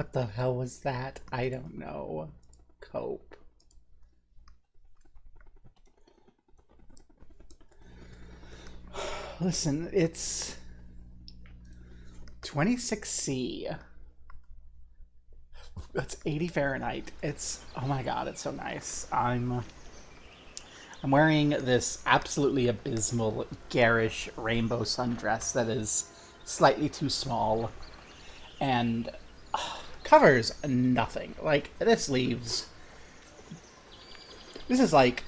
What the hell was that? I don't know. Cope. Listen, it's 26C. That's 80 Fahrenheit. It's, oh my god, it's so nice. I'm wearing this absolutely abysmal, garish rainbow sundress that is slightly too small and covers nothing. Like, this is like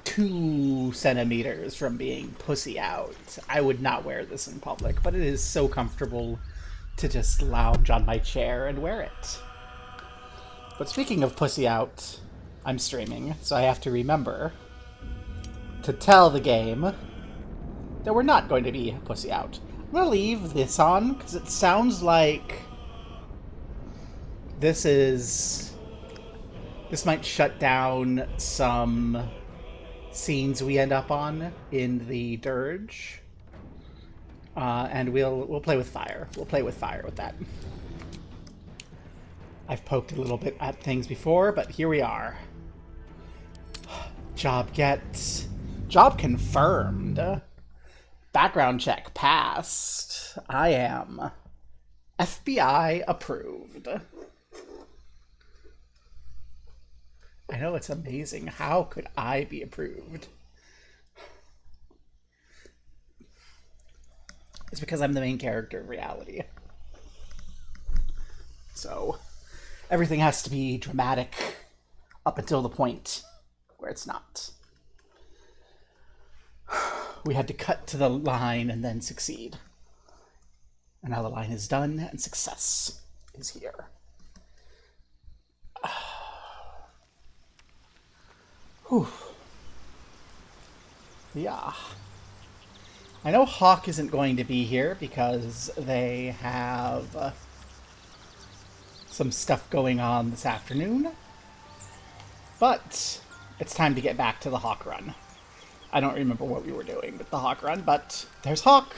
2 centimeters from being pussy out. I would not wear this in public, but it is so comfortable to just lounge on my chair and wear it. But speaking of pussy out, I'm streaming, so I have to remember to tell the game that we're not going to be pussy out. I'm going to leave this on, because it sounds like this might shut down some scenes we end up on in the Dirge. And we'll play with fire. We'll play with fire with that. I've poked a little bit at things before, but here we are. Job confirmed. Background check passed. I am FBI approved. I know, it's amazing. How could I be approved? It's because I'm the main character of reality. So everything has to be dramatic up until the point where it's not. We had to cut to the line and then succeed. And now the line is done and success is here. Whew. Yeah. I know Hawk isn't going to be here because they have some stuff going on this afternoon. But it's time to get back to the Hawk run. I don't remember what we were doing with the Hawk run, but there's Hawk.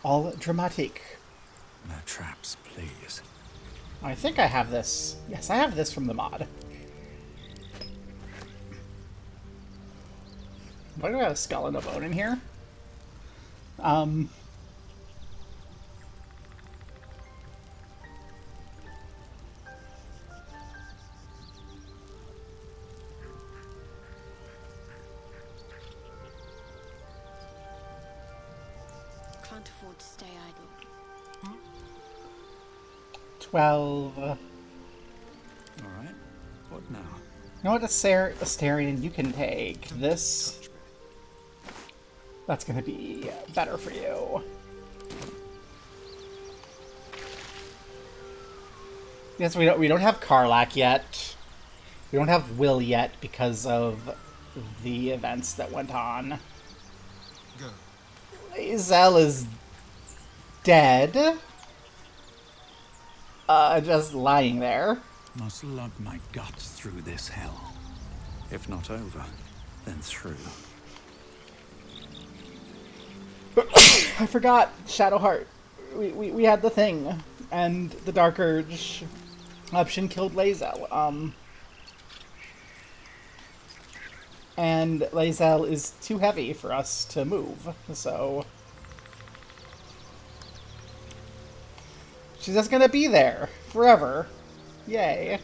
All dramatic. No traps, please. I think I have this. Yes, I have this from the mod. Why do I have a skull and a bone in here? Can't afford to stay idle. 12. All right. What now? You know what, Asterian, you can take this. That's gonna be better for you. Yes, we don't have Karlak yet. We don't have Will yet because of the events that went on. Go. Lae'zel is dead. Just lying there. Must lug my guts through this hell. If not over, then through. I forgot Shadowheart. We had the thing, and the Dark Urge option killed Lae'zel. And Lae'zel is too heavy for us to move, so she's just gonna be there forever. Yay.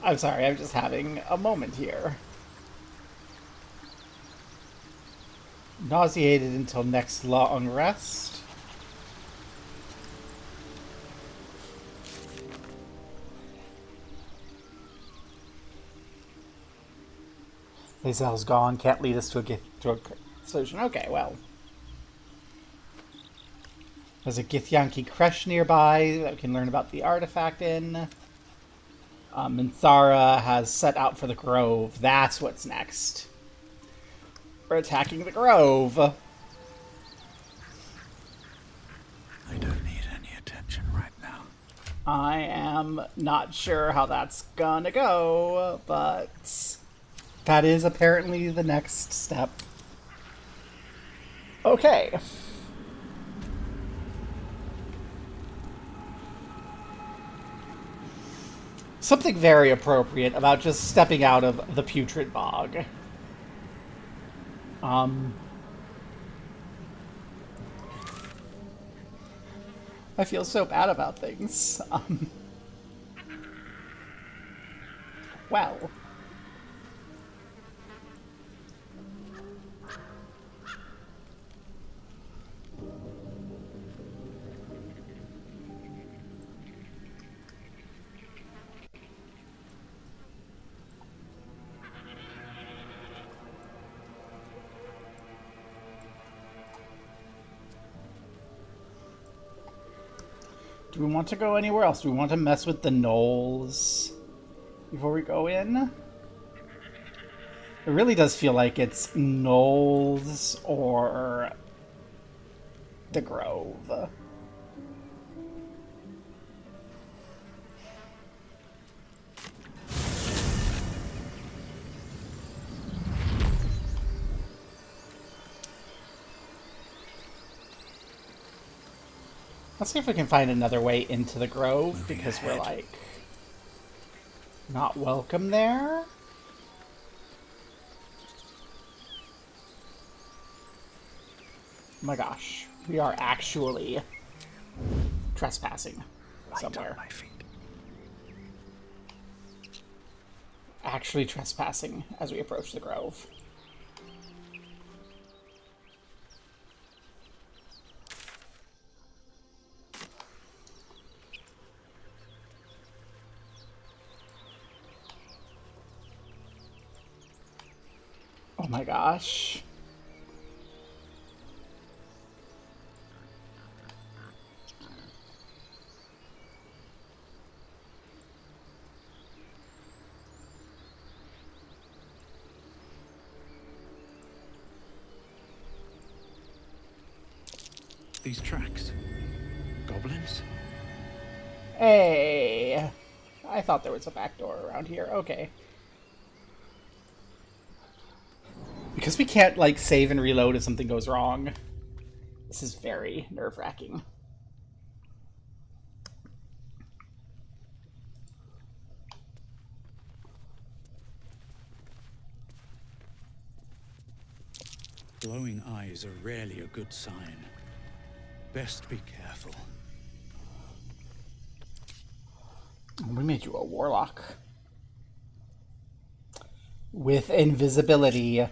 I'm sorry, I'm just having a moment here. Nauseated until next long rest. Lae'zel's gone, can't lead us to a solution. Okay, well. There's a Githyanki Creche nearby that we can learn about the artifact in. Minthara has set out for the Grove. That's what's next. We're attacking the Grove. I don't need any attention right now. I am not sure how that's gonna go, but that is apparently the next step. Okay. Something very appropriate about just stepping out of the putrid bog. I feel so bad about things. Well. Do we want to go anywhere else? Do we want to mess with the gnolls before we go in? It really does feel like it's gnolls or the Grove. Let's see if we can find another way into the Grove, Moving because ahead. we're, like, not welcome there. Oh my gosh. We are actually trespassing somewhere. My feet. Actually trespassing as we approach the Grove. Oh my gosh. These tracks. Goblins? Hey. I thought there was a back door around here. Okay. Because we can't, like, save and reload if something goes wrong. This is very nerve-wracking. Glowing eyes are rarely a good sign. Best be careful. We made you a warlock. With invisibility.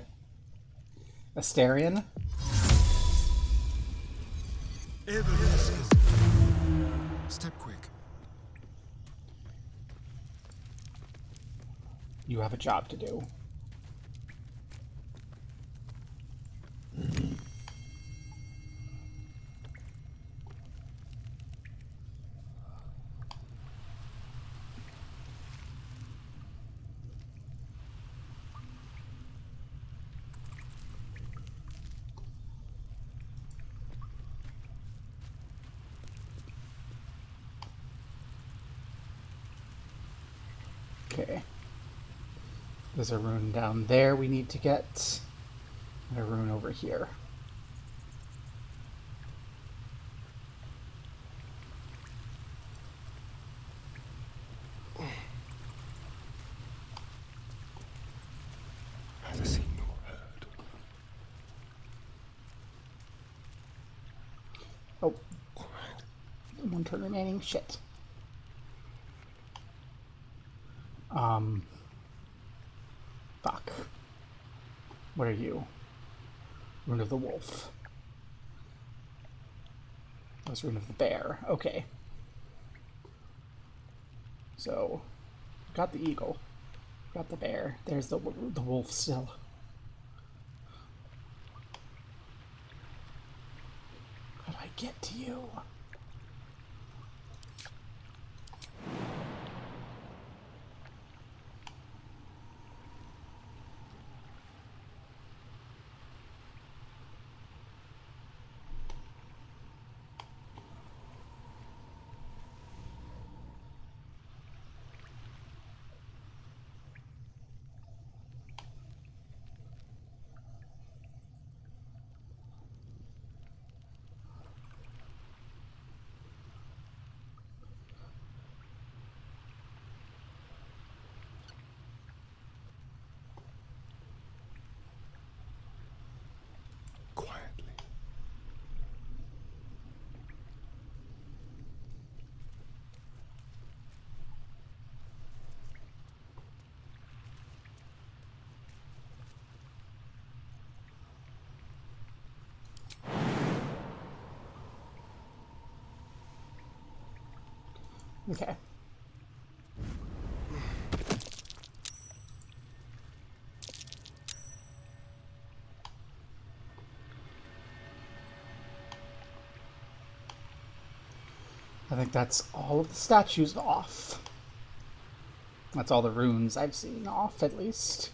Asterion? Step quick. You have a job to do. Okay. There's a rune down there we need to get. And a rune over here. Neither seen nor heard. Oh. One turn remaining. Shit. Fuck. What are you? Rune of the Wolf. That's Rune of the Bear. Okay. So, got the eagle. Got the bear. There's the wolf still. How do I get to you? Okay. I think that's all of the statues off. That's all the runes I've seen off, at least.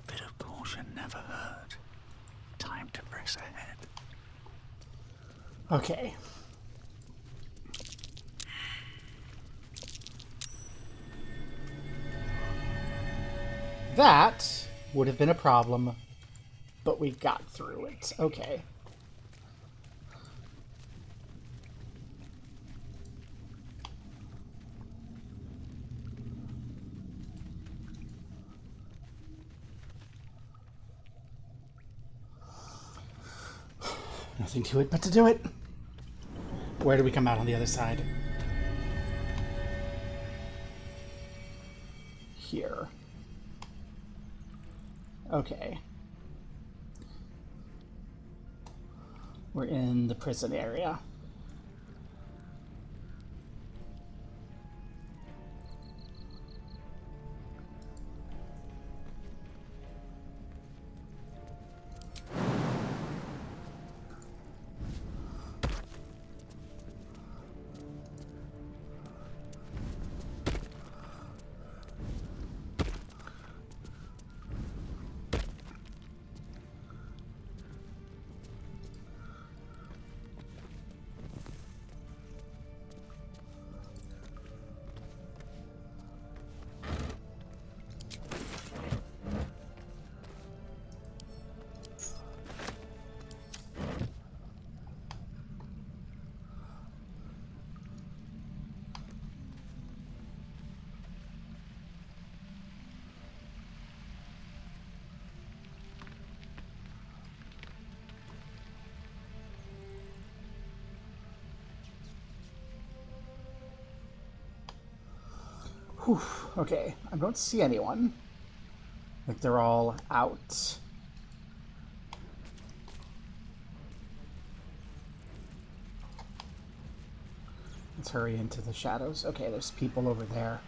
Bit of caution never hurt. Time to press ahead. Okay. That would have been a problem, but we got through it. Okay. Nothing to it but to do it. Where do we come out on the other side? Here. Okay. We're in the prison area. Whew. Okay, I don't see anyone. Like they're all out. Let's hurry into the shadows. Okay, there's people over there.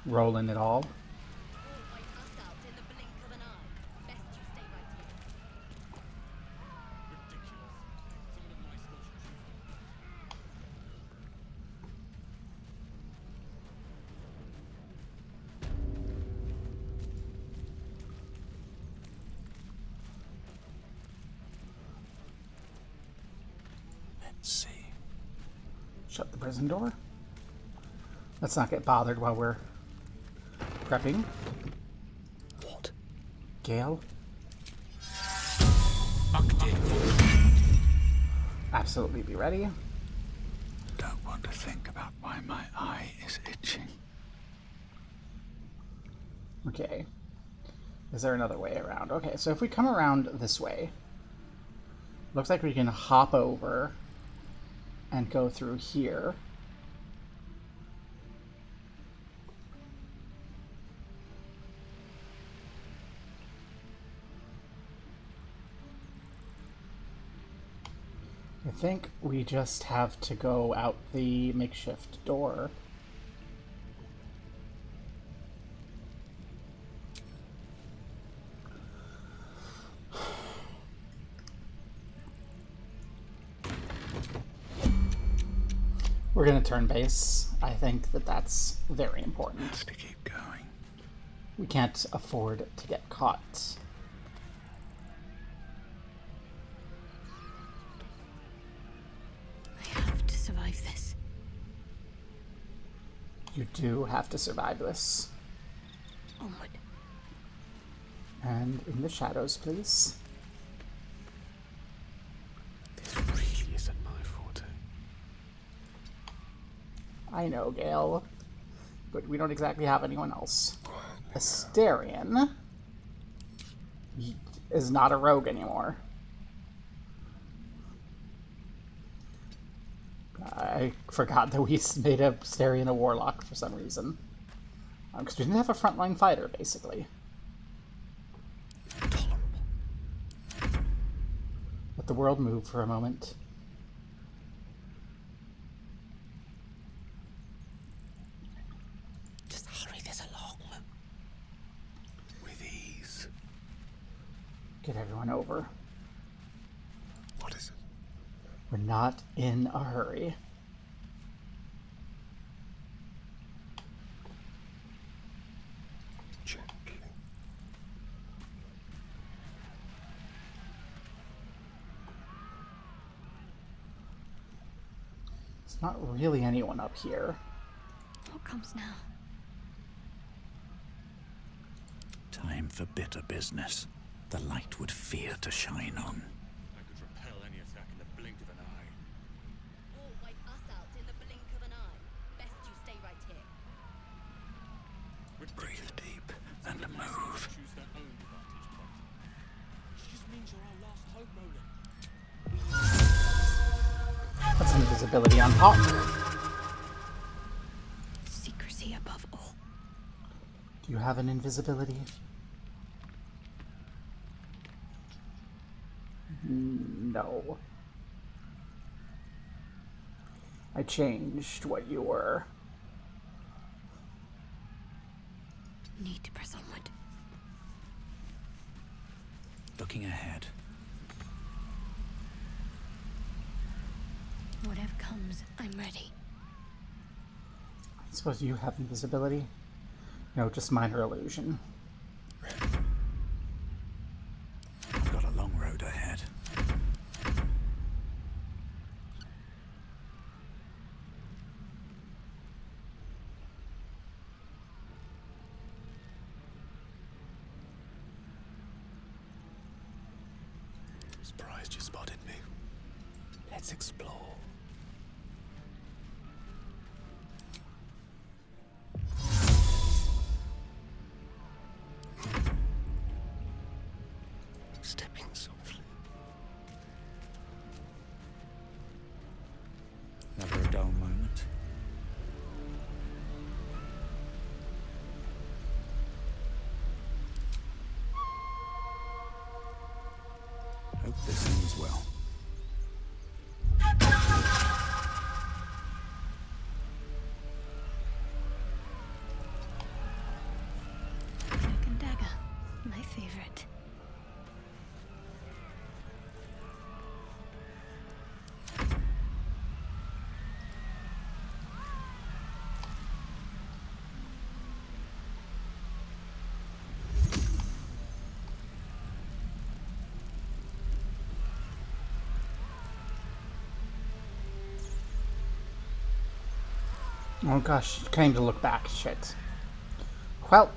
Rolling it all. Let's see. Shut the prison door. Let's not get bothered while we're prepping. What? Gale? Absolutely be ready. Don't want to think about why my eye is itching. Okay. Is there another way around? Okay, so if we come around this way, looks like we can hop over and go through here. I think we just have to go out the makeshift door. We're going to turn base. I think that that's very important. Have to keep going. We can't afford to get caught. I have to survive this. You do have to survive this. Onward. And in the shadows, please. This really isn't my forte. I know, Gale. But we don't exactly have anyone else. Quietly Asterion is not a rogue anymore. I forgot that we made Asterion a warlock for some reason. Because we didn't have a frontline fighter, basically. Let the world move for a moment. Just hurry this along. With ease. Get everyone over. What is it? We're not in a hurry. Gently. It's not really anyone up here. What comes now? Time for bitter business. The light would fear to shine on. I could repel any attack in the blink of an eye. Or wipe us out in the blink of an eye. Best you stay right here. Breathe deep and move. Choose their own vantage point. She just means you're our last hope, Roland. That's invisibility on Hawk. Secrecy above all. Do you have an invisibility? No. I changed what you were. Need to press onward. Looking ahead. Whatever comes, I'm ready. I suppose you have invisibility? No, just minor illusion. I've got a long road ahead. Surprised you spotted me. Let's explore. Stepping softly. Never a dull moment. Hope this ends well. Cloak and dagger. My favorite. Oh gosh, came to look back. Shit. Well.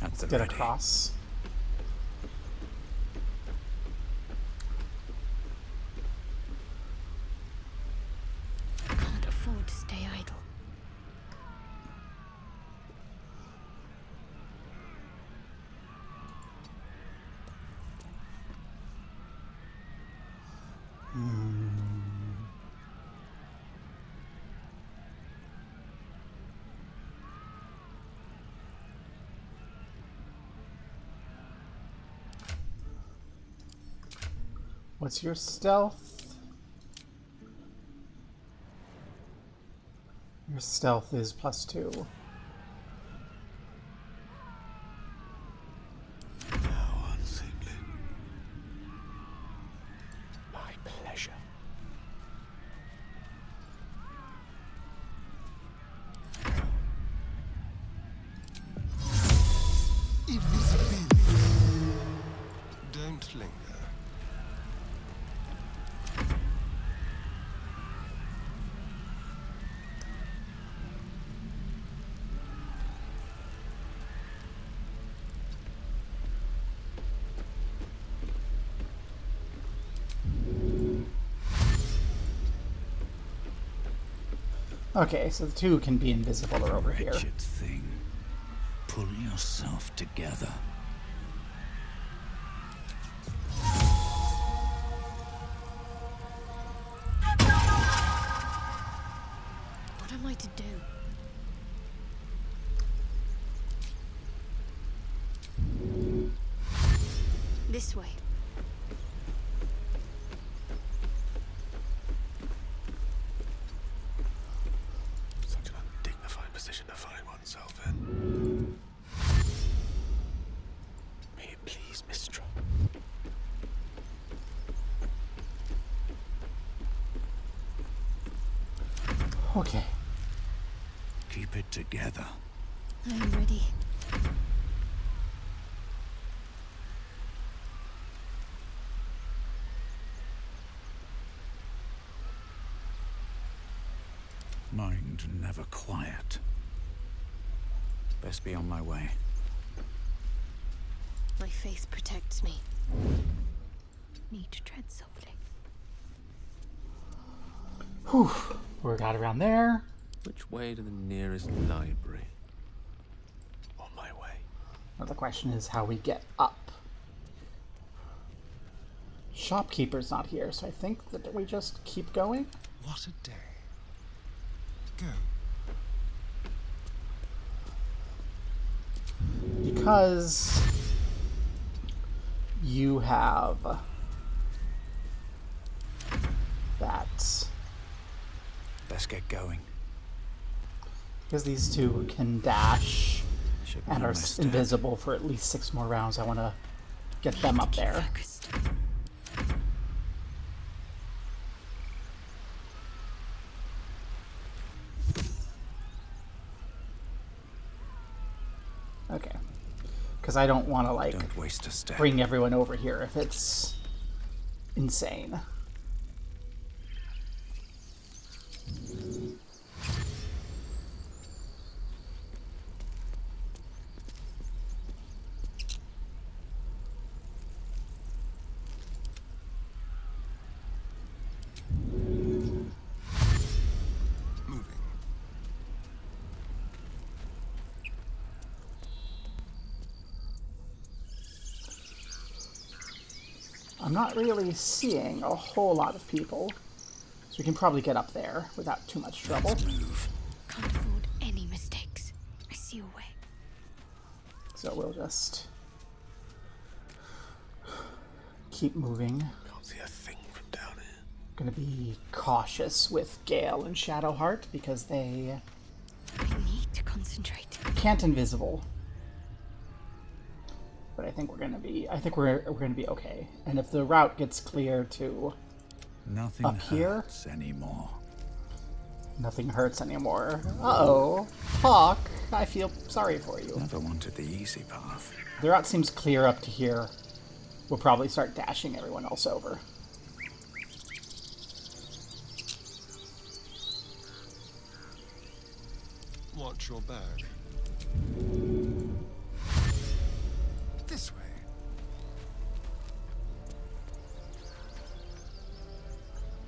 At the Get ready. across. Can't afford to stay idle. What's your stealth? Your stealth is +2. How unseemly. My pleasure. Invisibility. Don't linger. Okay, so the two can be invisible or over here. Wretched thing. Pull yourself together. What am I to do? This way. Such an undignified position to find oneself in. May it please, Mistra. Okay. Keep it together. I am ready. Mind never quiet. Best be on my way. My faith protects me. Need to tread softly. Whew. We got around there. Which way to the nearest library? On my way. Now the question is how we get up. Shopkeeper's not here, so I think that we just keep going. What a day. Go. Because you have that. Let's get going. Because these two can dash Should and know are my step. invisible for at least 6 more rounds, I want to get them up there. Focused. Okay. Because I don't want to, like, Don't waste a step. bring everyone over here if it's insane. Moving. I'm not really seeing a whole lot of people, so we can probably get up there without too much trouble. Move. Can't afford any mistakes. I see a way. So we'll just keep moving. Can't see a thing from down here. Gonna be cautious with Gale and Shadowheart because they I need to concentrate. can't invisible. But I think we're gonna be okay. And if the route gets clear to Nothing Up here? hurts anymore. nothing hurts anymore. Uh-oh. Hawk, I feel sorry for you. Never wanted the easy path. The route seems clear up to here. We'll probably start dashing everyone else over. Watch your back. This way.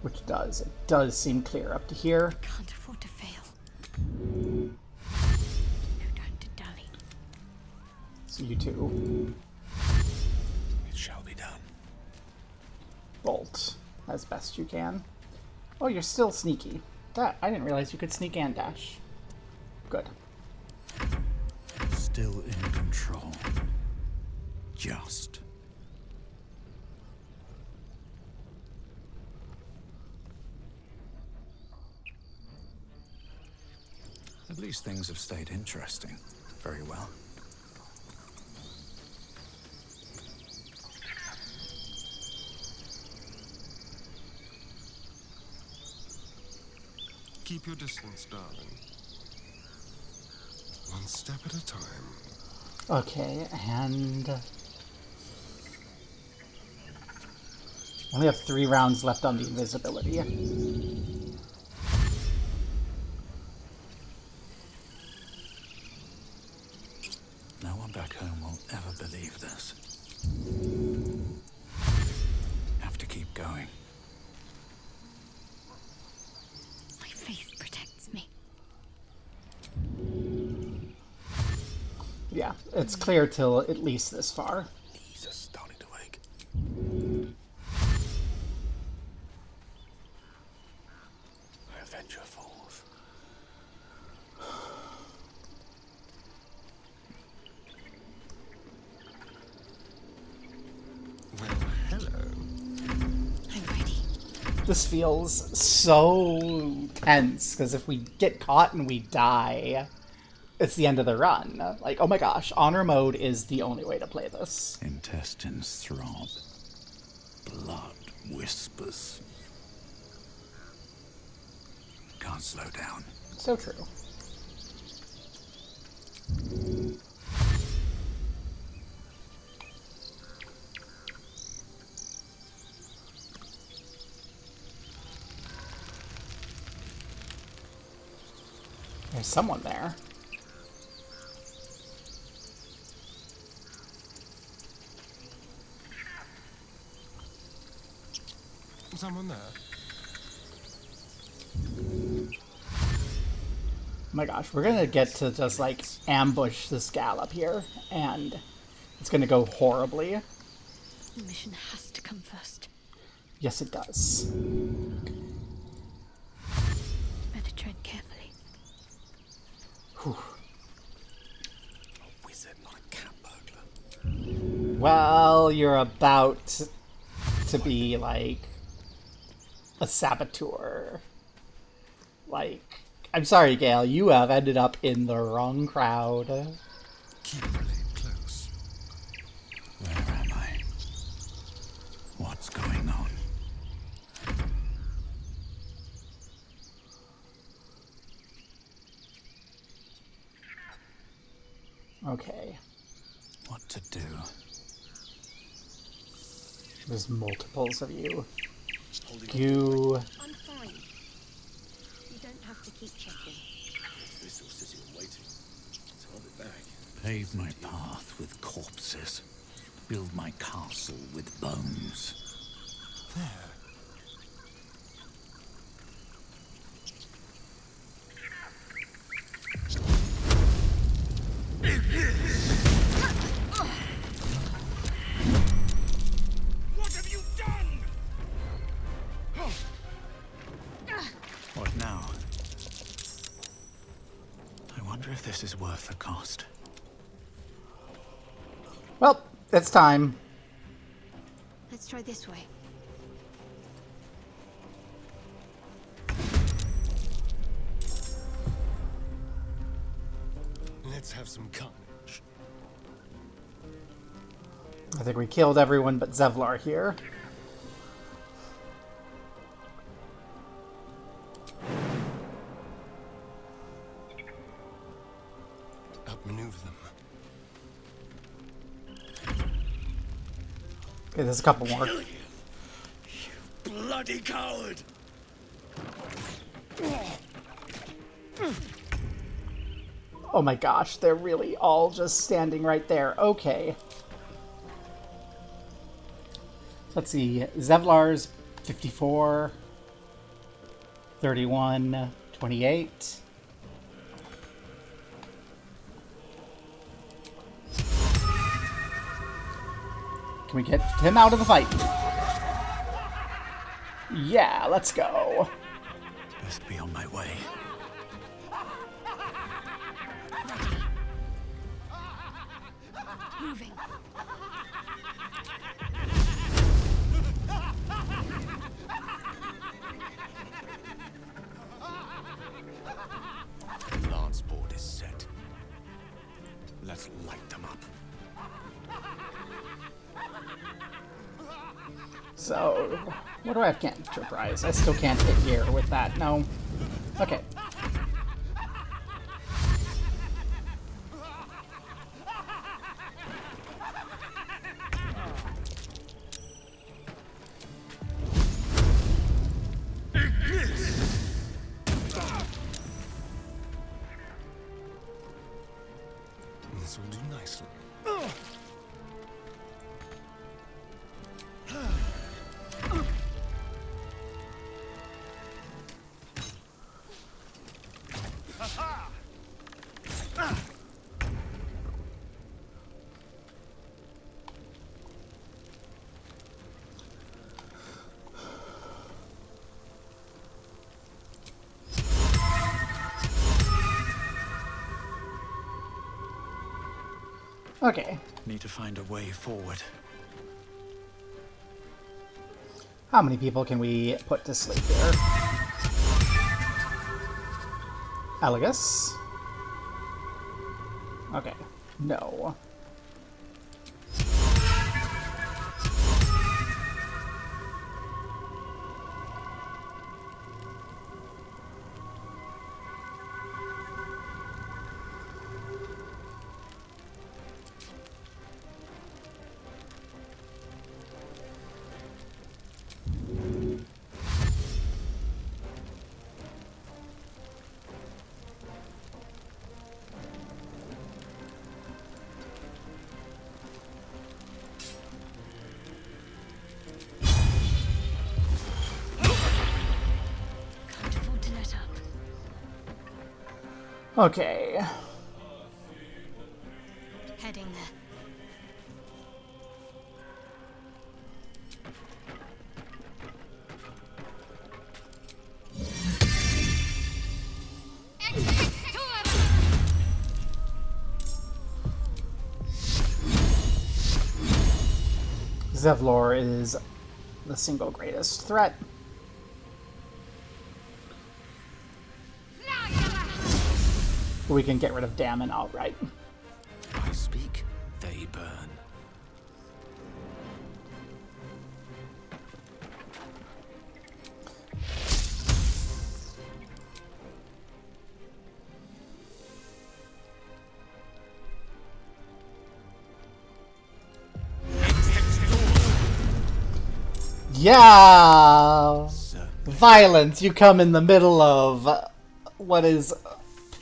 Which does. It does seem clear up to here. Can't afford to fail. No time to dally. So you two It shall be done. bolt as best you can. Oh, you're still sneaky. That I didn't realize you could sneak and dash. Good. Still in control. Just. At least things have stayed interesting. Very well. Keep your distance, darling. One step at a time. Okay, and only have 3 rounds left on the invisibility. No one back home will ever believe this. Have to keep going. My faith protects me. Yeah, it's clear till at least this far. These are starting to ache. I avenge your falls. I'm ready. This feels so tense, because if we get caught and we die, it's the end of the run. Like, oh my gosh, honor mode is the only way to play this. Intestines throb. Blood whispers. Can't slow down. So true. There's someone there. Someone there? Oh my gosh, we're gonna get to just like ambush this gal up here, and it's gonna go horribly. The mission has to come first. Yes, it does. Better tread carefully. Whew. A wizard, not a cat burglar. Well, you're about to be like a saboteur. Like, I'm sorry, Gale, you have ended up in the wrong crowd. Keep your blade close. Where am I? What's going on? Okay, What to do? there's multiples of you. Holding You... I'm fine. You don't have to keep checking. They're still sitting and waiting. So I'll be back. Pave my path with corpses. Build my castle with bones. There. What have you done? What now? I wonder if this is worth the cost. Well, it's time. Let's try this way. Let's have some carnage. I think we killed everyone but Zevlar here. Outmaneuver them. Okay, there's a couple more. Bloody coward! Oh my gosh, they're really all just standing right there. Okay. Let's see. Zevlar's 54, 31, 28. Can we get him out of the fight? Yeah, let's go. Best be on my way. Moving. The lance board is set. Let's light them up. So, what do I have cantrip-rise? I still can't hit here with that. No. Okay. This will do nicely. Okay. Need to find a way forward. How many people can we put to sleep here? Elegus? Okay. No. Can't afford to let up. Okay. Heading there. Zevlor is the single greatest threat. We can get rid of Damon outright. I speak, they burn. Yeah! Violence! You come in the middle of what is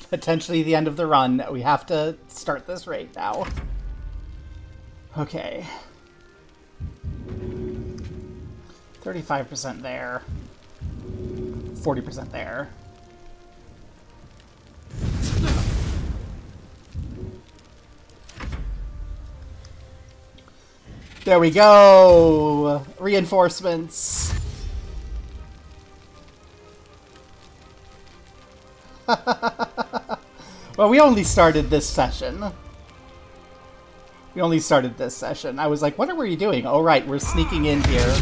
potentially the end of the run. We have to start this raid now. Okay. 35% there. 40% there. There we go! Reinforcements! Well, we only started this session. I was like, what are we doing? Oh, right, we're sneaking in here.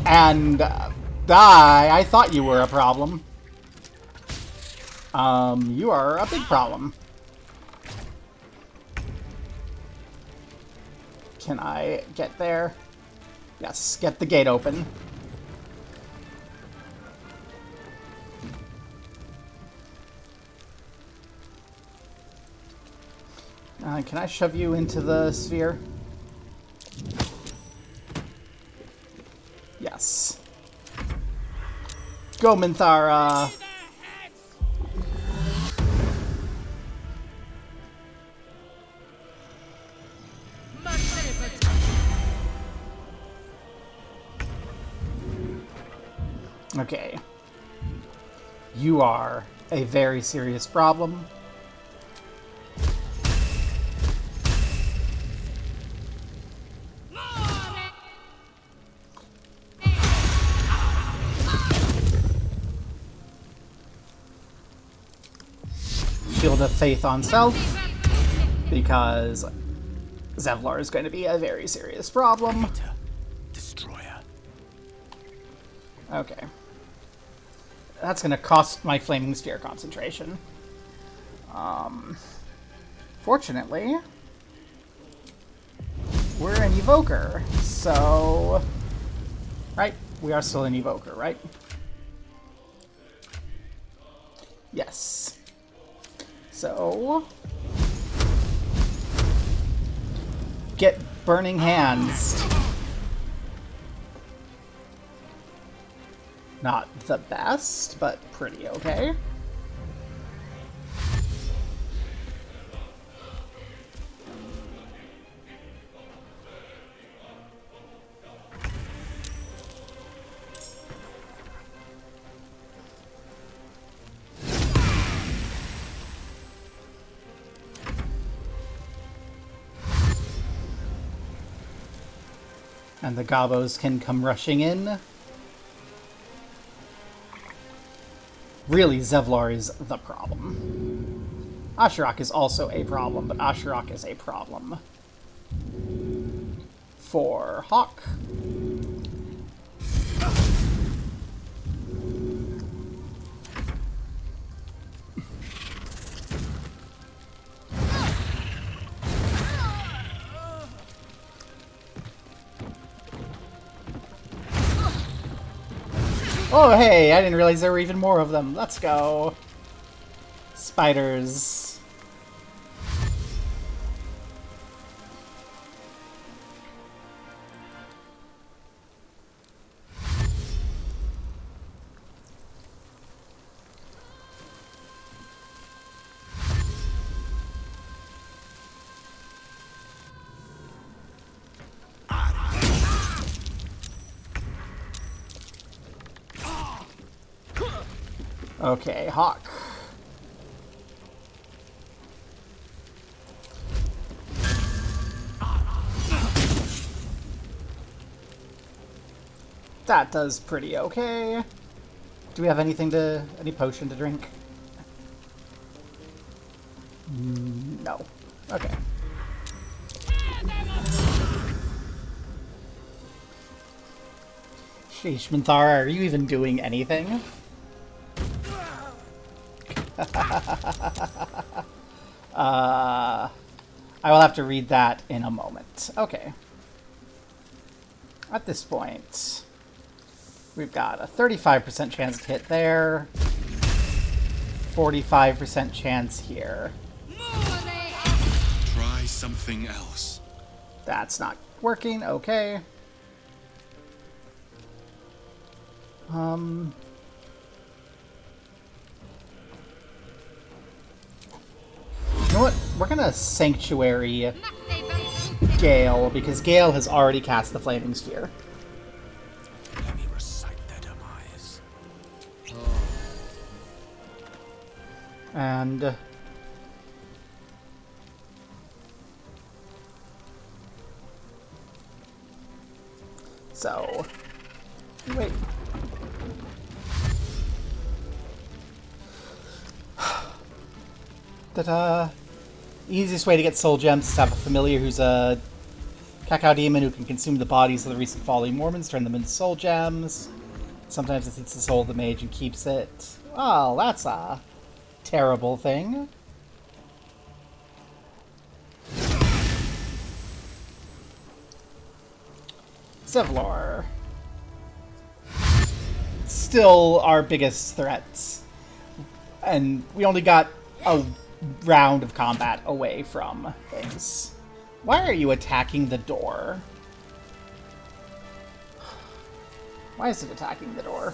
And, I thought you were a problem. You are a big problem. Can I get there? Yes, get the gate open. Can I shove you into the sphere? Yes. Go, Minthara! Okay. You are a very serious problem. Shield of Faith on self, because Zevlor is going to be a very serious problem. Destroyer. Okay. That's going to cost my Flaming Sphere concentration. Fortunately, we're an Evoker, so... Right? We are still an Evoker, right? Yes. So... Get Burning Hands. Not the best, but pretty okay. And the gobos can come rushing in. Really, Zevlor is the problem. Asherak is also a problem, but Asherak is a problem for Hawk. Oh, hey, I didn't realize there were even more of them. Let's go. Spiders. Okay, Hawk. That does pretty okay. Do we have anything to... any potion to drink? No. Okay. Sheesh, Minthara, are you even doing anything? I will have to read that in a moment. Okay. At this point, we've got a 35% chance to hit there, 45% chance here. Try something else. That's not working. Okay. You know what? We're gonna Sanctuary Gale, because Gale has already cast the Flaming Sphere. Let me recite their demise. And... so... wait. Ta-da! Easiest way to get soul gems is to have a familiar who's a cacao demon who can consume the bodies of the recent fallen Mormons, turn them into soul gems. Sometimes it eats the soul of the mage and keeps it. Well, that's a terrible thing. Zevlor. Still our biggest threats. And we only got a round of combat away from things. Why are you attacking the door? Why is it attacking the door?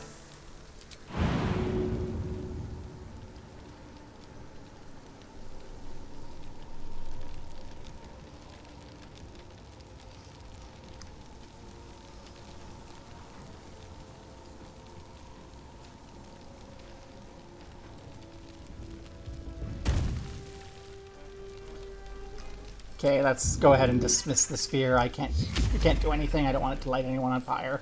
Okay, let's go ahead and dismiss the sphere. I can't do anything. I don't want it to light anyone on fire.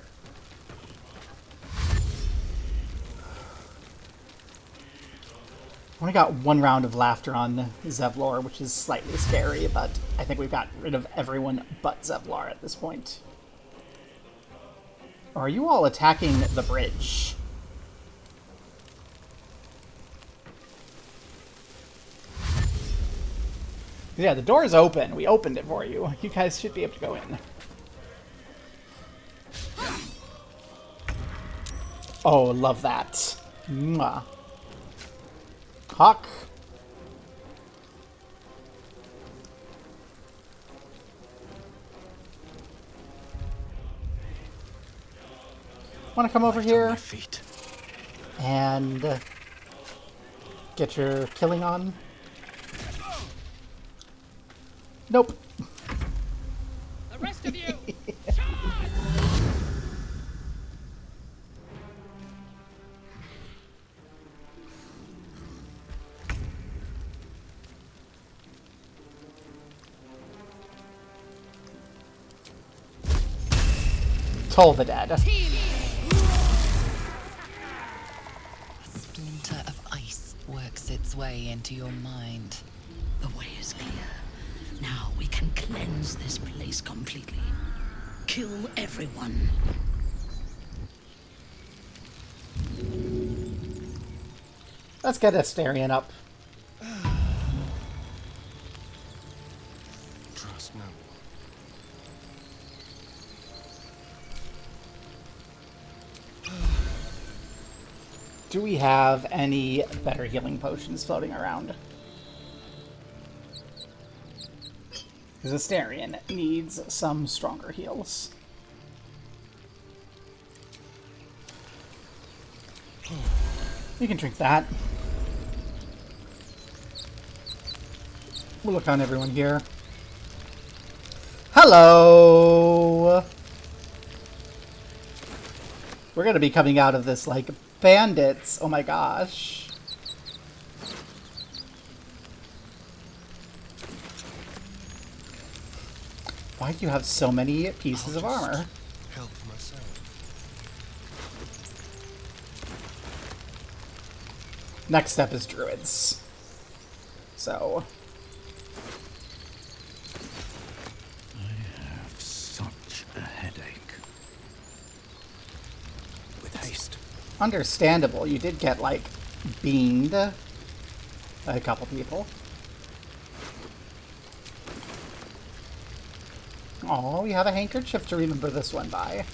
Only got one round of laughter on Zevlor, which is slightly scary, but I think we've got rid of everyone but Zevlor at this point. Or are you all attacking the bridge? Yeah, the door is open. We opened it for you. You guys should be able to go in. Oh, love that. Mwah. Hawk. Want to come over here Feet. and get your killing on? Nope. The rest of you! Toll the dead. A splinter of ice works its way into your mind. The way is clear. Now we can cleanse this place completely. Kill everyone. Let's get Asterion up. Trust no one. Do we have any better healing potions floating around? Because Asterion needs some stronger heals. You can drink that. We'll look on everyone here. Hello! We're gonna be coming out of this like bandits. Oh my gosh. Why do you have so many pieces of armor? Help myself. Next step is druids. So... I have such a headache. With haste. understandable. You did get, like, beamed by a couple people. Oh, we have a handkerchief to remember this one by.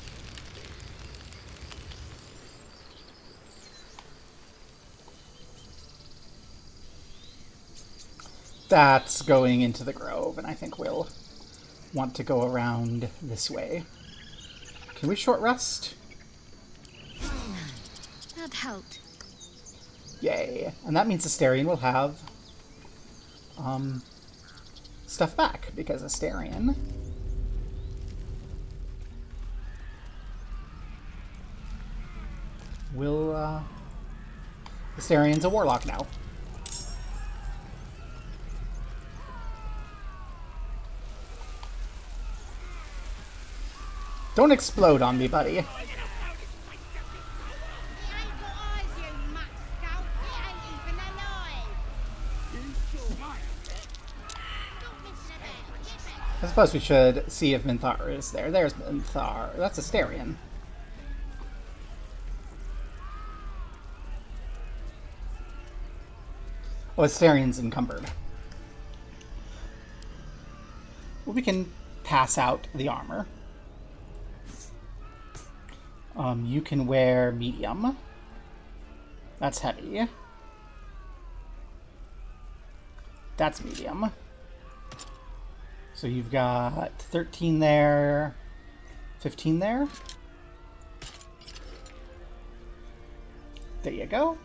That's going into the grove, and I think we'll want to go around this way. Can we short rest? That helped. Yay. And that means Asterion will have stuff back, because Asterion will Asterian's a warlock now. Don't explode on me, buddy. I suppose we should see if Minthar is there. There's Minthar. That's Asterion. Oh, Asterian's encumbered. Well, we can pass out the armor. You can wear medium. That's heavy. That's medium. So you've got 13 there, 15 there. There you go.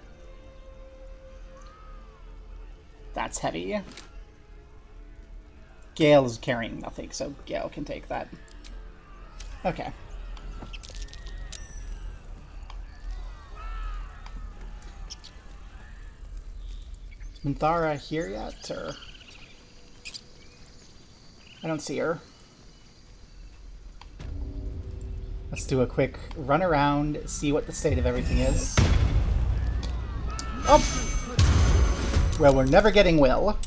That's heavy. Gale's carrying nothing, so Gale can take that. Okay. Is Minthara here yet, or? I don't see her. Let's do a quick run around, see what the state of everything is. Oh! Well, we're never getting Will.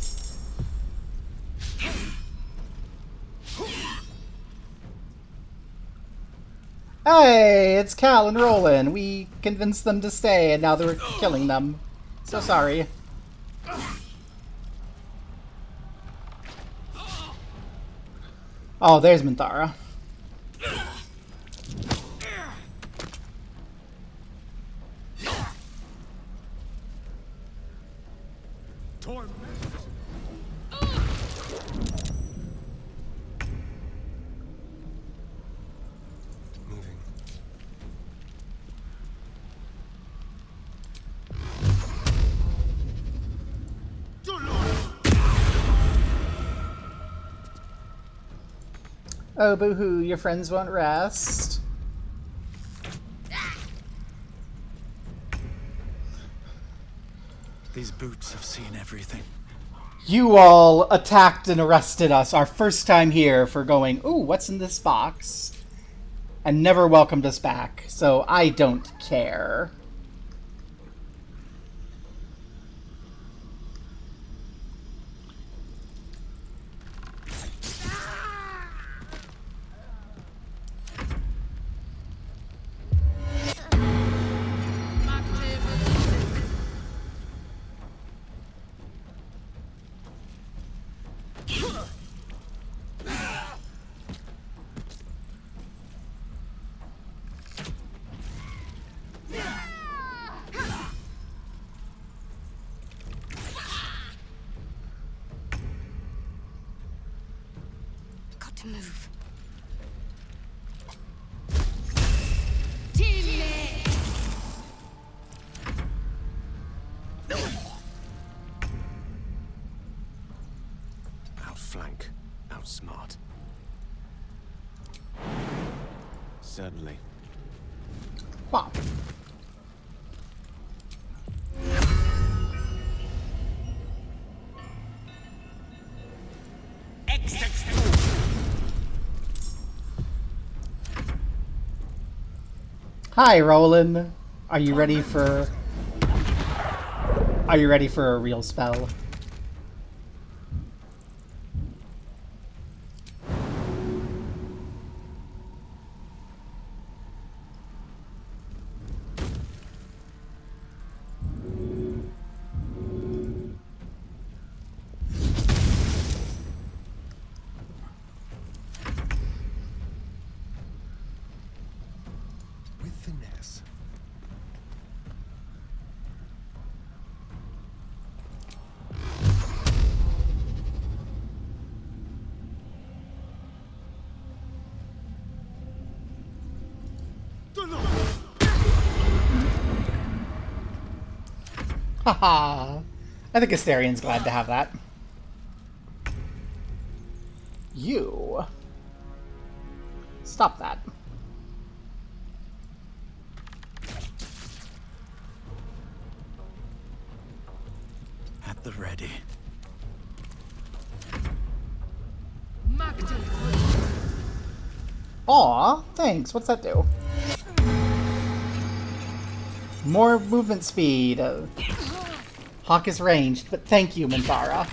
Hey, it's Cal and Roland. We convinced them to stay, and now they're killing them. So sorry. Oh, there's Minthara. Moving. Oh, boo-hoo, your friends won't rest. These boots have seen everything. You all attacked and arrested us our first time here for going, ooh, what's in this box? and never welcomed us back, so I don't care. Got to move. Outflank, outsmart. Certainly. Wow. Hi, Roland. Are you ready for... Are you ready for a real spell? With finesse. Haha. I think Asterian's glad to have that. You. Stop that. At the ready. Aw, thanks. What's that do? More movement speed. Hawk is ranged, but thank you, Minthara.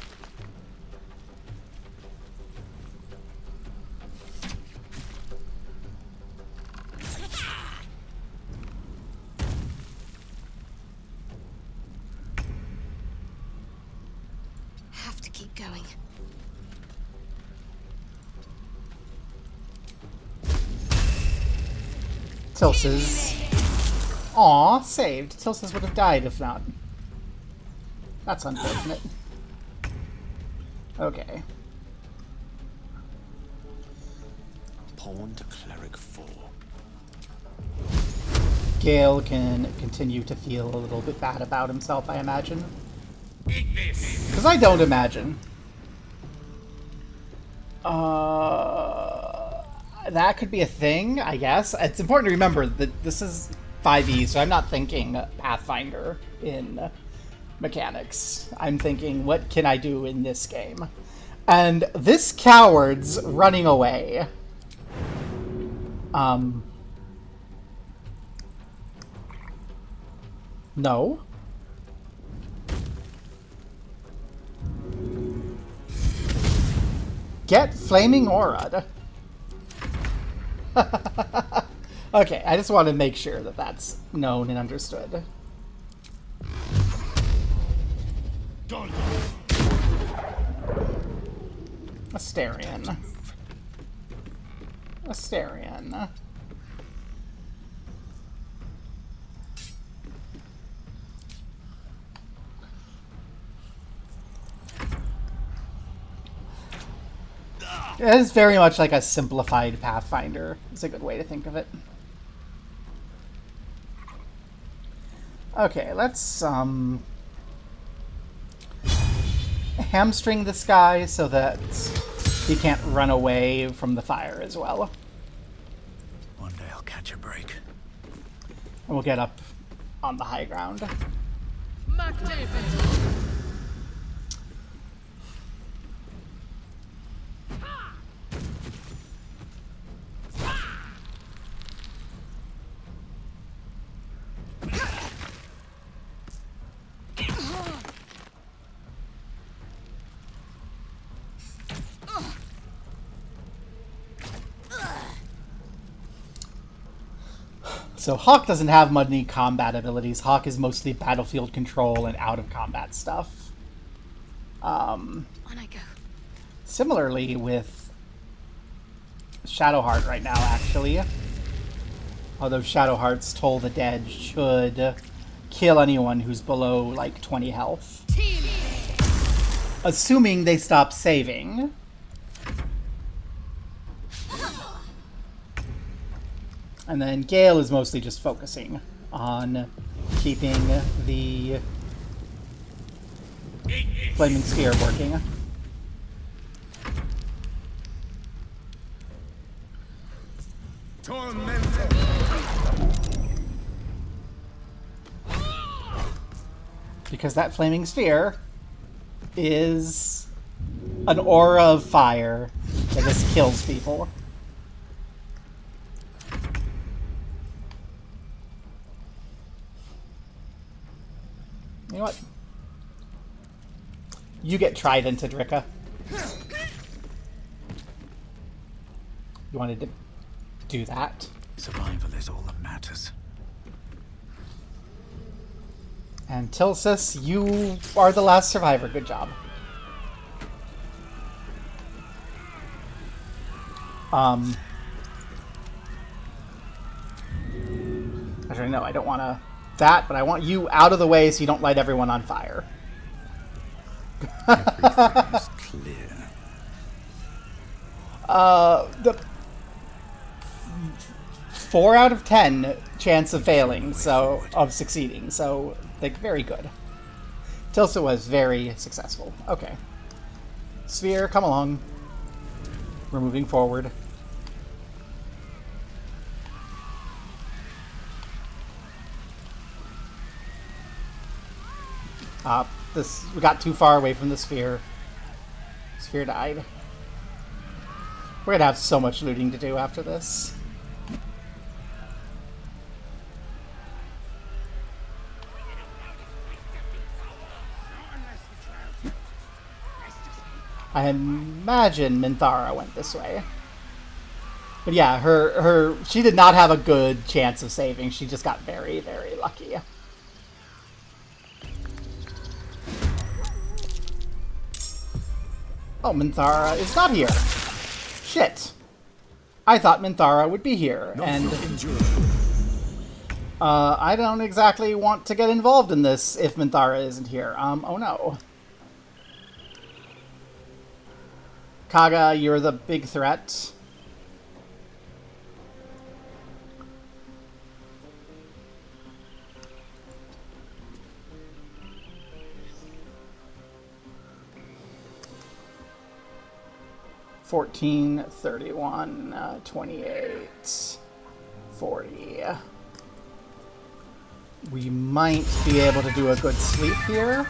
Have to keep going. Tilses. Aw, saved. Tilses would have died if not. That's unfortunate. Okay. Pawn to cleric 4. Gale can continue to feel a little bit bad about himself, I imagine. Because I don't imagine. That could be a thing, I guess. It's important to remember that this is 5e, so I'm not thinking Pathfinder in mechanics. I'm thinking, what can I do in this game? And this coward's running away. No. Get flaming aura'd. Okay, I just want to make sure that that's known and understood. Asterian. Asterian. It is very much like a simplified Pathfinder. It's a good way to think of it. Okay, let's hamstring this guy so that he can't run away from the fire as well. One day I'll catch a break. And we'll get up on the high ground. So Hawk doesn't have many combat abilities. Hawk is mostly battlefield control and out-of-combat stuff. On I go. Similarly with Shadowheart right now, actually. Although Shadowheart's Toll the Dead should kill anyone who's below, like, 20 health. Team. Assuming they stop saving. And then Gale is mostly just focusing on keeping the Flaming Sphere working. Because that Flaming Sphere is an aura of fire that just kills people. You know what? You get Trident, Adrika. You wanted to do that? Survival is all that matters. And Tilsis, you are the last survivor. Good job. Actually, no, I don't want to that, but I want you out of the way so you don't light everyone on fire. Everything is clear. The 4 out of 10 chance of failing, so of succeeding, so like very good. Tilsa was very successful. Okay. Sphere, come along. We're moving forward. We got too far away from the sphere. Sphere died. We're gonna have so much looting to do after this. I imagine Minthara went this way. But yeah, she did not have a good chance of saving. She just got very, very lucky. Oh, Minthara is not here. Shit. I thought Minthara would be here, and I don't exactly want to get involved in this if Minthara isn't here. Oh no. Kaga, you're the big threat. $14, $31, 28, 40. We might be able to do a good sleep here.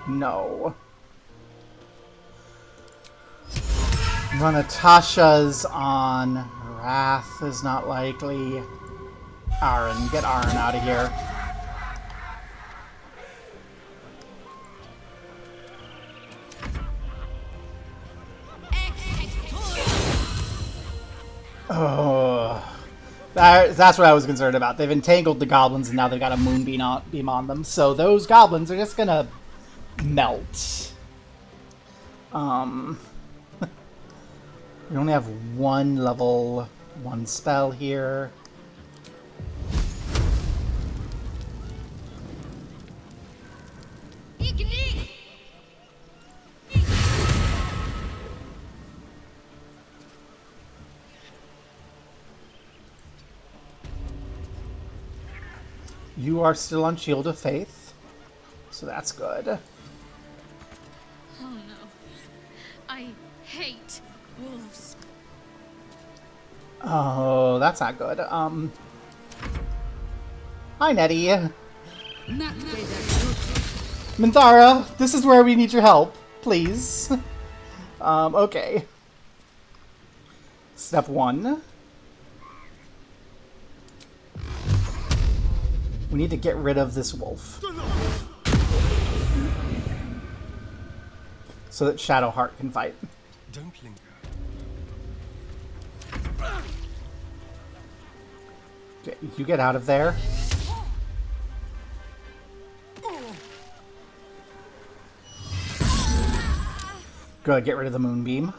No. Natasha's on. Wrath is not likely. Aaron, get Aaron out of here. Oh, that's what I was concerned about. They've entangled the goblins, and now they've got a moonbeam on them. So those goblins are just gonna melt. We only have one level 1 spell here. You are still on Shield of Faith, so that's good. Oh no. I hate wolves. Oh, that's not good. Hi, Nettie. Minthara, this is where we need your help, please. Okay. Step 1. We need to get rid of this wolf. So that Shadowheart can fight. Don't linger. Okay, you get out of there. Good, get rid of the moonbeam.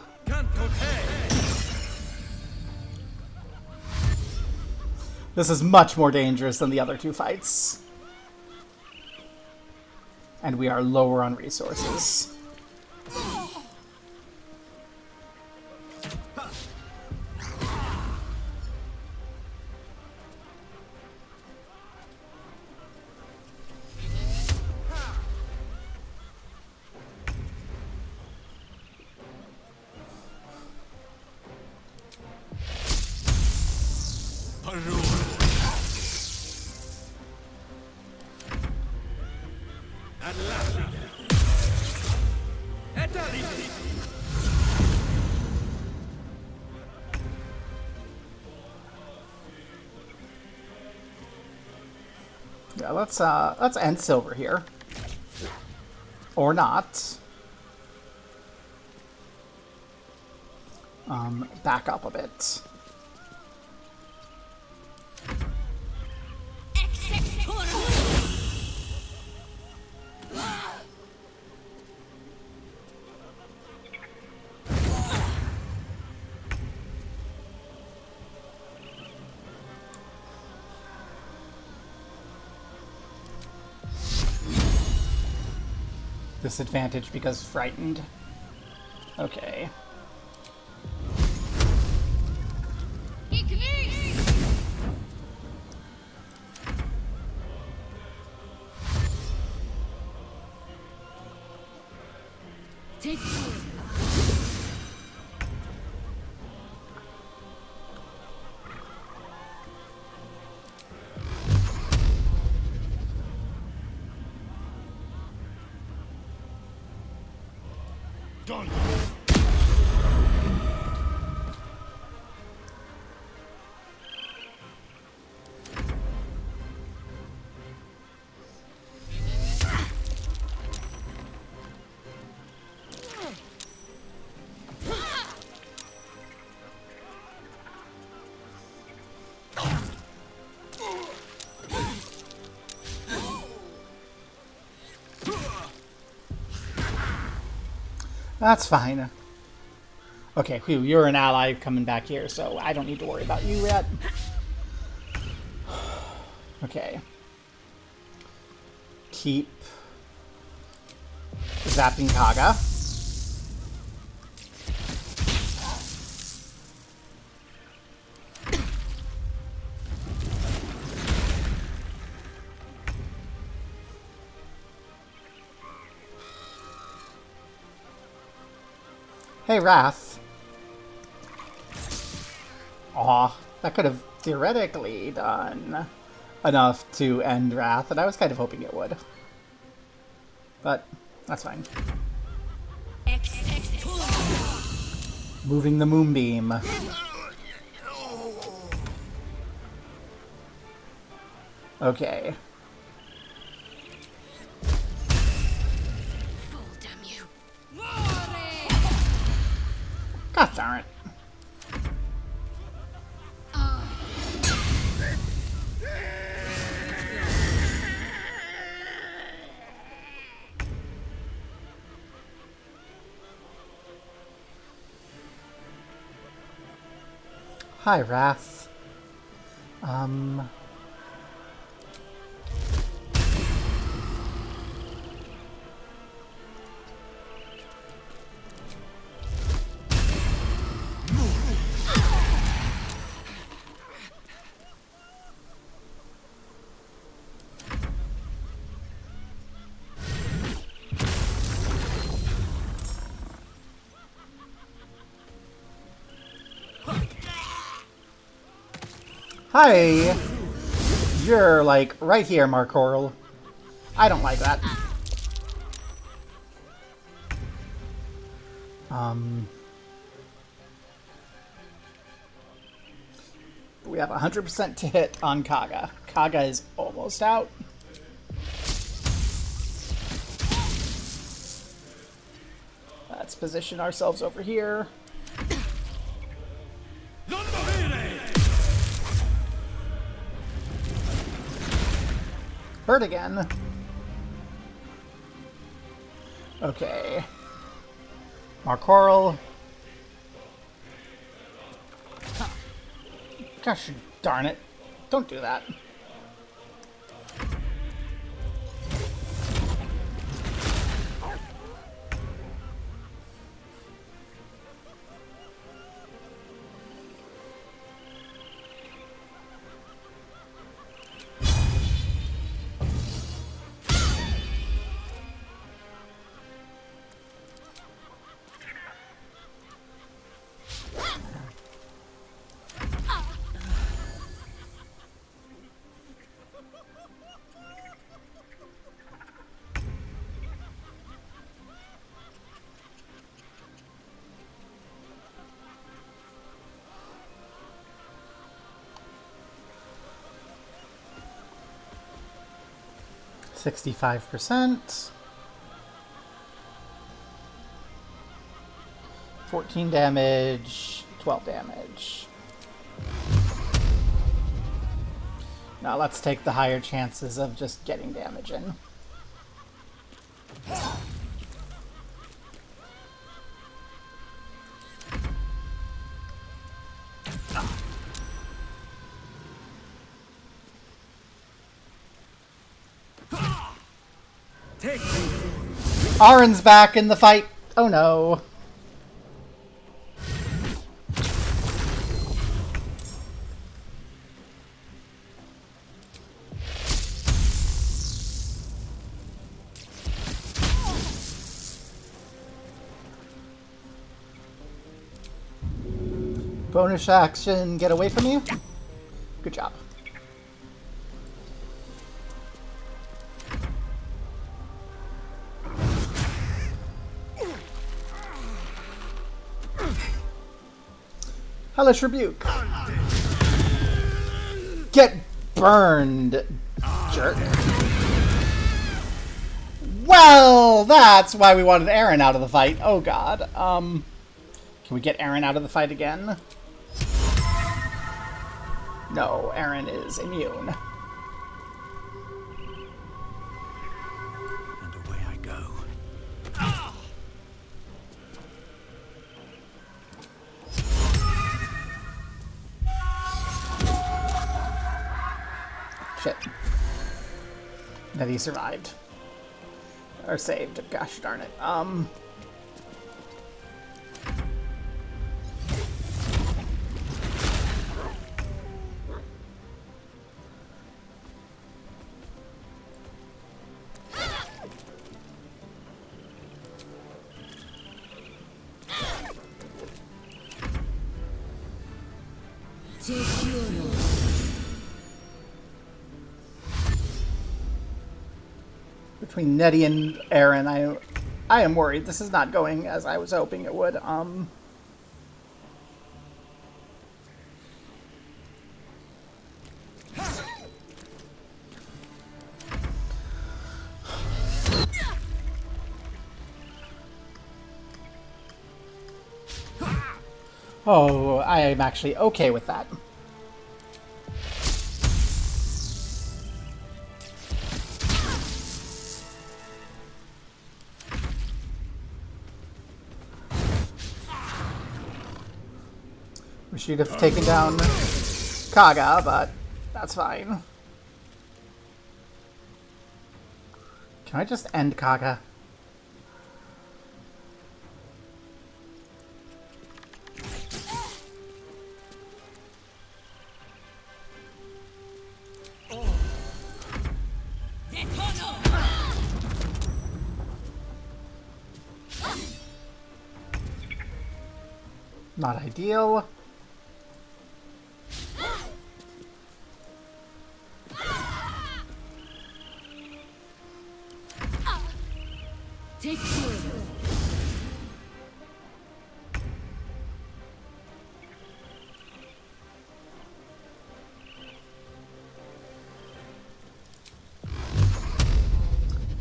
This is much more dangerous than the other two fights. And we are lower on resources. Yeah, let's end silver here. Or not. Back up a bit. Disadvantage because frightened. Okay. Take Done. That's fine. Okay, whew, you're an ally coming back here, so I don't need to worry about you yet. Okay. Keep zapping Kaga. Hey, Wrath. Aw, that could have theoretically done enough to end Wrath, and I was kind of hoping it would. But, that's fine. Moving the moonbeam. Okay. God darn it. Hi, Wrath. Hi! You're, like, right here, Mark Coral. I don't like that. We have 100% to hit on Kaga. Kaga is almost out. Let's position ourselves over here. Hurt again. Okay. Marcoral. Gosh darn it. Don't do that. %. 14 damage, 12 damage. Now let's take the higher chances of just getting damage in. Arin's back in the fight. Oh no. Bonus action, get away from you. Good job. Hellish Rebuke. Get burned, jerk. Well, that's why we wanted Aaron out of the fight. Oh god. Can we get Aaron out of the fight again? No, Aaron is immune. And away I go. Shit. That he survived. Or saved. Gosh darn it. Between Nettie and Aaron, I am worried this is not going as I was hoping it would. Oh, I am actually okay with that. We should have taken down Kaga, but that's fine. Can I just end Kaga? Not ideal. Take care.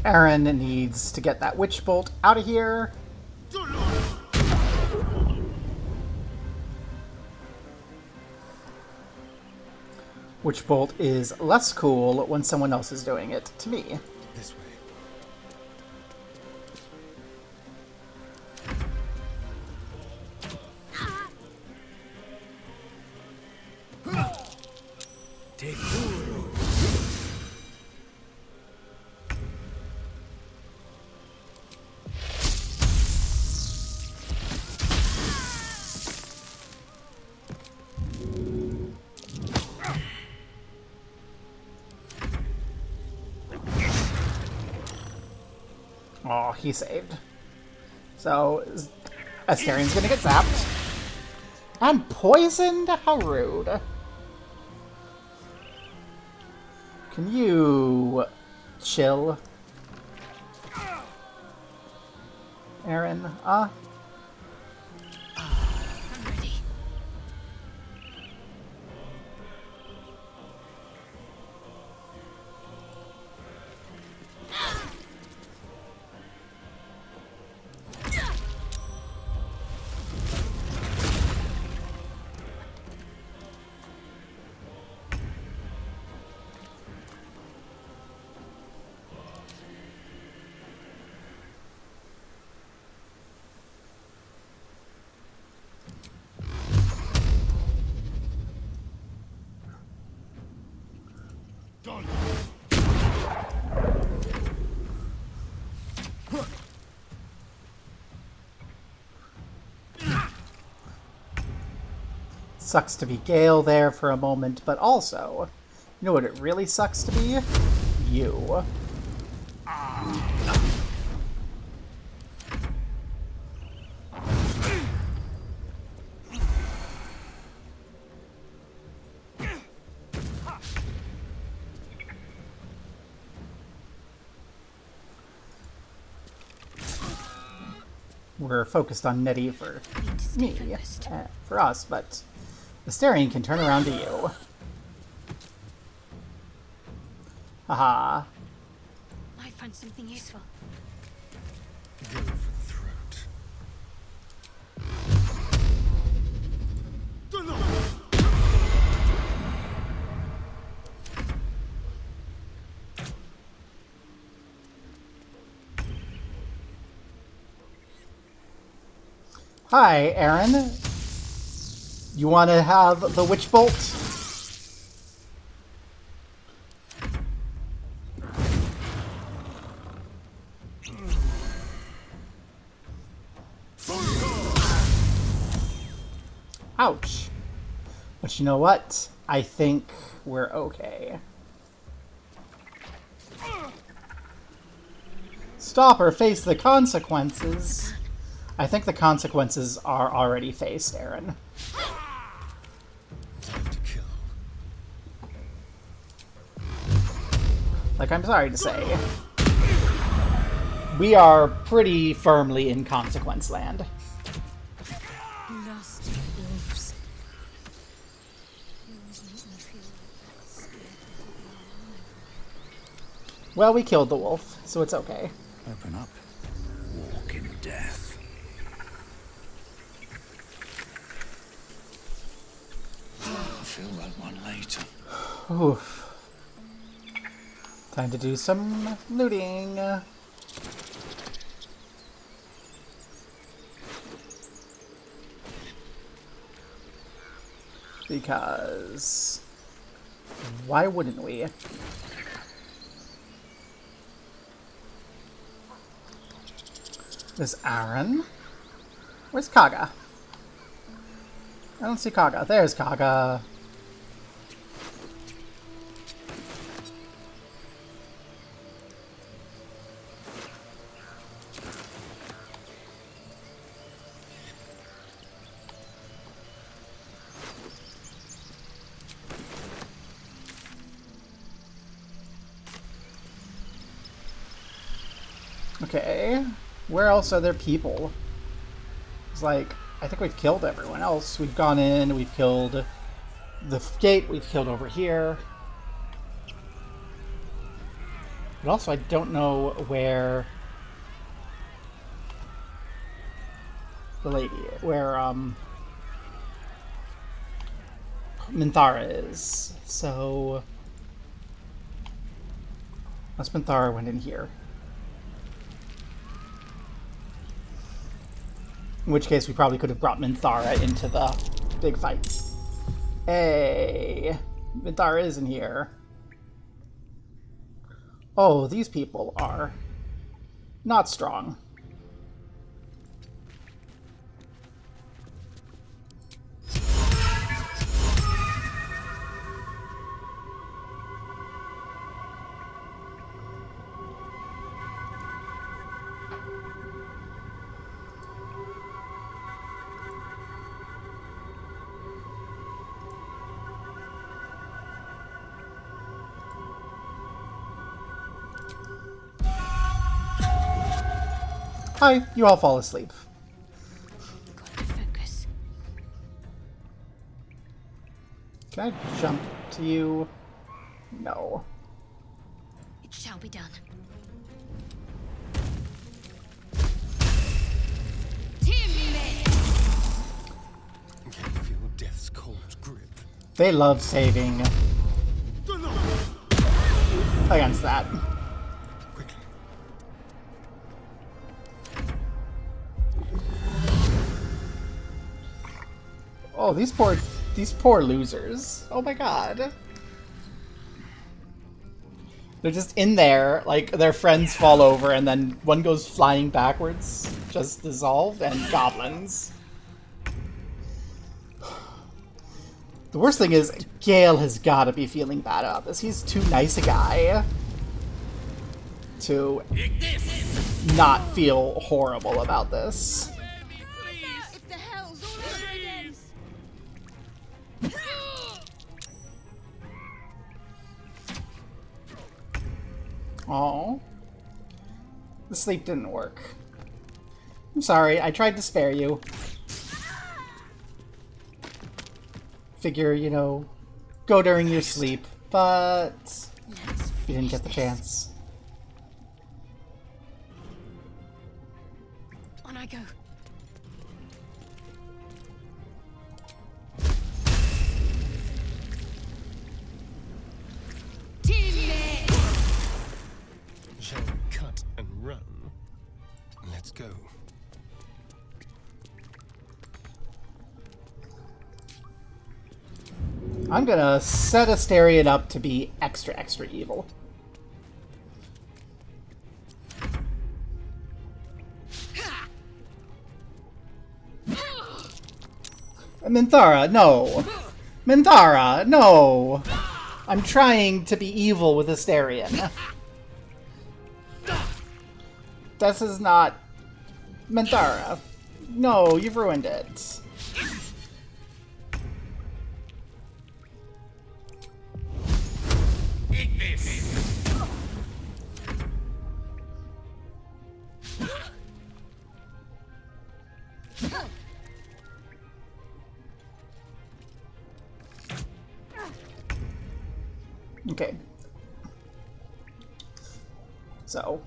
Aaron needs to get that witch bolt out of here. Witch bolt is less cool when someone else is doing it, to me. This way. Oh, he saved. So, Asterian's gonna get zapped. And poisoned? How rude. Can you chill? Aaron, I'm ready. sucks to be Gale there for a moment, but also, you know what it really sucks to be? You. We're focused on Nettie for me, for us, but Asterian can turn around to you. Haha. Might find something useful. Go for the throat. Hi, Aaron. You want to have the witch bolt? Ouch. But you know what? I think we're okay. Stop or face the consequences. I think the consequences are already faced, Aaron. Time to kill. Like, I'm sorry to say. We are pretty firmly in consequence land. Lost wolves. You always make me feel scared of alive. Well, we killed the wolf, so it's okay. Open up. Walk in death. I'll feel that one later. Oof. Time to do some looting. Because why wouldn't we? There's Aaron. Where's Kaga? I don't see Kaga. There's Kaga. Okay, where else are there people? It's like, I think we've killed everyone else. We've gone in, we've killed the gate, we've killed over here. But also, I don't know where the lady, where Minthara is. So unless Minthara went in here, in which case we probably could have brought Minthara into the big fight. Hey, Minthara is in here. Oh, these people are not strong. Hi, you all fall asleep. Gotta focus. Can I jump to you? No. It shall be done. Can you feel death's cold grip? They love saving against that. Quickly. Oh, these poor losers. Oh my god. They're just in there, like their friends fall over and then one goes flying backwards, just dissolved, and goblins. The worst thing is, Gale has got to be feeling bad about this. He's too nice a guy to not feel horrible about this. If the hell's all over again. Oh, the sleep didn't work. I'm sorry, I tried to spare you. Figure, you know, go during your sleep, but you didn't get the chance. On I go. Shall we cut and run? Let's go. I'm gonna set Asterion up to be extra, extra evil. Minthara, no! Minthara, no! I'm trying to be evil with Asterion. This is not... Minthara. No, you've ruined it. Okay. So...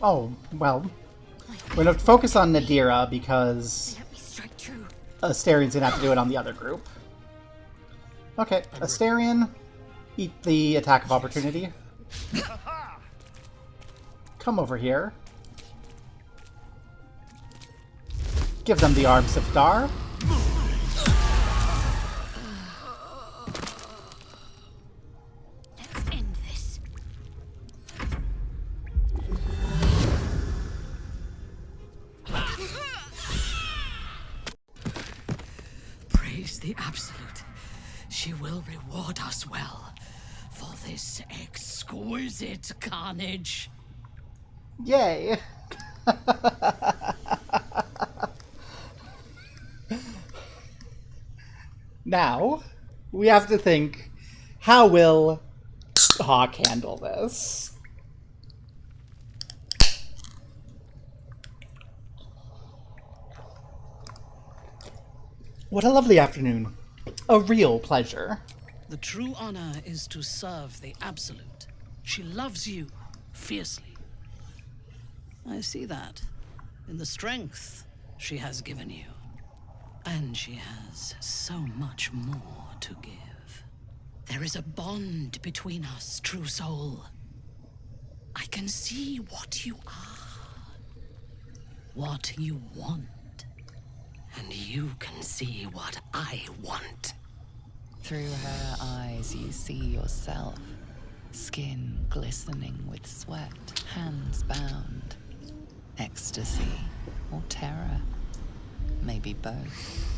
well... We're gonna focus on Nadira because Let me strike true. Asterion's gonna have to do it on the other group. Okay, Asterion, eat the attack of opportunity. Come over here. Give them the arms of Dar. Let's end this. Praise the Absolute. She will reward us well for this exquisite carnage. Yay! Now, we have to think, how will Hawk handle this? What a lovely afternoon. A real pleasure. The true honor is to serve the Absolute. She loves you fiercely. I see that in the strength she has given you. And she has so much more to give. There is a bond between us, true soul. I can see what you are, what you want, and you can see what I want. Through her eyes you see yourself, skin glistening with sweat, hands bound. Ecstasy or terror, maybe both.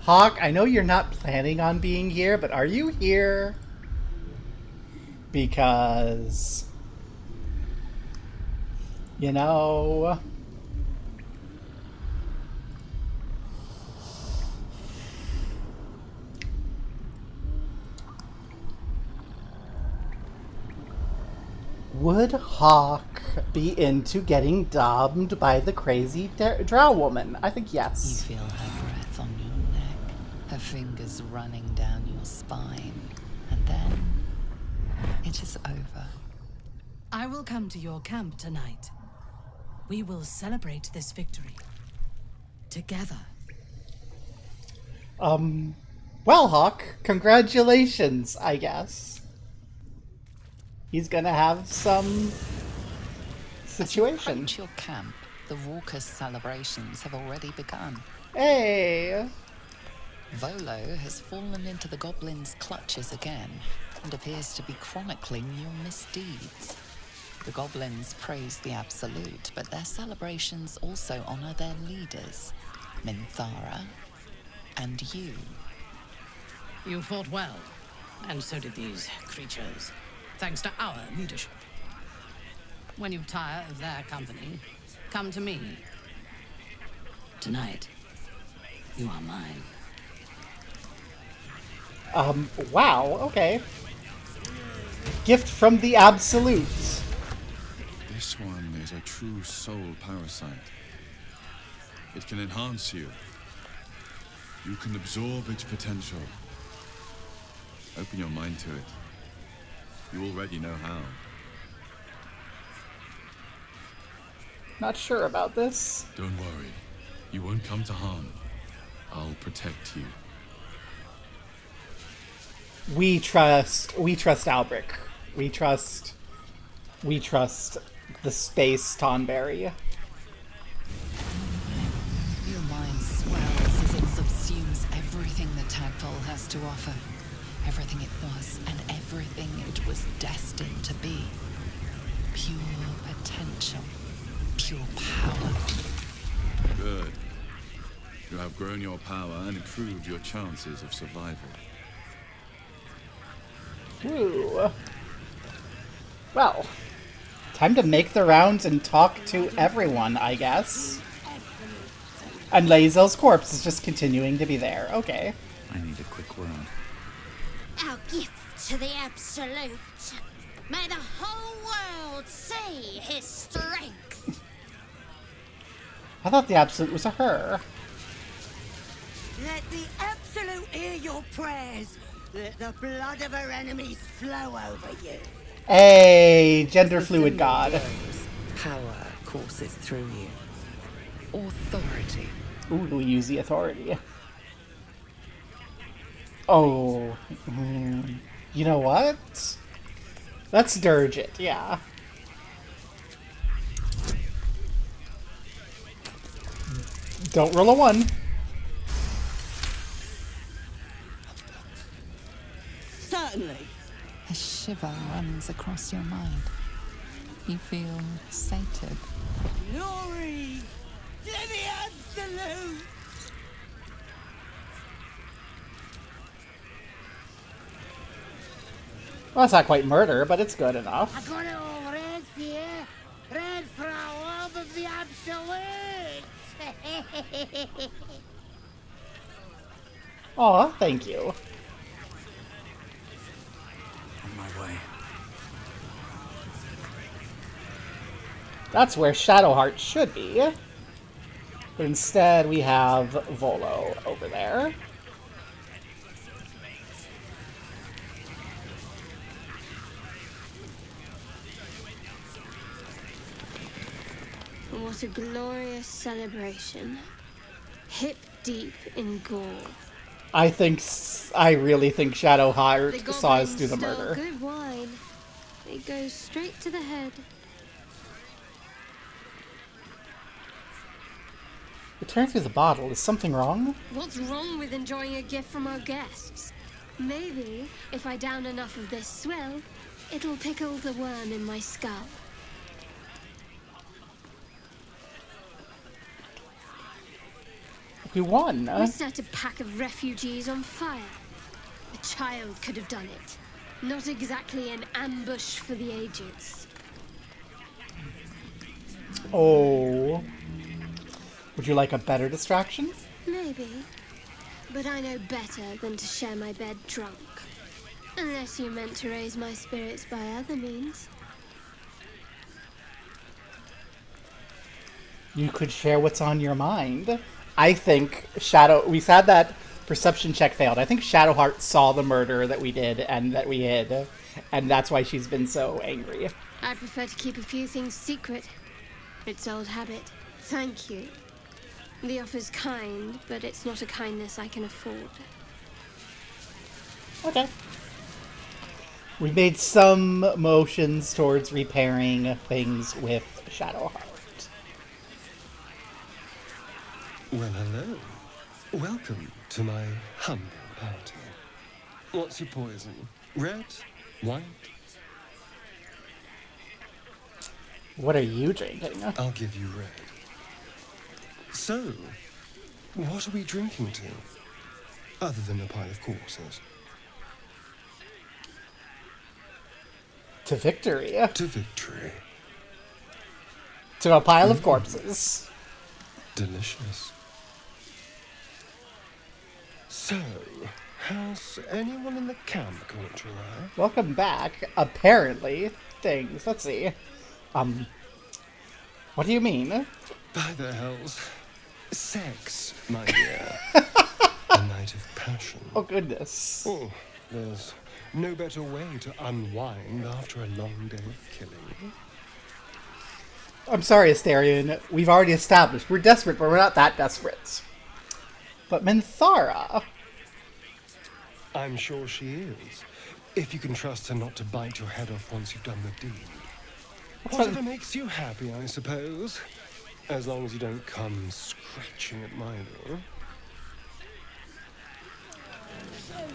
Hawk, I know you're not planning on being here, but are you here? Because, you know, would Hawk be into getting domed by the crazy drow woman? I think You yes. feel her breath on your neck, her fingers running down your spine, and then it is over. I will come to your camp tonight. We will celebrate this victory. Together. Well, Hawk, congratulations, I guess. He's gonna have some situation. Approach your camp. The raucous celebrations have already begun. Hey! Volo has fallen into the goblin's clutches again and appears to be chronicling your misdeeds. The goblins praise the Absolute, but their celebrations also honor their leaders, Minthara and you. You fought well, and so did these creatures, thanks to our leadership. When you tire of their company, come to me. Tonight, you are mine. Wow, okay. Gift from the Absolute. This one is a true soul parasite. It can enhance you. You can absorb its potential. Open your mind to it. You already know how. Not sure about this. Don't worry. You won't come to harm. I'll protect you. We trust Albric. We trust the space Tonberry. Your mind swells as it subsumes everything the tadpole has to offer. Everything it was and everything it was destined to be. Pure potential. Pure power. Good. You have grown your power and improved your chances of survival. Ooh. Well, time to make the rounds and talk to everyone, I guess. And Lae'zel's corpse is just continuing to be there. Okay. I need a quick word. Our gift to the Absolute. May the whole world see his strength. I thought the Absolute was a her. Let the Absolute hear your prayers. Let the blood of her enemies flow over you. Hey, gender fluid god. Power courses through you. Authority. Ooh, do we use the authority? Oh. You know what? Let's dirge it, yeah. Don't roll a 1. Certainly. A shiver runs across your mind. You feel sated. Glory to the Absolute. Well, that's not quite murder, but it's good enough. I got it all red here. Red for our love of the Absolute. Aw, thank you. On my way. That's where Shadowheart should be. But instead, we have Volo over there. What a glorious celebration. Hip deep in gore. I really think Shadowheart The saw us do the goblins stole murder. good wine. It goes straight to the head. Return through the bottle. Is something wrong? What's wrong with enjoying a gift from our guests? Maybe, if I down enough of this swill, it'll pickle the worm in my skull. We won. We set a pack of refugees on fire. A child could have done it. Not exactly an ambush for the ages. Oh. Would you like a better distraction? Maybe. But I know better than to share my bed drunk. Unless you meant to raise my spirits by other means. You could share what's on your mind. I think we said that perception check failed. I think Shadowheart saw the murder that we did and that we hid, and that's why she's been so angry. I prefer to keep a few things secret. It's old habit. Thank you. The offer's kind, but it's not a kindness I can afford. Okay. We made some motions towards repairing things with Shadowheart. Well, hello. Welcome to my humble party. What's your poison? Red? White? What are you drinking? I'll give you red. So, what are we drinking to? Other than a pile of corpses. To victory. To victory. To a pile of corpses. Delicious. So, has anyone in the camp caught your eye? Welcome back. Apparently. Things. Let's see. What do you mean? By the hells. Sex, my dear. A night of passion. Oh, goodness. Oh, there's no better way to unwind after a long day of killing. I'm sorry, Asterion. We've already established. We're desperate, but we're not that desperate. But Minthara. I'm sure she is. If you can trust her not to bite your head off once you've done the deed. Whatever makes you happy, I suppose. As long as you don't come scratching at my door.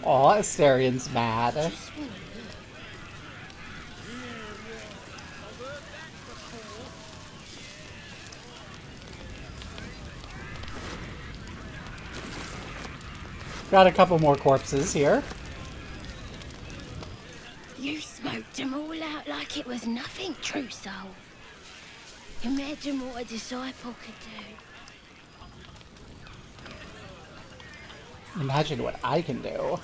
Aw, Asterion's mad. Got a couple more corpses here. You smoked them all out like it was nothing, true soul. Imagine what a disciple could do. Imagine what I can do.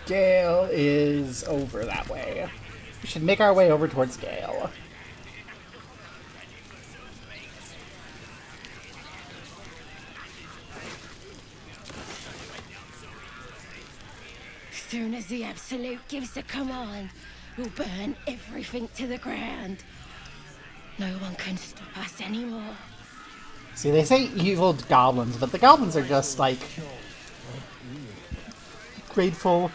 Gale is over that way. We should make our way over towards Gale. Soon as the Absolute gives the command, we'll burn everything to the ground. No one can stop us anymore. See, they say evil goblins, but the goblins are just, like, grateful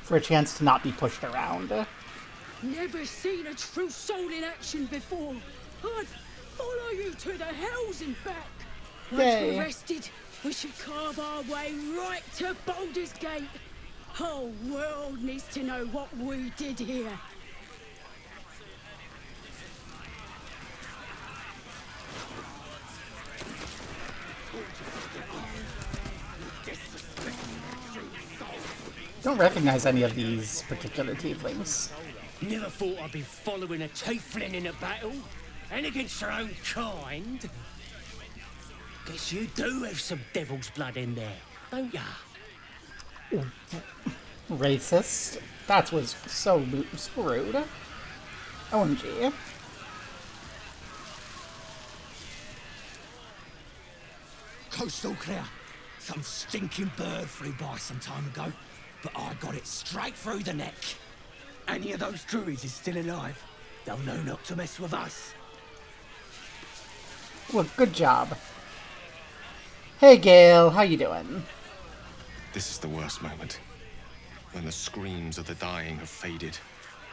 for a chance to not be pushed around. Never seen a true soul in action before. I'd follow you to the hells and back. Once Yay. we're rested, we should carve our way right to Baldur's Gate. Whole world needs to know what we did here. Don't recognize any of these particular tieflings. Never thought I'd be following a tiefling in a battle, and against your own kind. Guess you do have some devil's blood in there, don't ya? Racist. That was so rude. OMG. Coastal clear. Some stinking bird flew by some time ago, but I got it straight through the neck. any of those druids is still alive, they'll know not to mess with us. Well, good job. Hey, Gale, how you doing? This is the worst moment. When the screams of the dying have faded,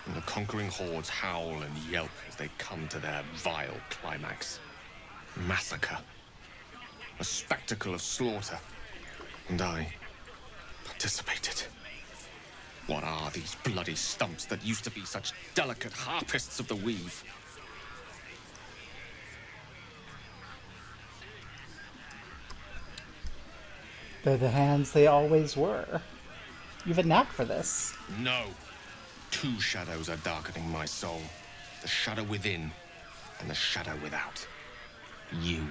and the conquering hordes howl and yelp as they come to their vile climax. Massacre. A spectacle of slaughter. And I participated. What are these bloody stumps that used to be such delicate harpists of the weave? They're the hands they always were. You've a knack for this. No. Two shadows are darkening my soul. The shadow within and the shadow without. You.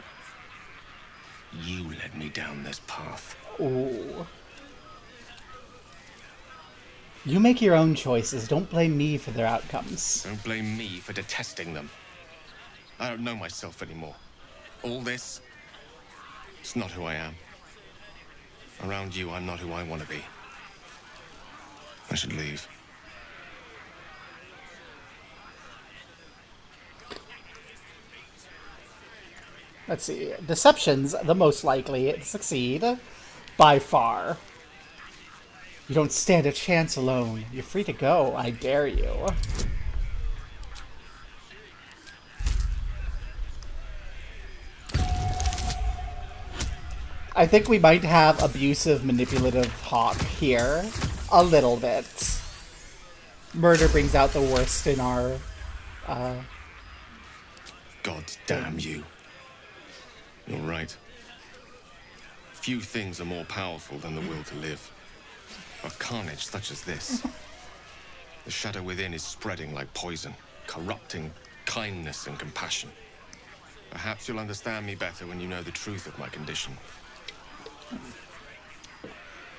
You led me down this path. Ooh. You make your own choices. Don't blame me for their outcomes. Don't blame me for detesting them. I don't know myself anymore. All this, it's not who I am. Around you, I'm not who I want to be. I should leave. Let's see. Deception's the most likely to succeed. By far. You don't stand a chance alone. You're free to go. I dare you. I think we might have abusive, manipulative Hawk here. A little bit. Murder brings out the worst in our, God damn you. You're right. Few things are more powerful than the will to live. A carnage such as this. The shadow within is spreading like poison, corrupting kindness and compassion. Perhaps you'll understand me better when you know the truth of my condition.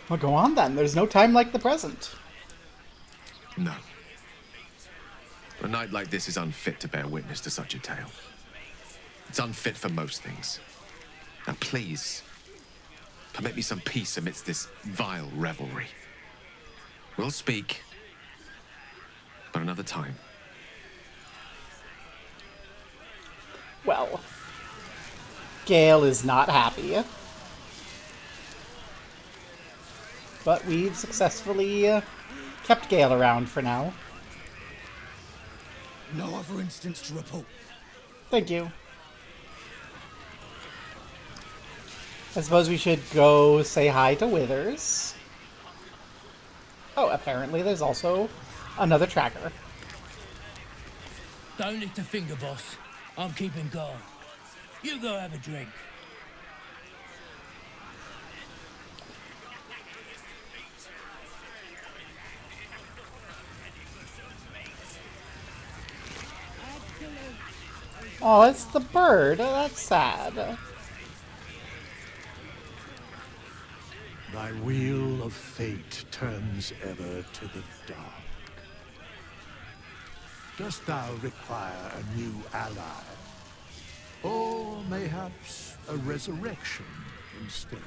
Well, go on then. There's no time like the present. No. A night like this is unfit to bear witness to such a tale. It's unfit for most things. Now please, permit me some peace amidst this vile revelry. We'll speak, but another time. Well, Gale is not happy. But we've successfully kept Gale around for now. No other instance to report. Thank you. I suppose we should go say hi to Withers. Oh, apparently there's also another tracker. Don't lift a finger, boss. I'm keeping guard. You go have a drink. Oh, it's the bird. Oh, that's sad. Thy wheel of fate turns ever to the dark. Dost thou require a new ally? Or mayhaps a resurrection instead?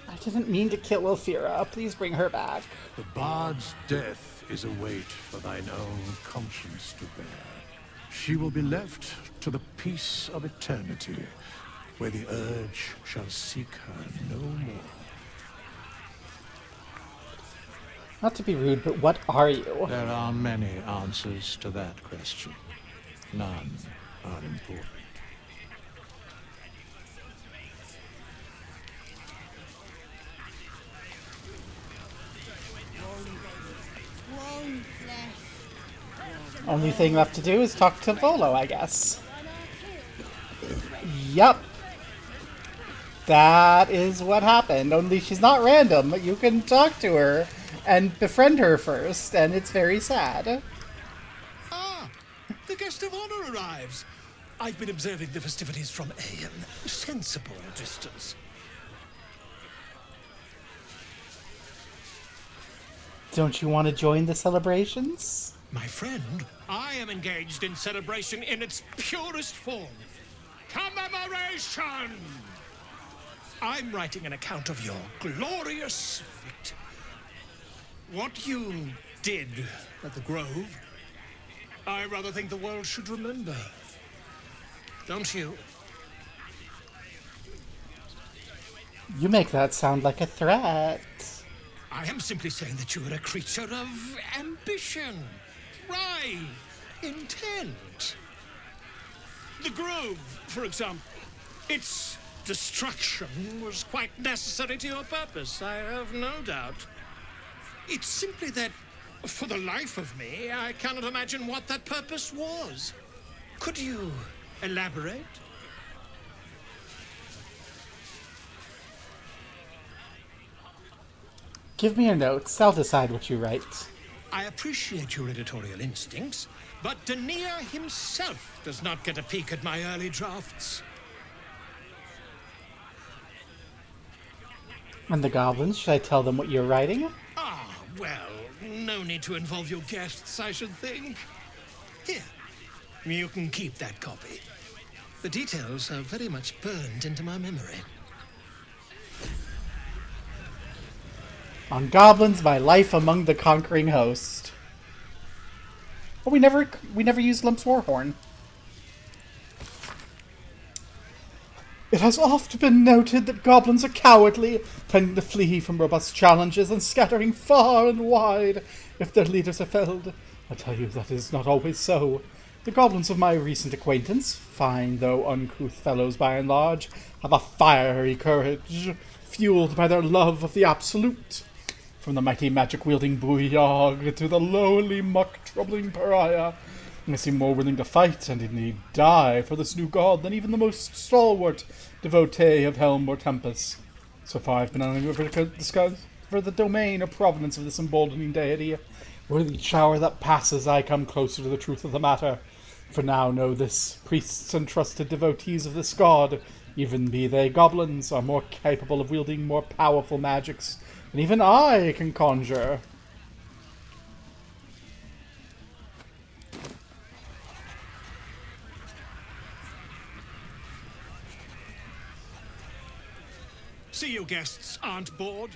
I didn't mean to kill Elfira. Please bring her back. The bard's death is a weight for thine own conscience to bear. She will be left to the peace of eternity, where the urge shall seek her no more. Not to be rude, but what are you? There are many answers to that question. None are important. Only thing left to do is talk to Volo, I guess. Yup. That is what happened. Only she's not random. You can talk to her and befriend her first, and it's very sad. Ah, the guest of honor arrives. I've been observing the festivities from a sensible distance. Don't you want to join the celebrations? My friend, I am engaged in celebration in its purest form. Commemoration! I'm writing an account of your glorious victory. What you did at the Grove, I rather think the world should remember. Don't you? You make that sound like a threat. I am simply saying that you are a creature of ambition, drive, intent. The Grove, for example, its destruction was quite necessary to your purpose, I have no doubt. It's simply that, for the life of me, I cannot imagine what that purpose was. Could you elaborate? Give me your notes. I'll decide what you write. I appreciate your editorial instincts, but Dania himself does not get a peek at my early drafts. And the goblins, should I tell them what you're writing? Ah, well, no need to involve your guests, I should think. Here, you can keep that copy. The details are very much burned into my memory. On Goblins, My Life Among the Conquering Host. Oh, we never used Lump's Warhorn. It has oft been noted that goblins are cowardly, tending to flee from robust challenges and scattering far and wide if their leaders are felled. I tell you that is not always so. The goblins of my recent acquaintance, fine though uncouth fellows by and large, have a fiery courage, fueled by their love of the absolute. From the mighty magic-wielding Booyog to the lowly muck-troubling pariah, they seem more willing to fight, and indeed die, for this new god than even the most stalwart devotee of Helm or Tempest. So far I've been unable to discover the domain or provenance of this emboldening deity. With each hour that passes, I come closer to the truth of the matter. For now know this, priests and trusted devotees of this god, even be they goblins, are more capable of wielding more powerful magics than even I can conjure. See you guests aren't bored.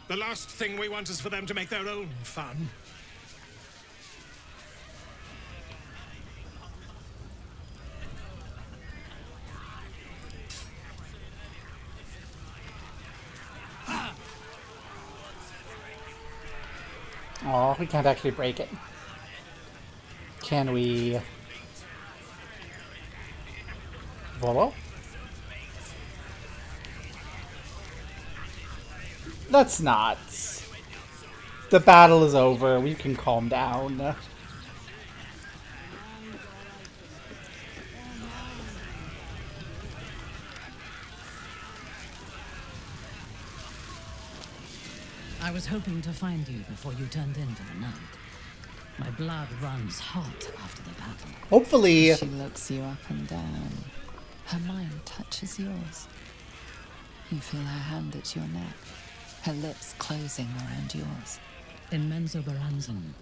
The last thing we want is for them to make their own fun. Oh, we can't actually break it. Can we? Volo? That's not. The battle is over. We can calm down. I was hoping to find you before you turned in for the night. My blood runs hot after the battle. Hopefully. She looks you up and down. Her mind touches yours. You feel her hand at your neck, her lips closing around yours. In Menzoberranzan,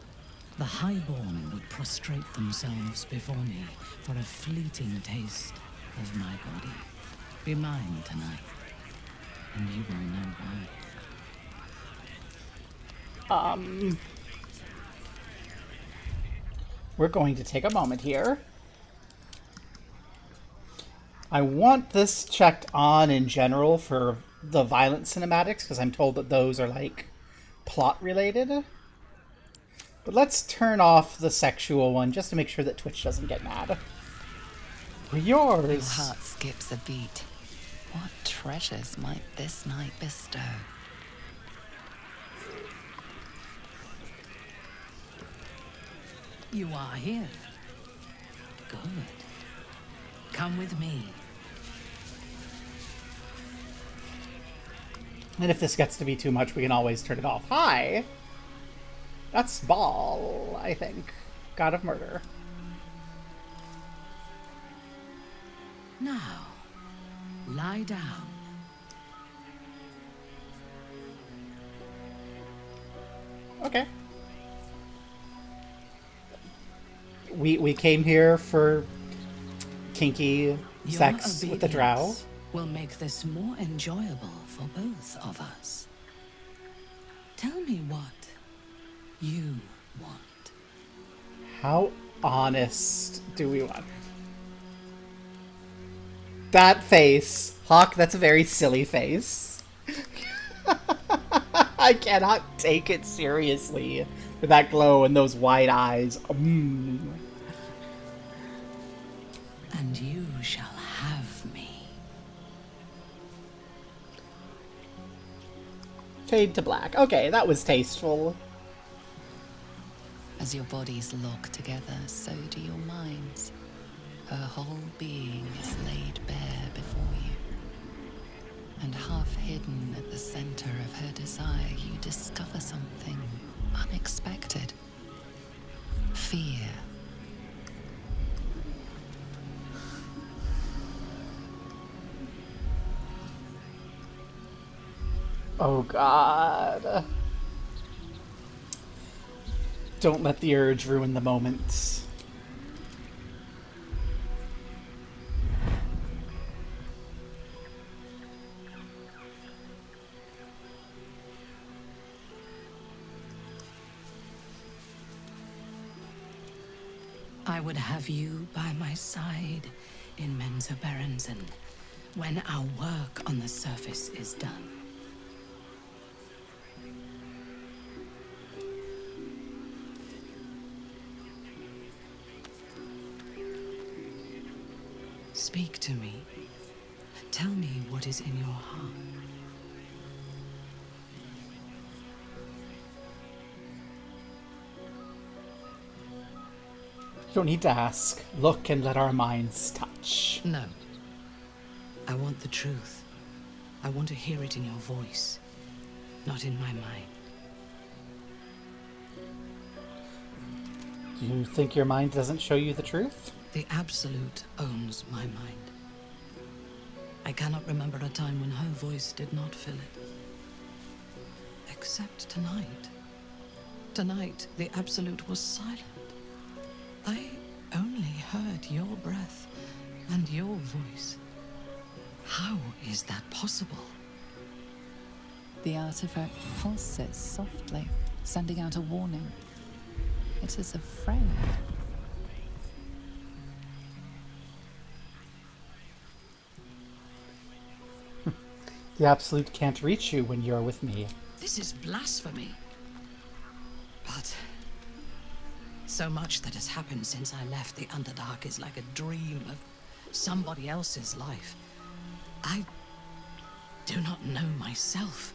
the highborn would prostrate themselves before me for a fleeting taste of my body. Be mine tonight, and you will know why. We're going to take a moment here. I want this checked on in general for the violent cinematics, because I'm told that those are, like, plot related. But let's turn off the sexual one, just to make sure that Twitch doesn't get mad. Yours! Your heart skips a beat. What treasures might this night bestow? You are here. Good. Come with me. And if this gets to be too much, we can always turn it off. Hi! That's Baal, I think. God of Murder. Now, lie down. Okay. We came here for kinky sex with the drow. will make this more enjoyable for both of us. Tell me what you want. How honest do we want? That face. Hawk, that's a very silly face. I cannot take it seriously with that glow and those wide eyes. And you shall have me. Fade to black. Okay, that was tasteful. As your bodies lock together, so do your minds. Her whole being is laid bare before you. And half hidden at the center of her desire, you discover something unexpected. Fear. Oh God. Don't let the urge ruin the moment. I would have you by my side in Mensa Berensen when our work on the surface is done. Speak to me. Tell me what is in your heart. You don't need to ask. Look and let our minds touch. No. I want the truth. I want to hear it in your voice, not in my mind. Do you think your mind doesn't show you the truth? The Absolute owns my mind. I cannot remember a time when her voice did not fill it. Except tonight. Tonight, the Absolute was silent. I only heard your breath and your voice. How is that possible? The artifact pulsates softly, sending out a warning. It is a friend. The Absolute can't reach you when you're with me. This is blasphemy. But so much that has happened since I left the Underdark is like a dream of somebody else's life. I do not know myself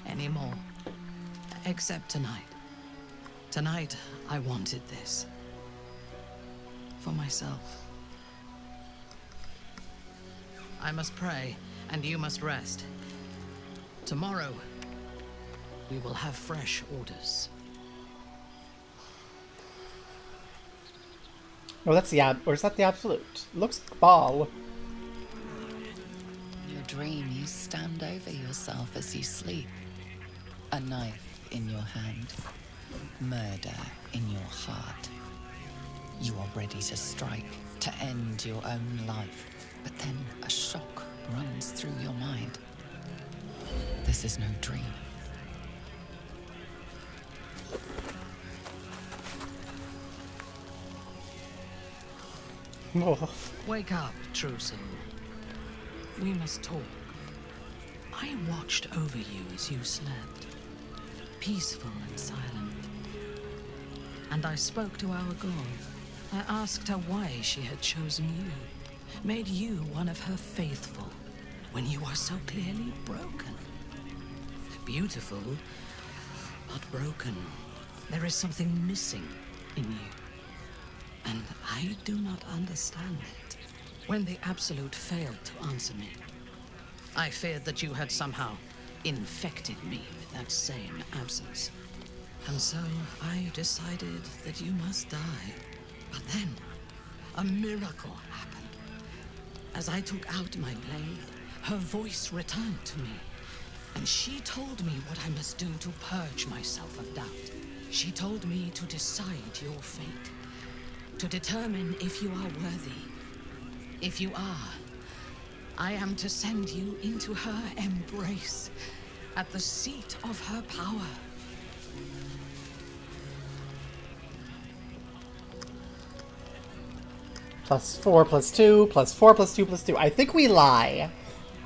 anymore. Except tonight. Tonight, I wanted this. For myself. I must pray, and you must rest. Tomorrow, we will have fresh orders. Oh, that's the or is that the Absolute? It looks like a ball. In your dream, you stand over yourself as you sleep. A knife in your hand. Murder in your heart. You are ready to strike, to end your own life. But then a shock runs through your mind. This is no dream. Oh. Wake up, true soul. We must talk. I watched over you as you slept, peaceful and silent. And I spoke to our god. I asked her why she had chosen you, made you one of her faithful, when you are so clearly broken. Beautiful, but broken. There is something missing in you. And I do not understand it. When the Absolute failed to answer me, I feared that you had somehow infected me with that same absence. And so I decided that you must die. But then, a miracle happened. As I took out my blade, her voice returned to me. And she told me what I must do to purge myself of doubt. She told me to decide your fate. To determine if you are worthy. If you are, I am to send you into her embrace, at the seat of her power. +4 +2 +4 +2 +2. I think we lie.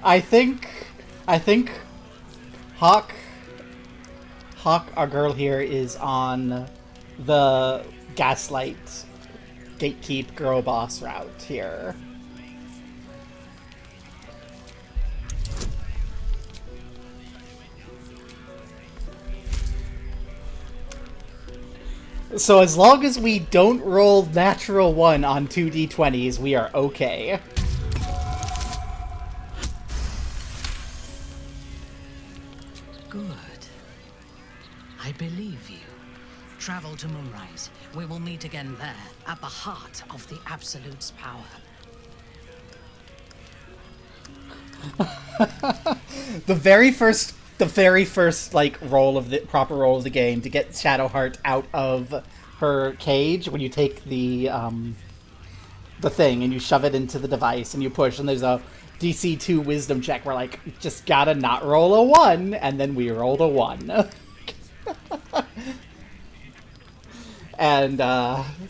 I think Hawk, our girl here, is on the Gaslight Gatekeep girl boss route here. So as long as we don't roll natural 1 on 2d20s, we are okay. Good. I believe you. Travel to Moonrise. We will meet again there, at the heart of the Absolute's power. The very first like proper roll of the game to get Shadowheart out of her cage, when you take the thing and you shove it into the device and you push, and there's a DC 2 wisdom check. We're like, just gotta not roll a 1, and then we rolled a 1. And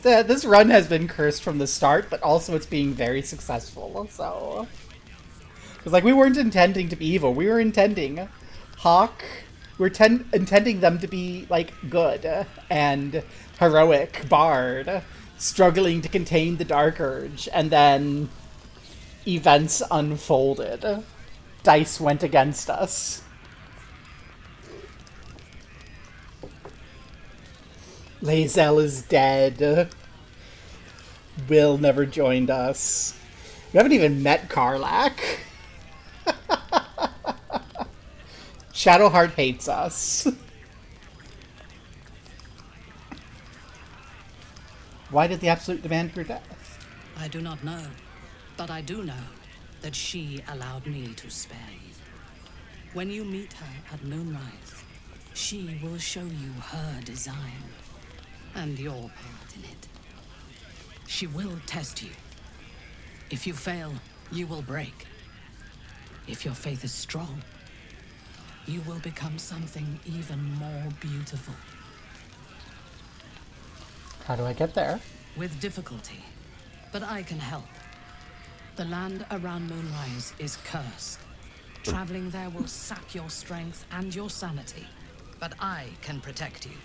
this run has been cursed from the start, but also it's being very successful, so... Because, like, we weren't intending to be evil. We were intending Hawk... We were intending them to be, like, good and heroic bard, struggling to contain the Dark Urge, and then events unfolded. Dice went against us. Lae'zel is dead. Will never joined us. We haven't even met Karlach. Shadowheart hates us. Why did the Absolute demand her death? I do not know, but I do know that she allowed me to spare you. When you meet her at Moonrise, she will show you her design and your part in it. She will test you. If you fail, you will break. If your faith is strong, you will become something even more beautiful. How do I get there? With difficulty, but I can help. The land around Moonrise is cursed. Traveling there will sap your strength and your sanity, but I can protect you.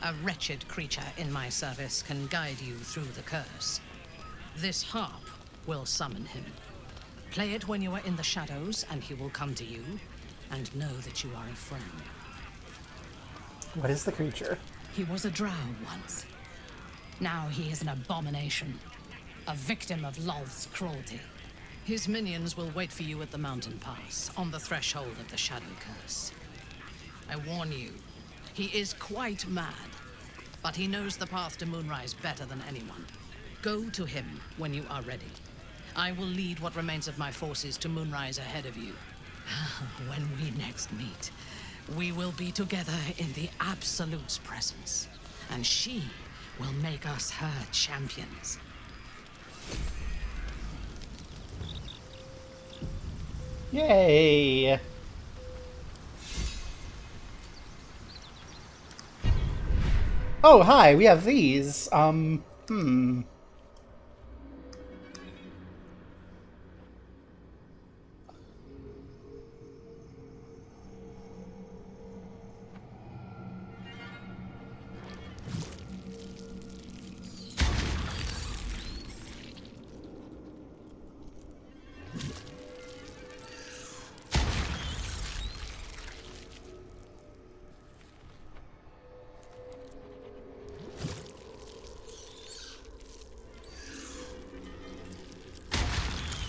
A wretched creature in my service can guide you through the curse. This harp will summon him. Play it when you are in the shadows, and he will come to you, and know that you are a friend. What is the creature? He was a drow once. Now he is an abomination, a victim of Lolth's cruelty. His minions will wait for you at the mountain pass, on the threshold of the Shadow Curse. I warn you, he is quite mad, but he knows the path to Moonrise better than anyone. Go to him when you are ready. I will lead what remains of my forces to Moonrise ahead of you. When we next meet, we will be together in the Absolute's presence, and she will make us her champions. Yay! Oh, hi, we have these.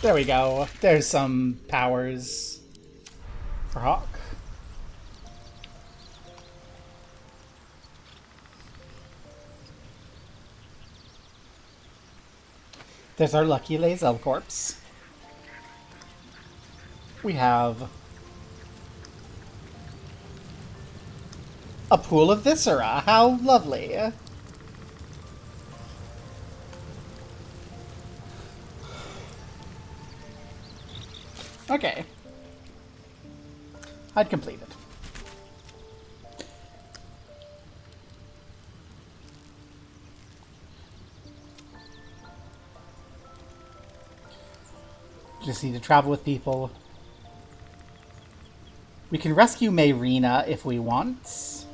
There we go. There's some powers for Hawk. There's our lucky Lae'zel corpse. We have a pool of viscera. How lovely. Okay. I'd completed. Just need to travel with people. We can rescue Mayrina if we want.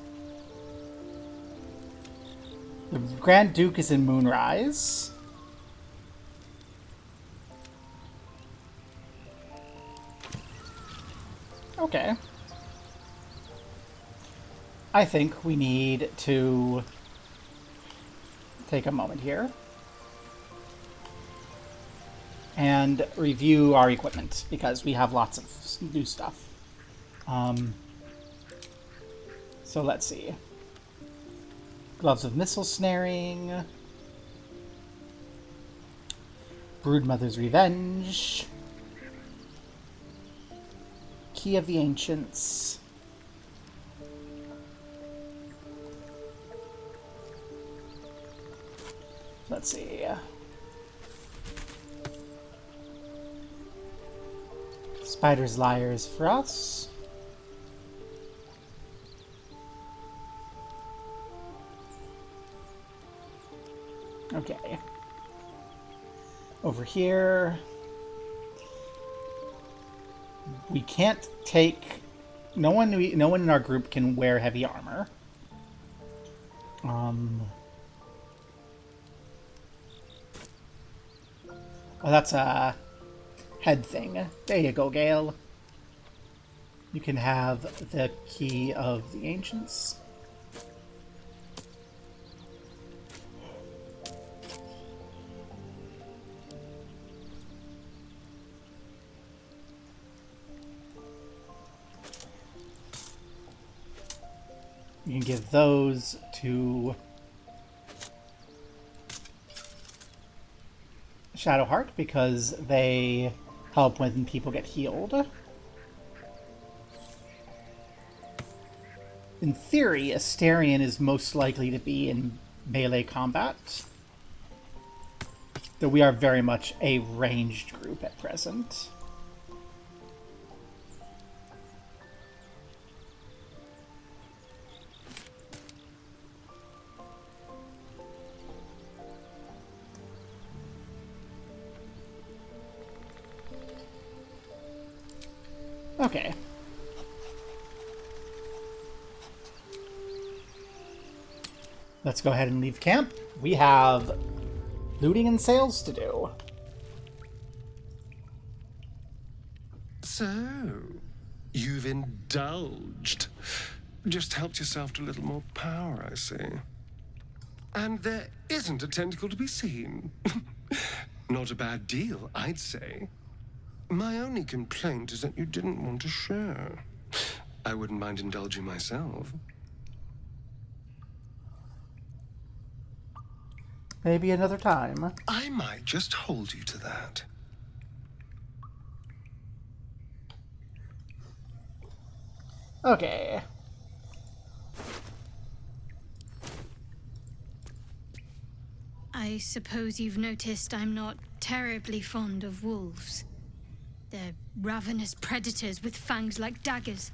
The Grand Duke is in Moonrise. Okay. I think we need to take a moment here and review our equipment because we have lots of new stuff. So let's see. Gloves of Missile Snaring. Broodmother's Revenge. Key of the Ancients. Let's see. Spider's Lyres for us. Okay. Over here. We can't take... No one in our group can wear heavy armor. Oh, that's a head thing. There you go, Gale. You can have the Key of the Ancients. You can give those to Shadowheart because they help when people get healed. In theory, Asterion is most likely to be in melee combat, though we are very much a ranged group at present. Okay. Let's go ahead and leave camp. We have looting and sales to do. So, you've indulged. Just helped yourself to a little more power, I see. And there isn't a tentacle to be seen. Not a bad deal, I'd say. My only complaint is that you didn't want to share. I wouldn't mind indulging myself. Maybe another time. I might just hold you to that. Okay. I suppose you've noticed I'm not terribly fond of wolves. They're ravenous predators with fangs like daggers.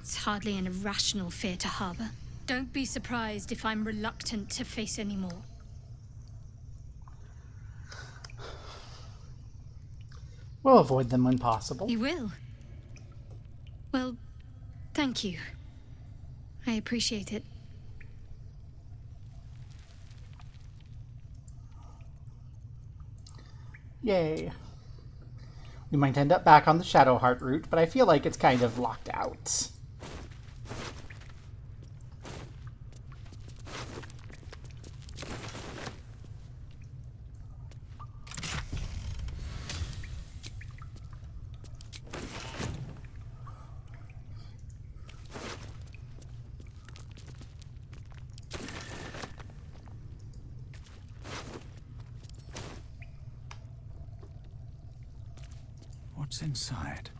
It's hardly an irrational fear to harbor. Don't be surprised if I'm reluctant to face any more. We'll avoid them when possible. You will? Well, thank you. I appreciate it. Yay. We might end up back on the Shadowheart route, but I feel like it's kind of locked out. What's inside?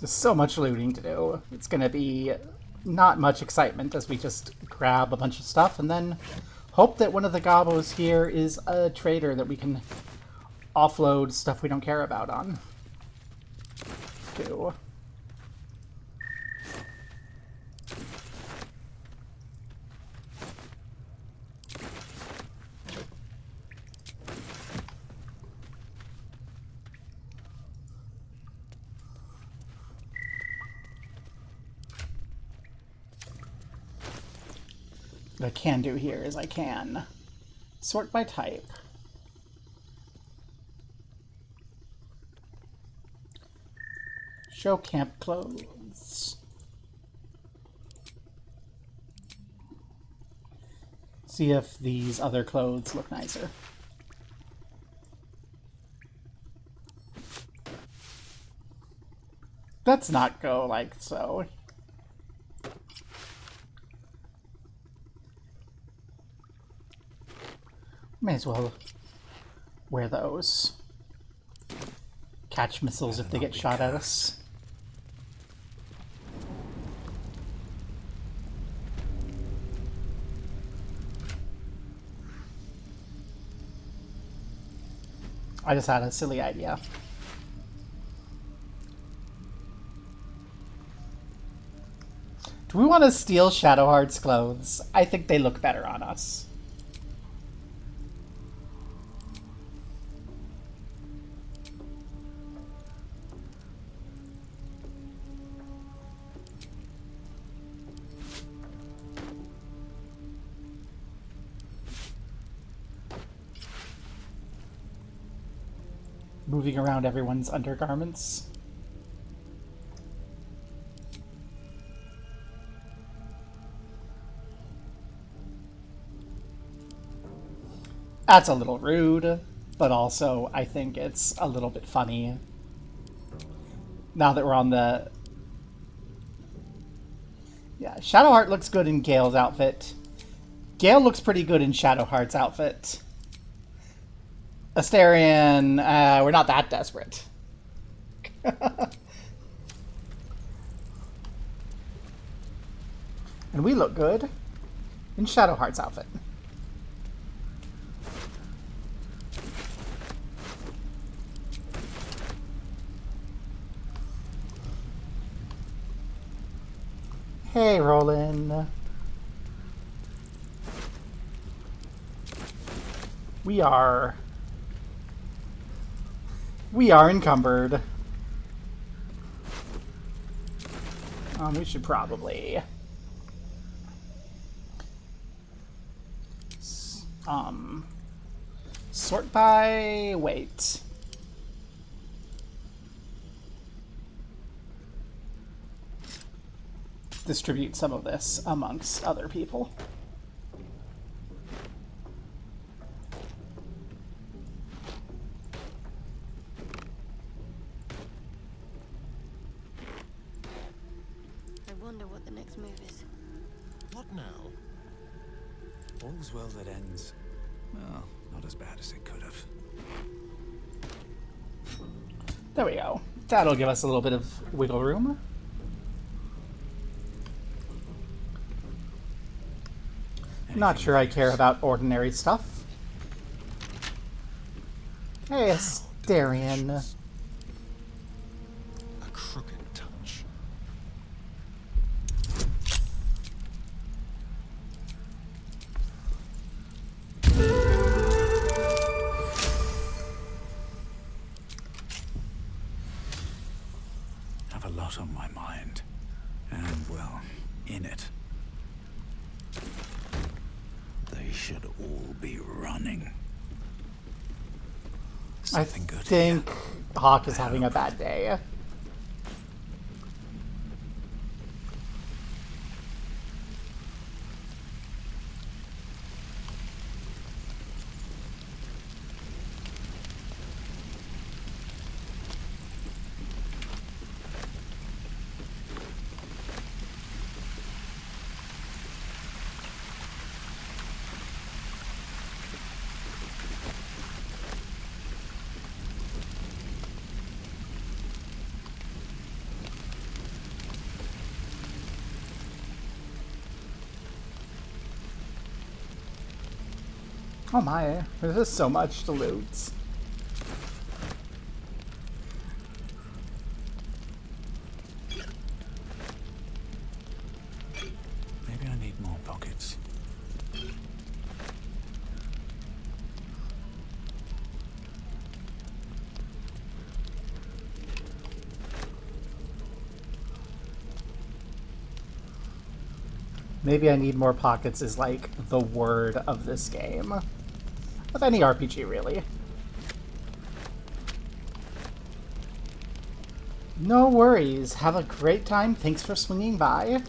There's so much looting to do. It's gonna be not much excitement as we just grab a bunch of stuff and then hope that one of the gobos here is a trader that we can offload stuff we don't care about on. To. What I can do here is I can sort by type. Show camp clothes. See if these other clothes look nicer. Let's not go like so. May as well wear those. Catch missiles if they get shot at us. I just had a silly idea. Do we want to steal Shadowheart's clothes? I think they look better on us. Moving around everyone's undergarments. That's a little rude, but also I think it's a little bit funny. Now that we're on the... Yeah, Shadowheart looks good in Gale's outfit. Gale looks pretty good in Shadowheart's outfit. Astarion, we're not that desperate. And we look good in Shadowheart's outfit. Hey, Roland. We are encumbered. We should probably sort by weight. Distribute some of this amongst other people. I wonder what the next move is. What now? All's well that ends. Well, not as bad as it could have. There we go. That'll give us a little bit of wiggle room. Not sure I care about ordinary stuff. Hey, Astarion. A crooked touch. Have a lot on my mind. And, well, in it. They should all be running. I think Hawk is having a bad day. Oh my, there's just so much to loot. Maybe I need more pockets. Maybe I need more pockets is like the word of this game. Of any RPG, really. No worries. Have a great time. Thanks for swinging by.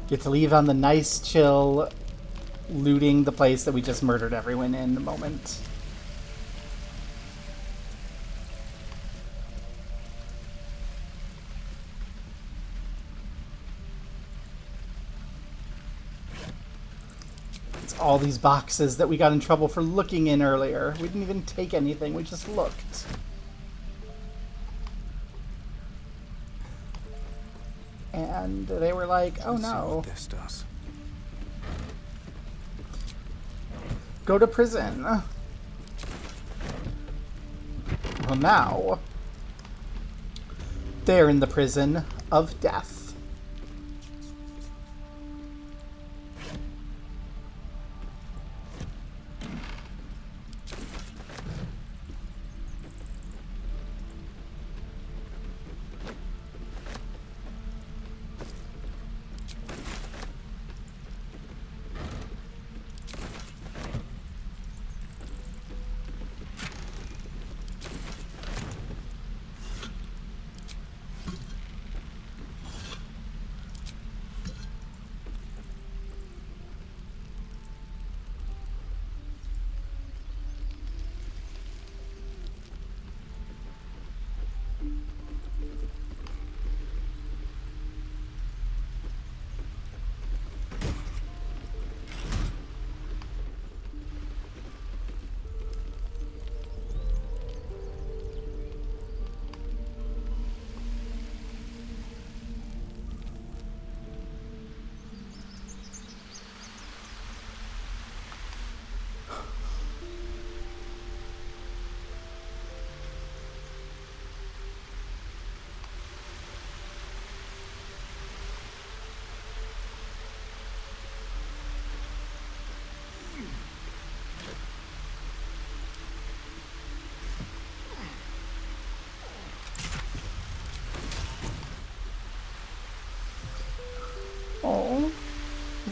Get to leave on the nice, chill, looting the place that we just murdered everyone in moment. All these boxes that we got in trouble for looking in earlier. We didn't even take anything, we just looked. And they were like, oh no. Let's see what this does. Go to prison. Well now, they're in the prison of death.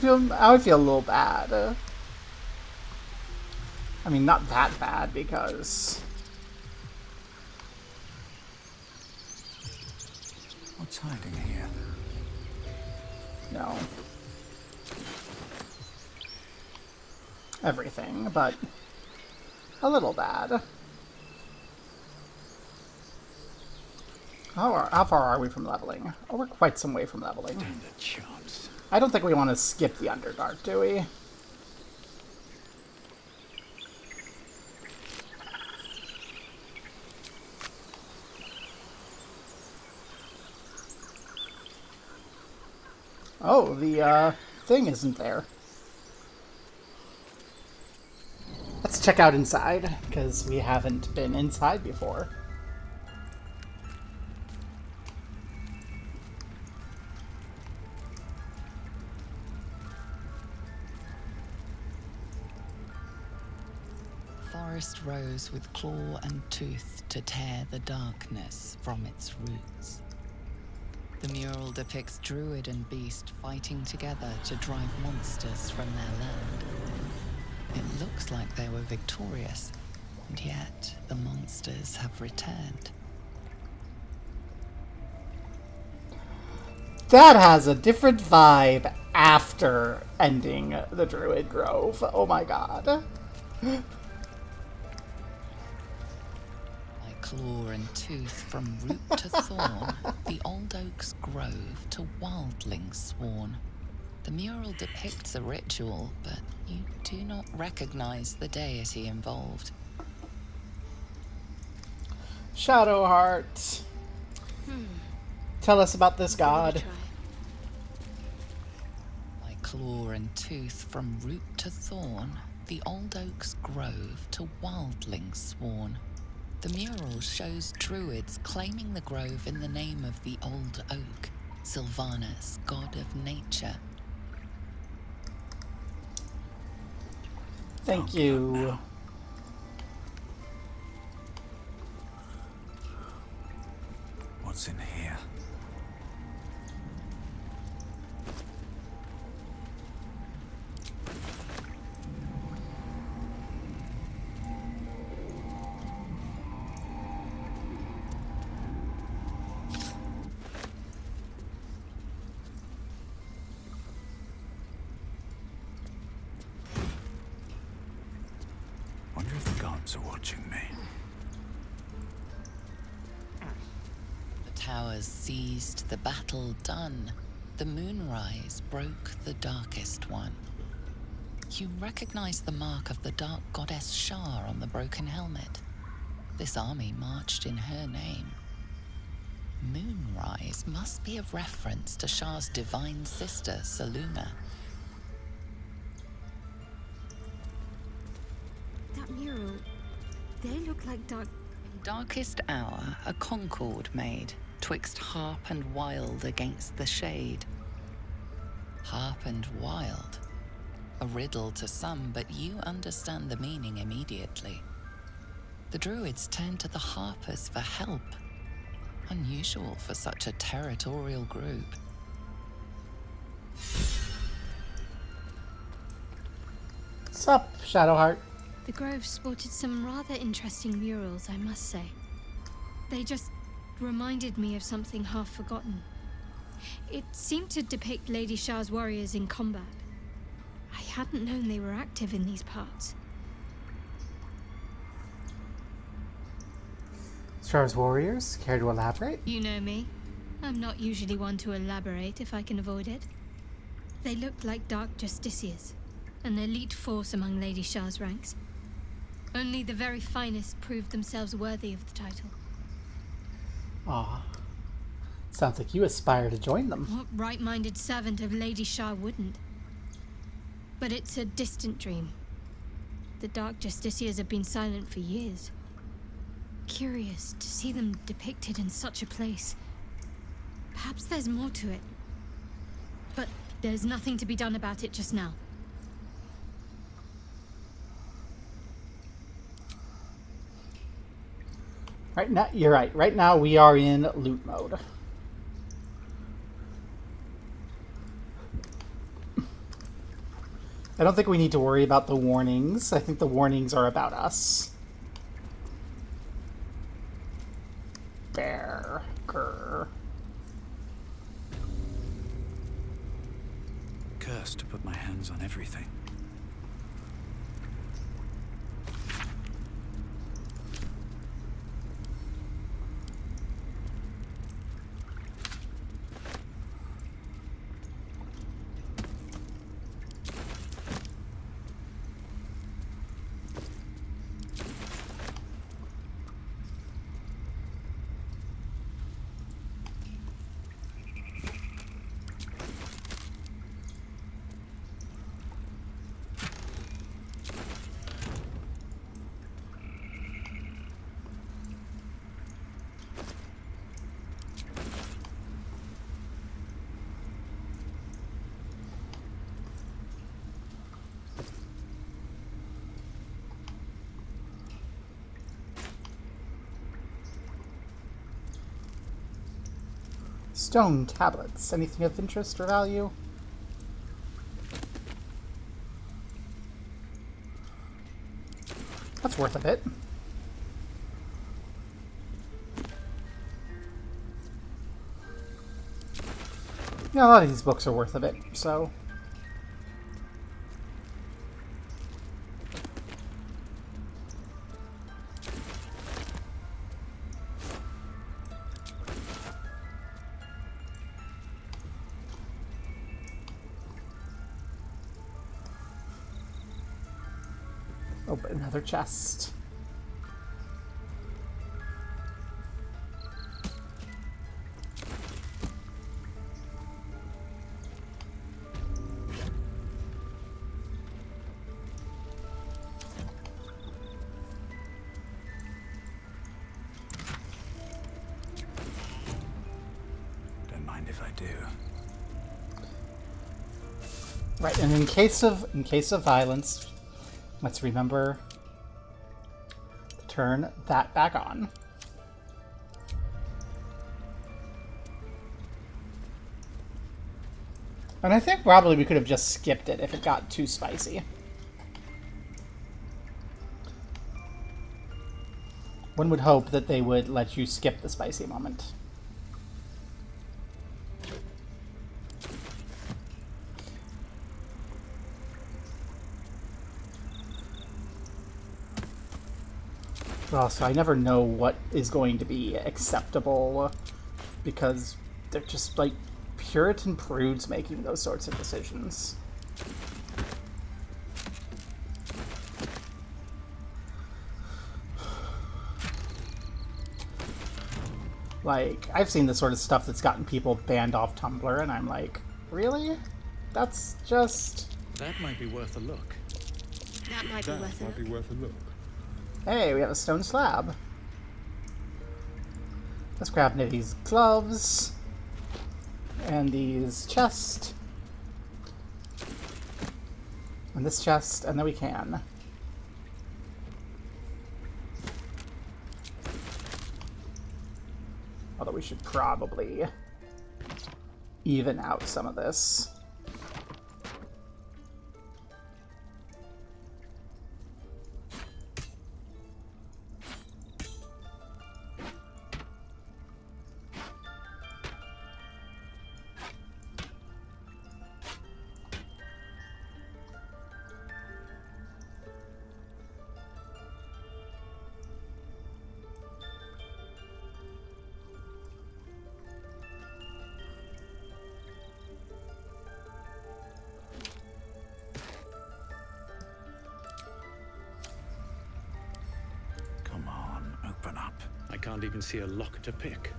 Oh, I would feel a little bad. I mean, not that bad because... What's hiding here? No. Everything, but a little bad. How far are we from leveling? Oh, we're quite some way from leveling. Stand a chance. I don't think we want to skip the Underdark, do we? Oh, the thing isn't there. Let's check out inside, because we haven't been inside before. Forest rose with claw and tooth to tear the darkness from its roots. The mural depicts druid and beast fighting together to drive monsters from their land. It looks like they were victorious, and yet the monsters have returned. That has a different vibe after ending the Druid Grove. Oh my god. Claw and tooth from root to thorn, the old oak's grove to wildlings sworn. The mural depicts a ritual, but you do not recognize the deity involved. Shadowheart. Tell us about this god. claw and tooth from root to thorn, the old oak's grove to wildlings sworn. The mural shows druids claiming the grove in the name of the old oak, Sylvanus, god of nature. Thank you. What's in here? Wonder if the gods are watching me. The towers seized, the battle done. The moonrise broke the darkest one. You recognize the mark of the dark goddess Shar on the broken helmet. This army marched in her name. Moonrise must be a reference to Shar's divine sister, Saluna. That mural, they look like dark... In darkest hour, a concord made, twixt harp and wild against the shade. Harp and wild. A riddle to some, but you understand the meaning immediately. The druids turned to the harpers for help. Unusual for such a territorial group. Sup, Shadowheart? The Grove sported some rather interesting murals, I must say. They just reminded me of something half forgotten. It seemed to depict Lady Shar's warriors in combat. I hadn't known they were active in these parts. Shar's warriors? Care to elaborate? You know me. I'm not usually one to elaborate if I can avoid it. They looked like dark justiciars, an elite force among Lady Shar's ranks. Only the very finest proved themselves worthy of the title. Ah, sounds like you aspire to join them. What right-minded servant of Lady Shar wouldn't? But it's a distant dream. The Dark Justiciars have been silent for years. Curious to see them depicted in such a place. Perhaps there's more to it. But there's nothing to be done about it just now. Right now, you're right. Right now we are in loot mode. I don't think we need to worry about the warnings. I think the warnings are about us. Bear. Grr. Cursed to put my hands on everything. Stone tablets. Anything of interest or value? That's worth a bit. Yeah, a lot of these books are worth a bit, so... Oh, but another chest. if I do. Right, and in case of violence, let's remember to turn that back on. And I think probably we could have just skipped it if it got too spicy. One would hope that they would let you skip the spicy moment. Also, I never know what is going to be acceptable because they're just like Puritan prudes making those sorts of decisions. Like, I've seen the sort of stuff that's gotten people banned off Tumblr, and I'm like, really? That's just... That might be worth a look. That might be worth a look. Hey, we have a stone slab. Let's grab these gloves. And these chest. And this chest, and then we can. Although we should probably even out some of this. I can't even see a lock to pick.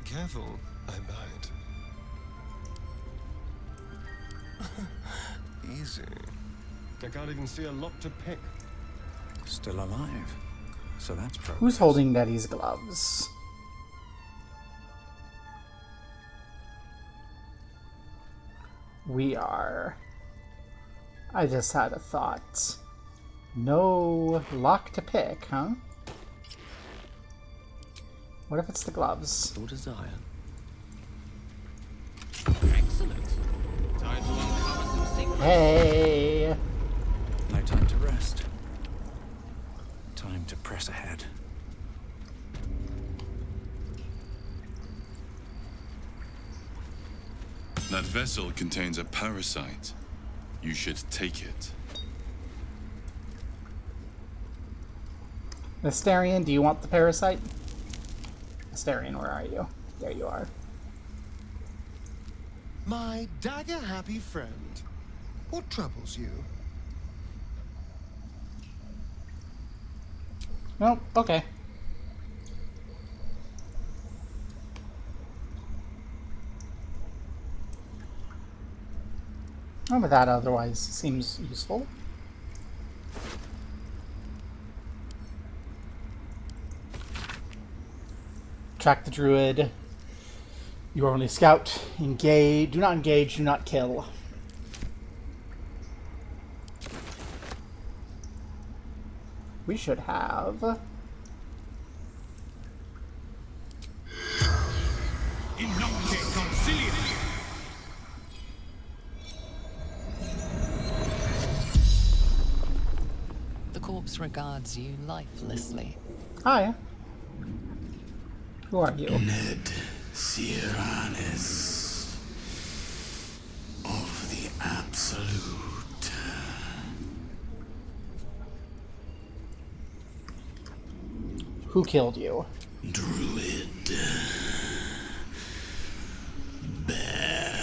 Careful, I bite. Easy. I can't even see a lock to pick. Still alive. So that's progress. Who's holding Nettie's gloves? We are. I just had a thought. No lock to pick, huh? What if it's the gloves? Your desire. Excellent. Time to uncover some secrets. Hey! No time to rest. Time to press ahead. That vessel contains a parasite. You should take it. Asterion, do you want the parasite? Asterion, where are you? There you are. My dagger-happy friend, what troubles you? Nope, okay. Oh, but that otherwise seems useful. Track the druid. You are only scout. Engage. Do not engage. Do not kill. We should have. The corpse regards you lifelessly. Hi. Who are you? Ned Sierranes of the Absolute. Who killed you? Druid. Bear.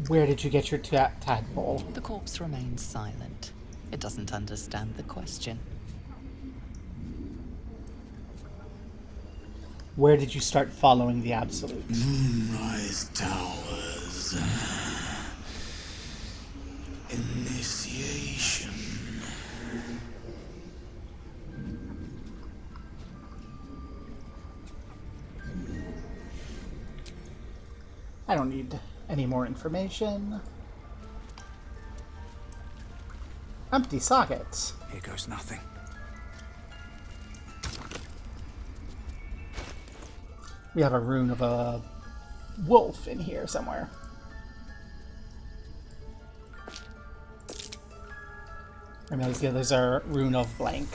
Where did you get your tadpole? The corpse remains silent. It doesn't understand the question. Where did you start following the Absolute? Moonrise Towers. Initiation. I don't need any more information. Empty socket. Here goes nothing. We have a rune of a wolf in here somewhere. I mean, there's a rune of blank.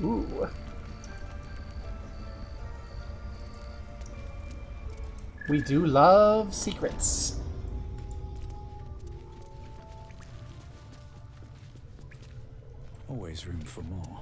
Ooh. We do love secrets. Always room for more.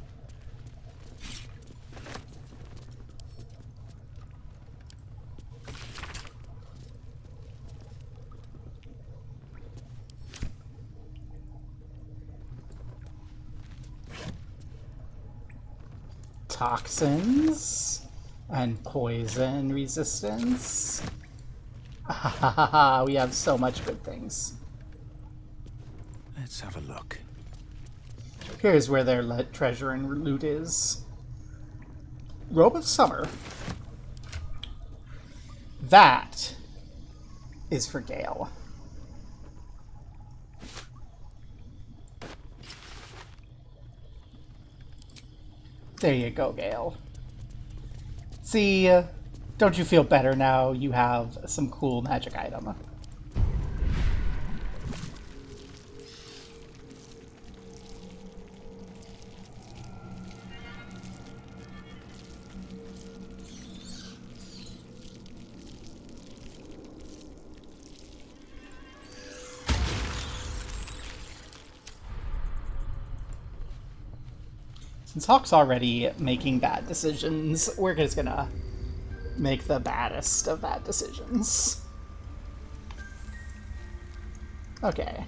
Toxins and poison resistance. We have so much good things. Let's have a look. Here's where their treasure and loot is. Robe of Summer. That is for Gale. There you go, Gale. See, don't you feel better now you have some cool magic item? Since Hawk's already making bad decisions, we're just gonna make the baddest of bad decisions. Okay.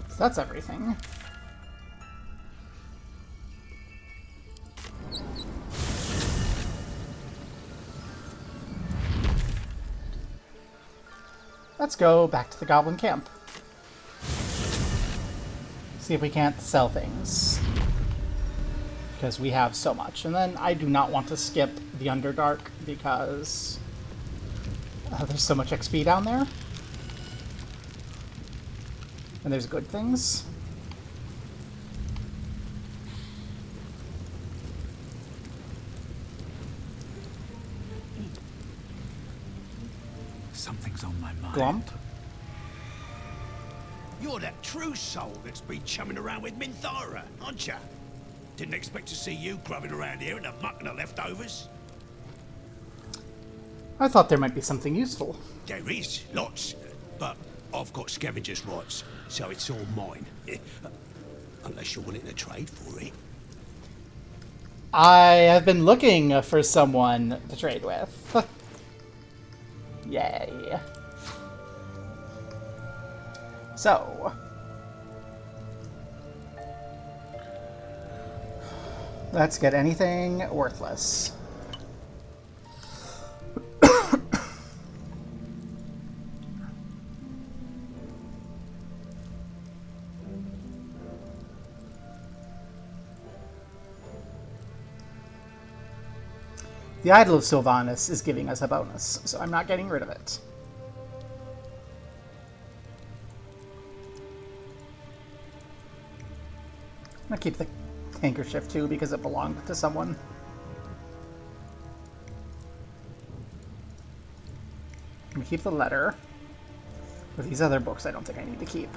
So that's everything. Let's go back to the Goblin Camp. See if we can't sell things. Because we have so much. And then I do not want to skip the Underdark because there's so much XP down there. And there's good things. Something's on my mind. Glump. You're that true soul that's been chumming around with Minthara, aren't you? Didn't expect to see you grubbing around here in the muck and the leftovers. I thought there might be something useful. There is, lots. But I've got scavenger's rights, so it's all mine. Unless you're willing to trade for it. I have been looking for someone to trade with. Yay. So. Let's get anything worthless. The Idol of Sylvanas is giving us a bonus, so I'm not getting rid of it. I'm gonna keep the handkerchief too because it belonged to someone. I'm gonna keep the letter. But these other books I don't think I need to keep.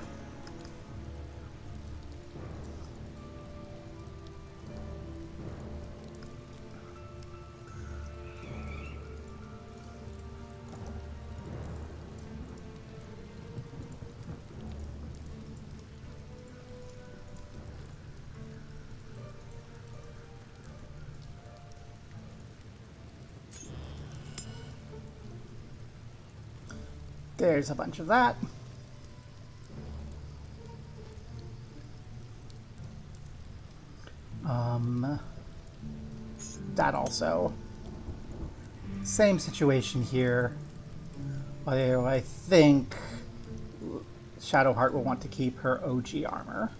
There's a bunch of that. That also. Same situation here. Although I think Shadowheart will want to keep her OG armor.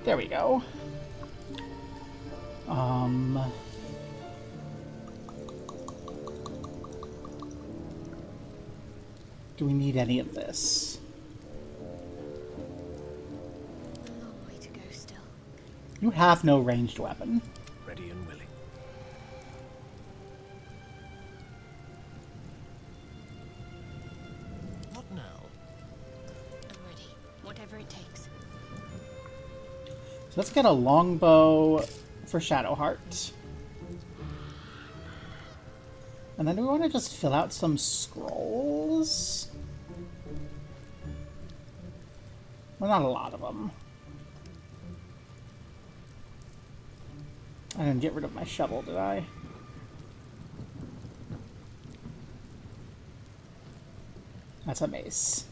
There we go. Do we need any of this? A long way to go still. You have no ranged weapon. Ready and willing. What now? I'm ready. Whatever it takes. So let's get a longbow for Shadowheart. And then we want to just fill out some scrolls. Well, not a lot of them. I didn't get rid of my shovel, did I? That's a mace.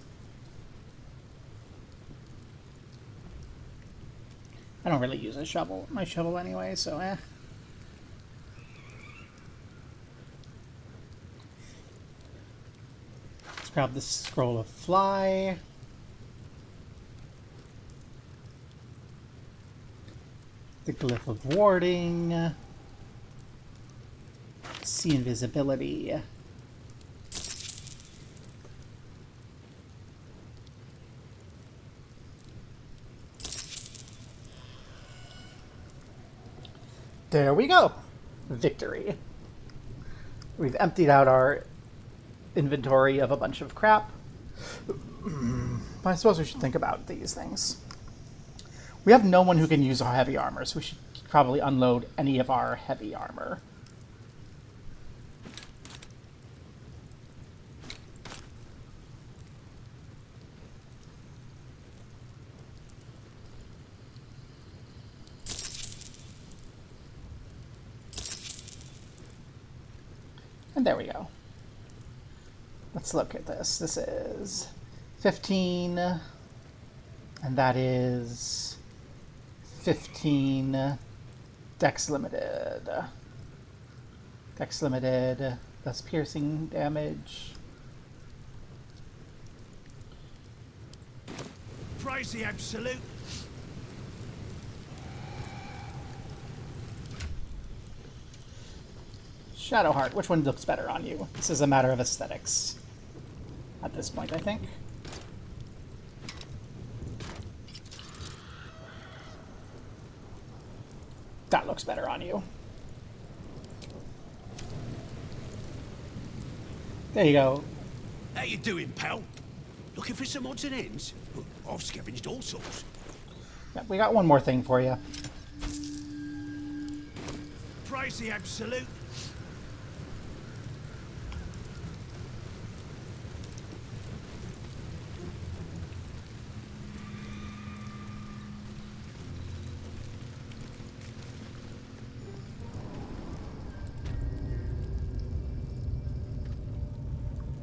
I don't really use my shovel anyway, so eh. Let's grab the scroll of fly. The glyph of warding. See invisibility. There we go. Victory. We've emptied out our inventory of a bunch of crap. I suppose we should think about these things. We have no one who can use our heavy armor, so we should probably unload any of our heavy armor. And there we go. Let's look at this. This is 15, and that is 15 Dex limited. Dex limited, less piercing damage. Praise the absolute. Shadowheart, which one looks better on you? This is a matter of aesthetics at this point, I think. That looks better on you. There you go. How you doing, pal? Looking for some odds and ends? I've scavenged all sorts. Yeah, we got one more thing for you. Praise the absolute.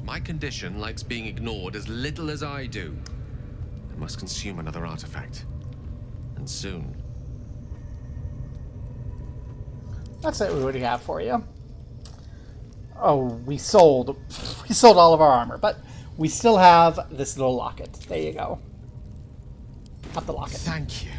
My condition likes being ignored as little as I do. I must consume another artifact. And soon. That's it, what do you have for you? Oh, we sold all of our armor, but we still have this little locket. There you go. Have the locket. Thank you.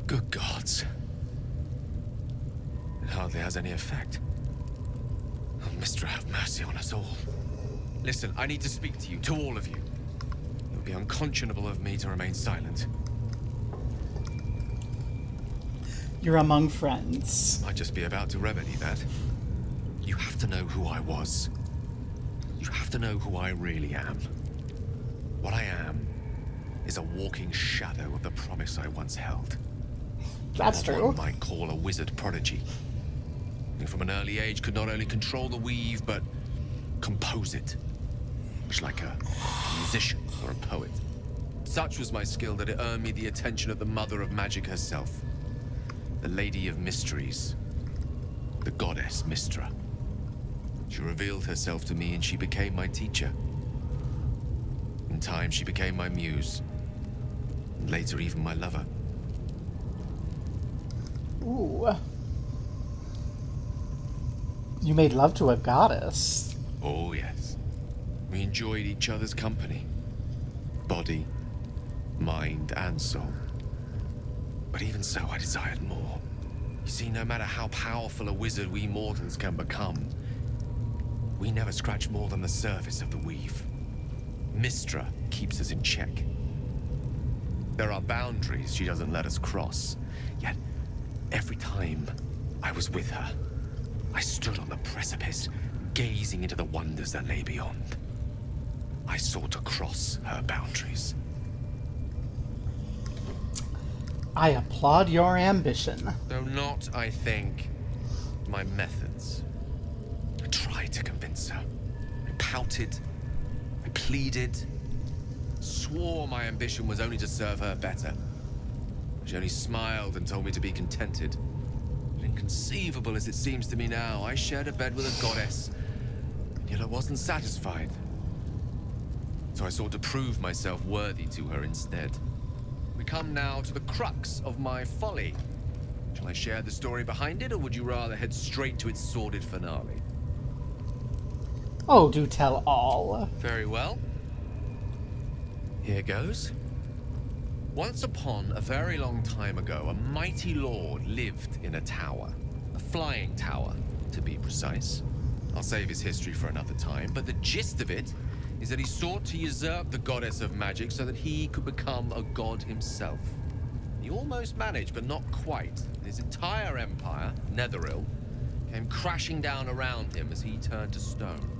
Good gods. It hardly has any effect. Oh, Mister, have mercy on us all. Listen, I need to speak to you, to all of you. It would be unconscionable of me to remain silent. You're among friends. Might just be about to remedy that. You have to know who I was. You have to know who I really am. What I am is a walking shadow of the promise I once held. That's What true. one might call a wizard prodigy. Who from an early age could not only control the weave, but compose it. Much like a musician or a poet. Such was my skill that it earned me the attention of the mother of magic herself. The Lady of Mysteries. The goddess Mystra. She revealed herself to me and she became my teacher. In time, she became my muse. And later, even my lover. Ooh. You made love to a goddess. Oh, yes. We enjoyed each other's company. Body, mind, and soul. But even so, I desired more. You see, no matter how powerful a wizard we mortals can become, we never scratch more than the surface of the weave. Mystra keeps us in check. There are boundaries she doesn't let us cross. Yet, every time I was with her, I stood on the precipice, gazing into the wonders that lay beyond. I sought to cross her boundaries. I applaud your ambition. Though not, I think, my methods. I tried to convince her. I pouted. I pleaded. Swore my ambition was only to serve her better. She only smiled and told me to be contented. Inconceivable as it seems to me now, I shared a bed with a goddess, yet I wasn't satisfied. So I sought to prove myself worthy to her instead. We come now to the crux of my folly. Shall I share the story behind it, or would you rather head straight to its sordid finale? Oh, do tell all. Very well. Here goes. Once upon a very long time ago, a mighty lord lived in a tower. A flying tower, to be precise. I'll save his history for another time, but the gist of it is that he sought to usurp the goddess of magic so that he could become a god himself. He almost managed, but not quite. His entire empire, Netheril, came crashing down around him as he turned to stone.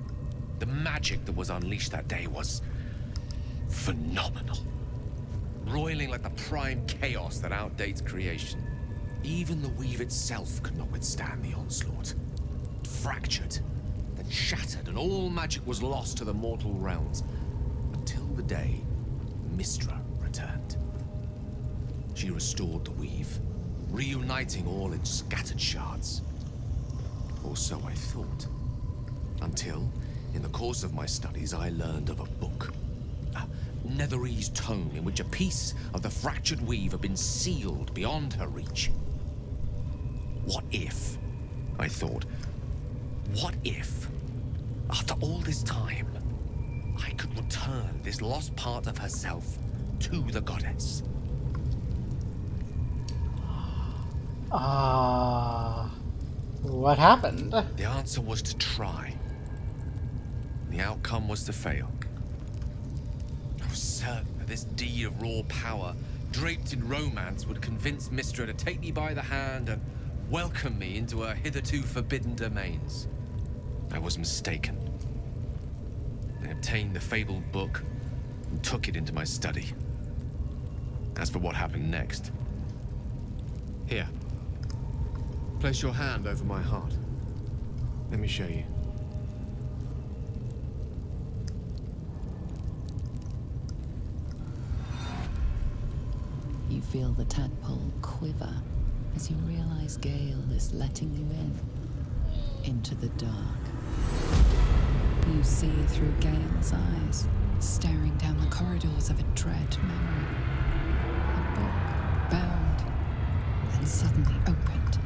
The magic that was unleashed that day was phenomenal. Roiling like the prime chaos that outdates creation. Even the weave itself could not withstand the onslaught. It fractured, then shattered, and all magic was lost to the mortal realms. Until the day Mystra returned. She restored the weave, reuniting all its scattered shards. Or so I thought. Until, in the course of my studies, I learned of a book. Netherese tome in which a piece of the fractured weave had been sealed beyond her reach. What if, I thought, what if, after all this time, I could return this lost part of herself to the goddess? What happened? The answer was to try. The outcome was to fail. I was certain that this deed of raw power, draped in romance, would convince Mystra to take me by the hand and welcome me into her hitherto forbidden domains. I was mistaken. I obtained the fabled book and took it into my study. As for what happened next... Here. Place your hand over my heart. Let me show you. You feel the tadpole quiver as you realize Gale is letting you into the dark. You see through Gale's eyes, staring down the corridors of a dread memory. A book, bound, and suddenly opened.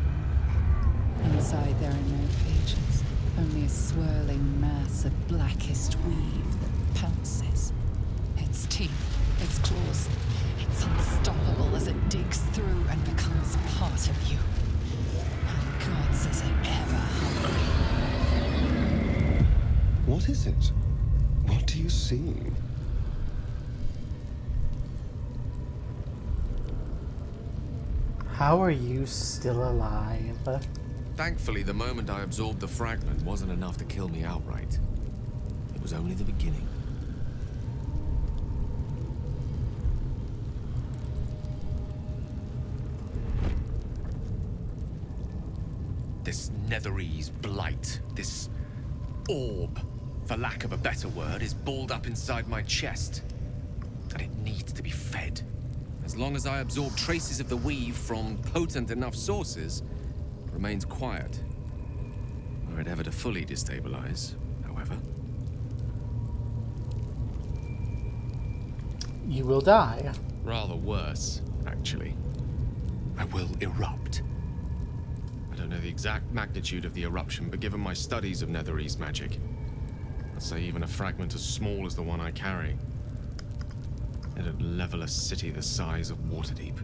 Inside there are no pages, only a swirling mass of blackest weave that pounces. Its teeth, its claws, it's unstoppable as it digs through and becomes part of you. And gods, is it ever hungry. What is it? What do you see? How are you still alive? Thankfully, the moment I absorbed the fragment wasn't enough to kill me outright. It was only the beginning. This Netherese blight, this orb, for lack of a better word, is balled up inside my chest. And it needs to be fed. As long as I absorb traces of the weave from potent enough sources, it remains quiet. Were it ever to fully destabilize, however. You will die. Rather worse, actually. I will erupt. I don't know the exact magnitude of the eruption, but given my studies of Netherese magic, I'd say even a fragment as small as the one I carry, it'd level a city the size of Waterdeep.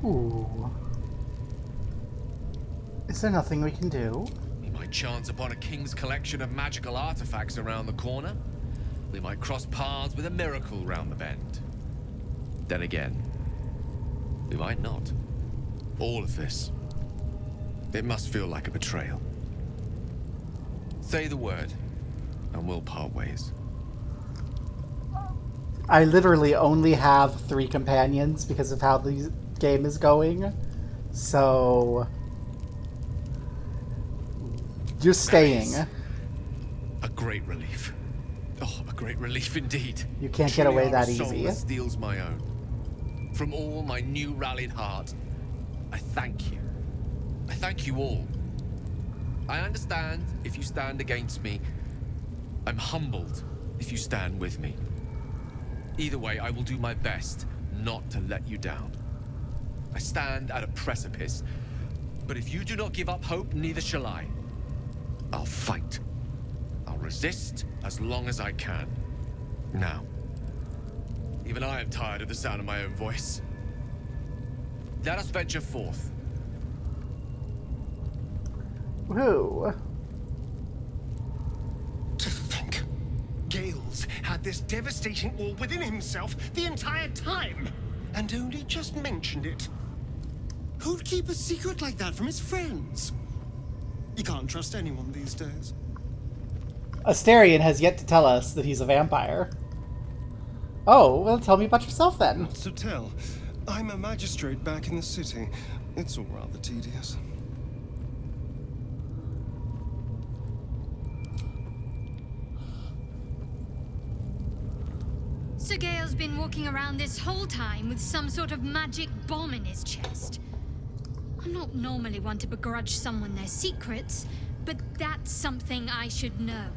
Ooh. Is there nothing we can do? We might chance upon a king's collection of magical artifacts around the corner. We might cross paths with a miracle round the bend. Then again, we might not. All of this, it must feel like a betrayal. Say the word, and we'll part ways. I literally only have 3 companions because of how the game is going. So... you're staying. A great relief. Oh, a great relief indeed. You can't get away that Soul easy. that steals my own. From all my new rallied heart, I thank you. I thank you all. I understand if you stand against me. I'm humbled if you stand with me. Either way, I will do my best not to let you down. I stand at a precipice, but if you do not give up hope, neither shall I. I'll fight. I'll resist as long as I can. Now, even I am tired of the sound of my own voice. Let us venture forth. Who? To think, Gales had this devastating orb within himself the entire time, and only just mentioned it. Who'd keep a secret like that from his friends? You can't trust anyone these days. Astarion has yet to tell us that he's a vampire. Oh, well, tell me about yourself then. What's to tell? I'm a magistrate back in the city. It's all rather tedious. Sir Gale's been walking around this whole time with some sort of magic bomb in his chest. I'm not normally one to begrudge someone their secrets, but that's something I should know.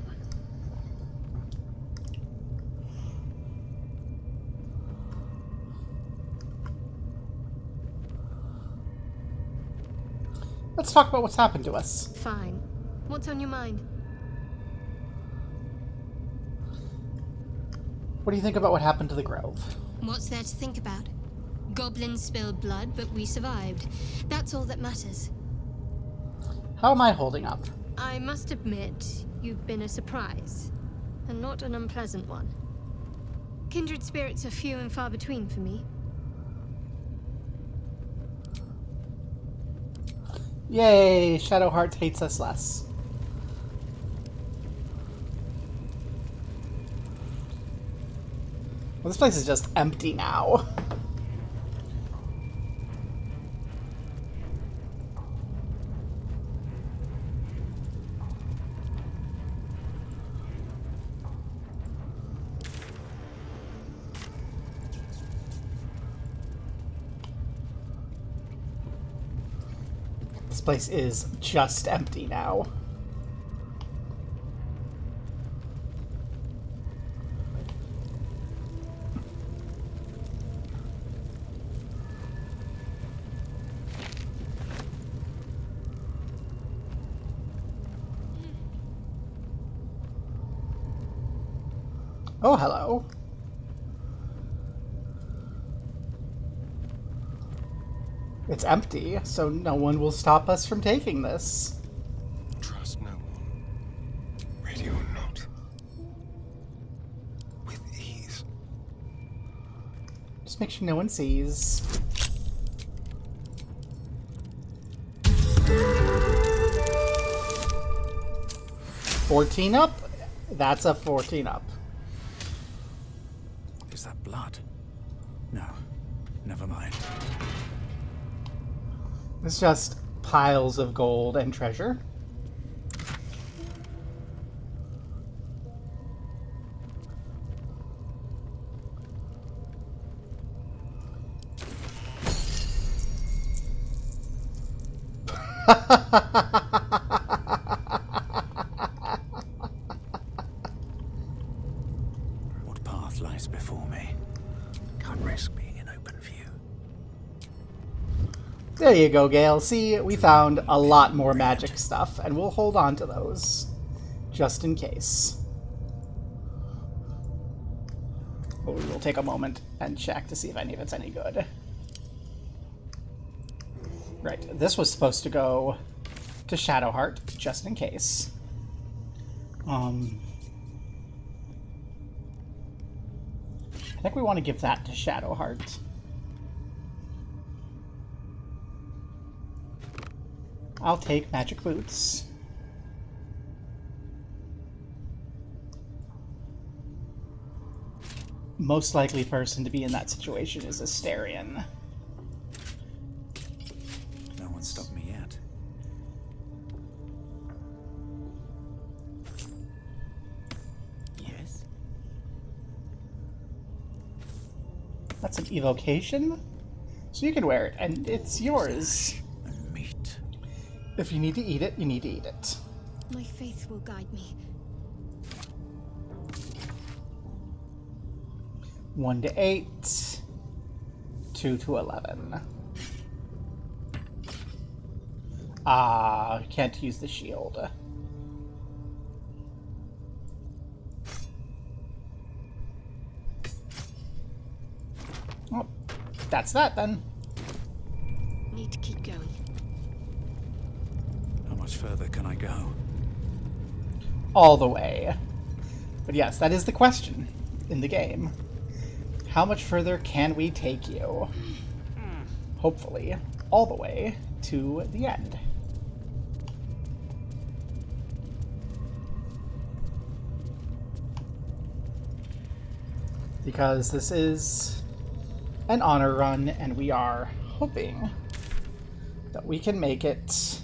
Let's talk about what's happened to us. Fine. What's on your mind? What do you think about what happened to the Grove? What's there to think about? Goblins spilled blood, but we survived. That's all that matters. How am I holding up? I must admit, you've been a surprise. And not an unpleasant one. Kindred spirits are few and far between for me. Yay! Shadowheart hates us less. Well, this place is just empty now. This place is just empty now. Oh, hello. It's empty, so no one will stop us from taking this. Trust no one. Ready or not. With ease. Just Just make sure no one sees. $14 up? That's a 14 up. Is that blood? No. Never mind. It's just piles of gold and treasure. What path lies before me? Can't risk being in open view. There you go, Gale. See, we found a lot more magic stuff, and we'll hold on to those, just in case. But we will take a moment and check to see if any of it's any good. Right, this was supposed to go to Shadowheart, just in case. I think we want to give that to Shadowheart. I'll take magic boots. Most likely person to be in that situation is Asterion. No one stopped me yet. Yes? That's an evocation? So you can wear it, and it's yours. And meat. If you need to eat it, you need to eat it. My faith will guide me. 1 to 8. 2 to 11. Can't use the shield. Oh, that's that then. Need to keep going. How much further can I go? All the way. But yes, that is the question in the game. How much further can we take you? Hopefully, all the way to the end. Because this is an honor run, and we are hoping that we can make it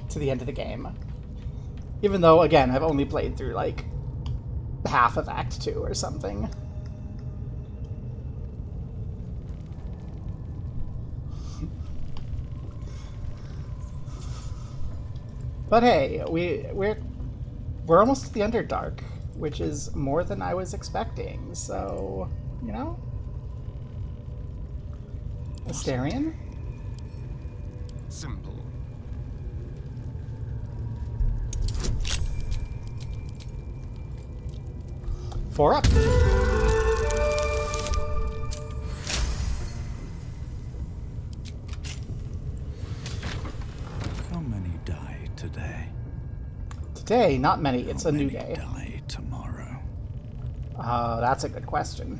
to the end of the game. Even though, again, I've only played through, like, half of Act 2 or something. But hey, we're almost to the Underdark, which is more than I was expecting, so, you know? Asterion? Simple. Four up. How many die today? Today, not many. It's a new day. Die tomorrow. That's a good question.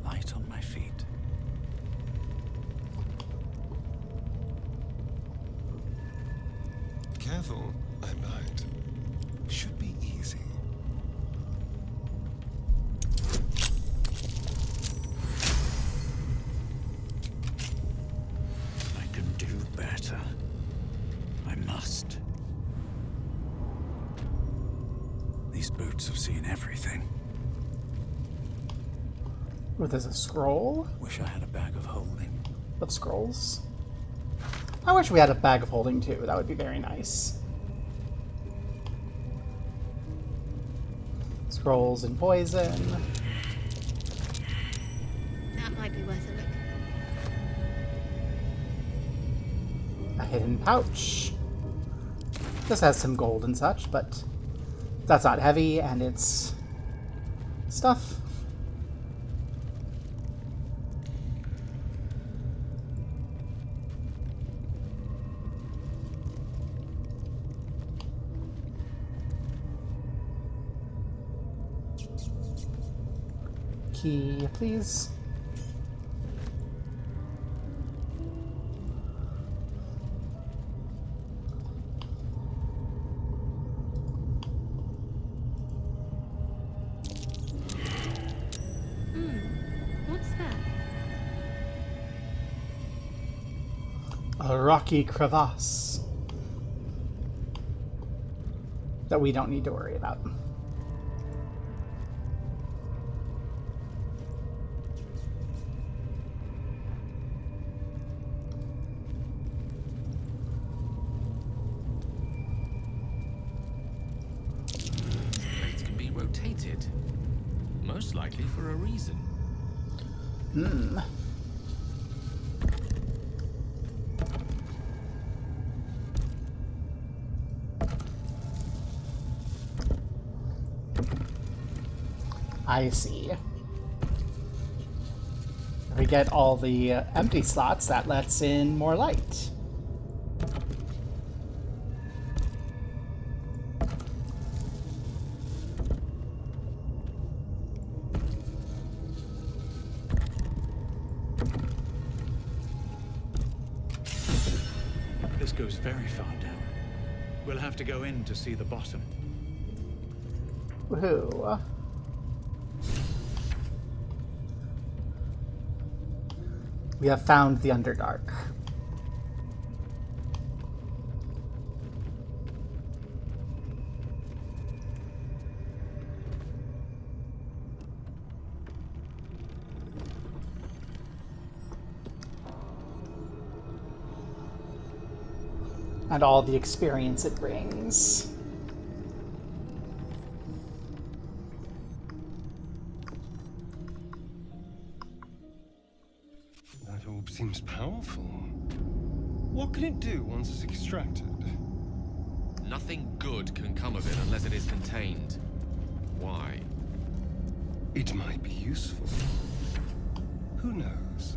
Light on my feet. Careful, I might. Should be easy. I can do better. I must. These boots have seen everything. Oh, there's a scroll? Wish I had a bag of holding. Of scrolls? I wish we had a bag of holding too. That would be very nice. Scrolls and poison. That might be worth a look. A hidden pouch. This has some gold and such, but that's not heavy, and it's stuff. key, please. What's that? A rocky crevasse that we don't need to worry about. Plates can be rotated. Most likely for a reason. Hmm. I see. If we get all the empty slots, that lets in more light. This goes very far down. We'll have to go in to see the bottom. Woohoo. We have found the Underdark. And all the experience it brings. That orb seems powerful. What can it do once it's extracted? Nothing good can come of it unless it is contained. Why? It might be useful. Who knows?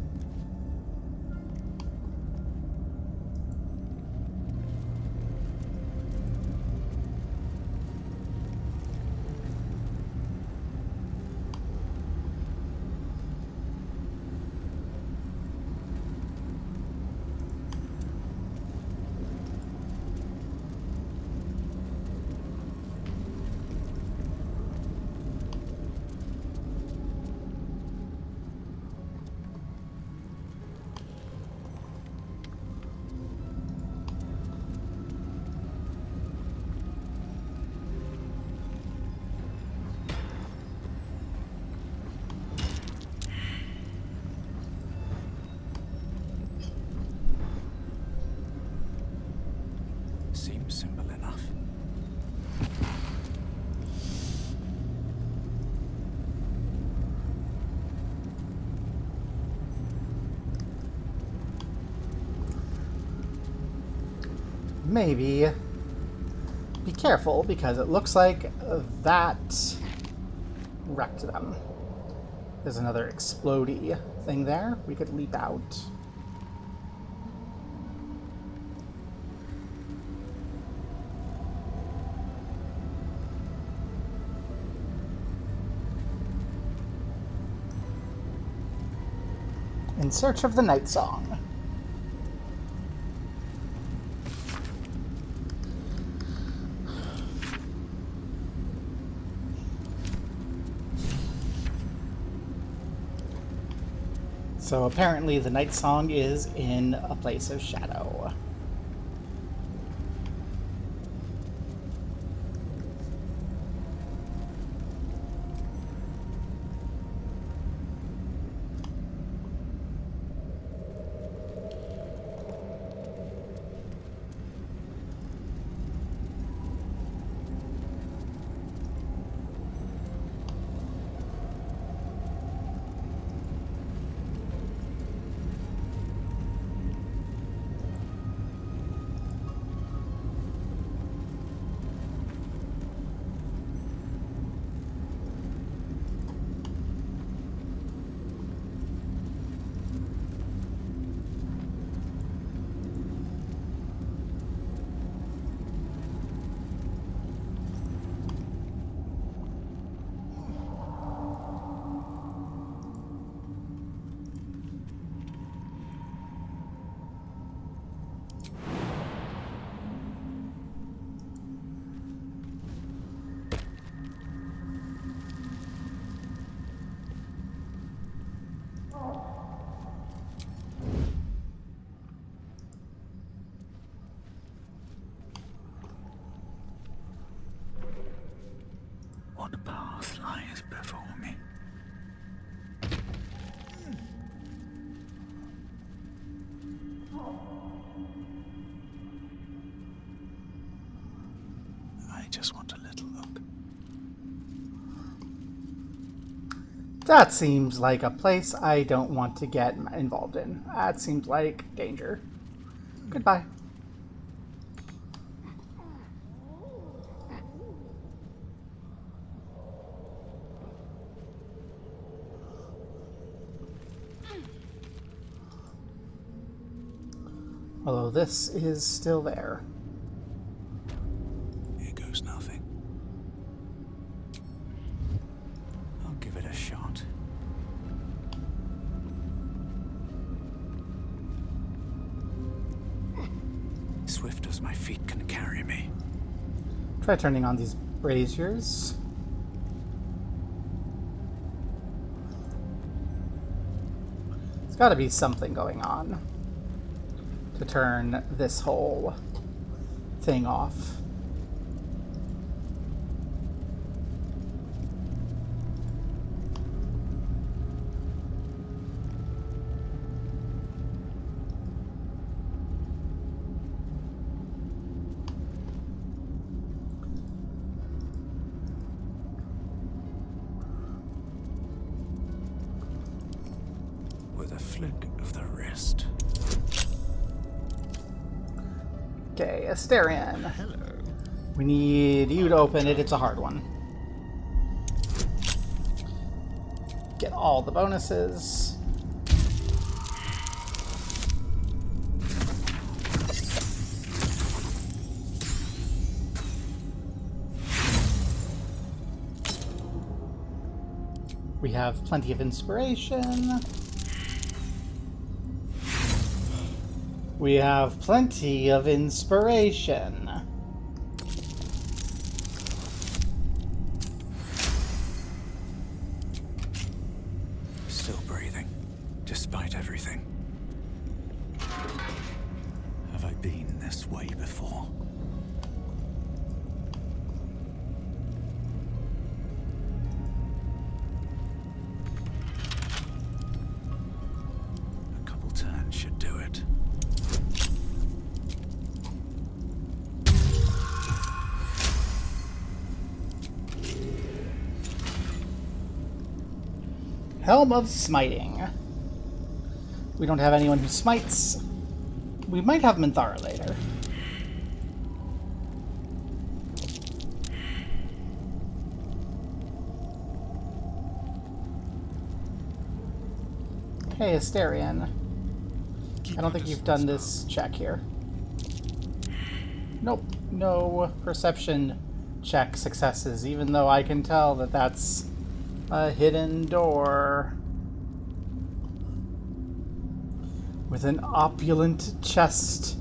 Seems simple enough. Maybe be careful, because it looks like that wrecked them. There's another explodey thing there. We could leap out. In search of the night song. So apparently the night song is in a place of shadow. just want a little look. That seems like a place I don't want to get involved in. That seems like danger. Goodbye. Although this is still there. Here goes nothing. I'll give it a shot. Swift as my feet can carry me. Try turning on these braziers. There's got to be something going on to turn this whole thing off. With a flick of the wrist. Okay, Asterion. Hello. We need you to open it. It's a hard one. Get all the bonuses. We have plenty of inspiration. We have plenty of inspiration. Still breathing, despite everything. Have I been this way before? A couple turns should do it. Helm of Smiting. We don't have anyone who smites. We might have Minthara later. Hey, Asterion. I don't think you've done this check here. Nope. No perception check successes, even though I can tell that that's a hidden door with an opulent chest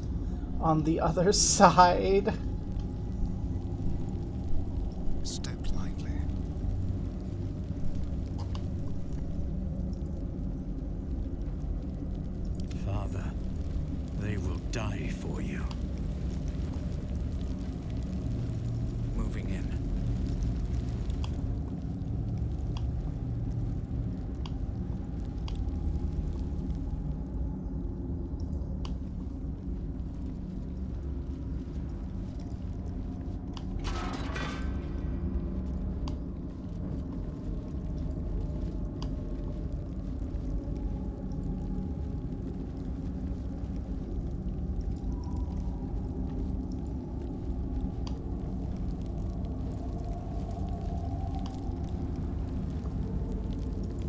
on the other side. Step lightly. Father, they will die for you. Moving in.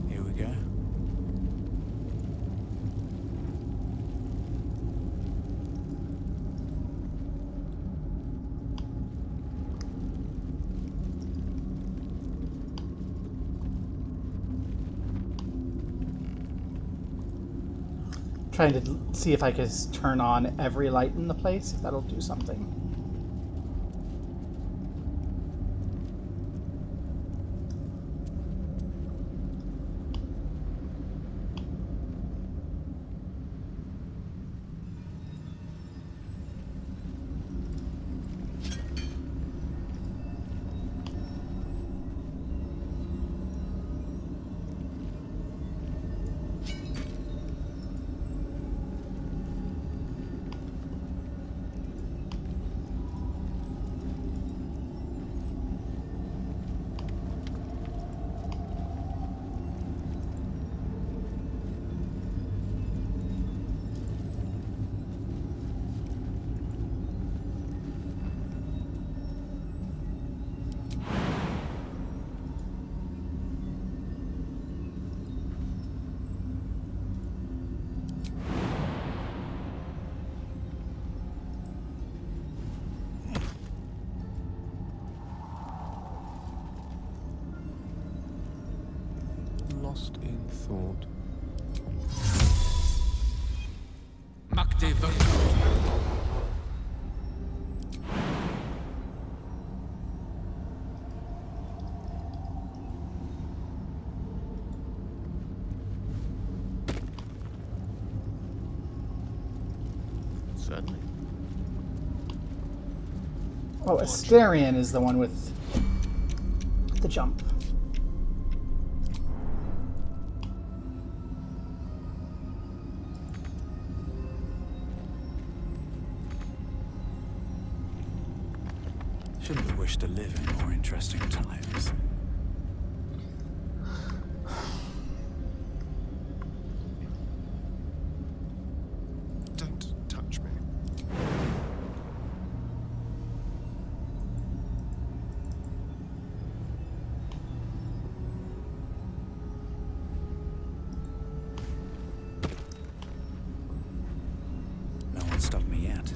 Here we go. Trying to see if I can turn on every light in the place, if that'll do something. lost in thought. Certainly. Oh, Asterion is the one with the jump. Shouldn't we wish to live in more interesting times? Don't touch me. No one stopped me yet.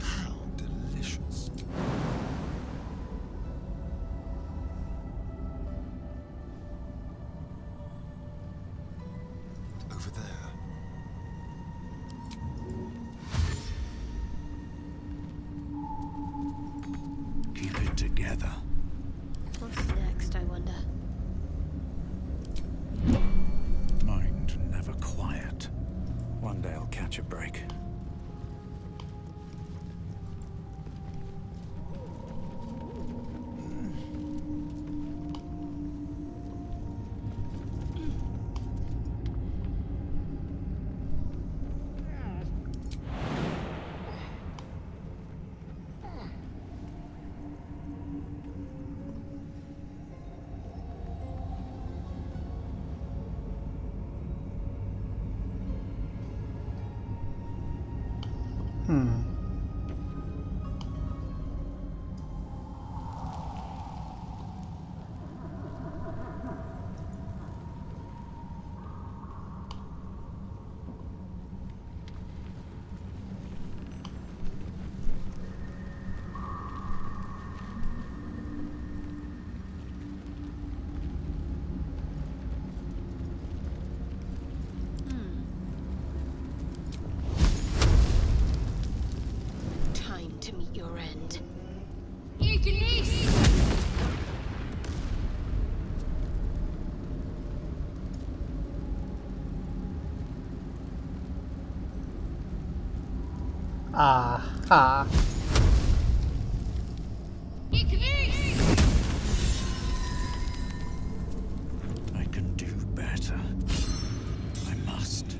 How delicious. Over there. Keep it together. What's next, I wonder? Mind never quiet. One day I'll catch a break. Time to meet your end. Aha. I can do better. I must.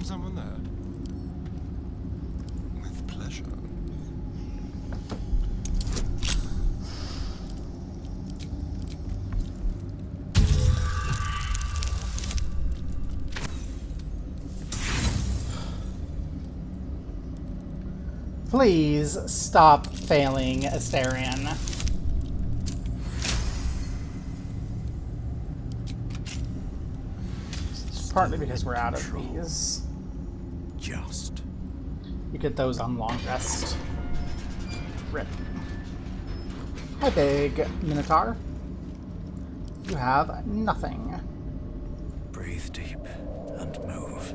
Someone there? With pleasure. Please stop failing, Asterion. Partly because we're out of these. Just. You get those on long rest. Rip. Hi, big Minotaur. You have nothing. Breathe deep and move.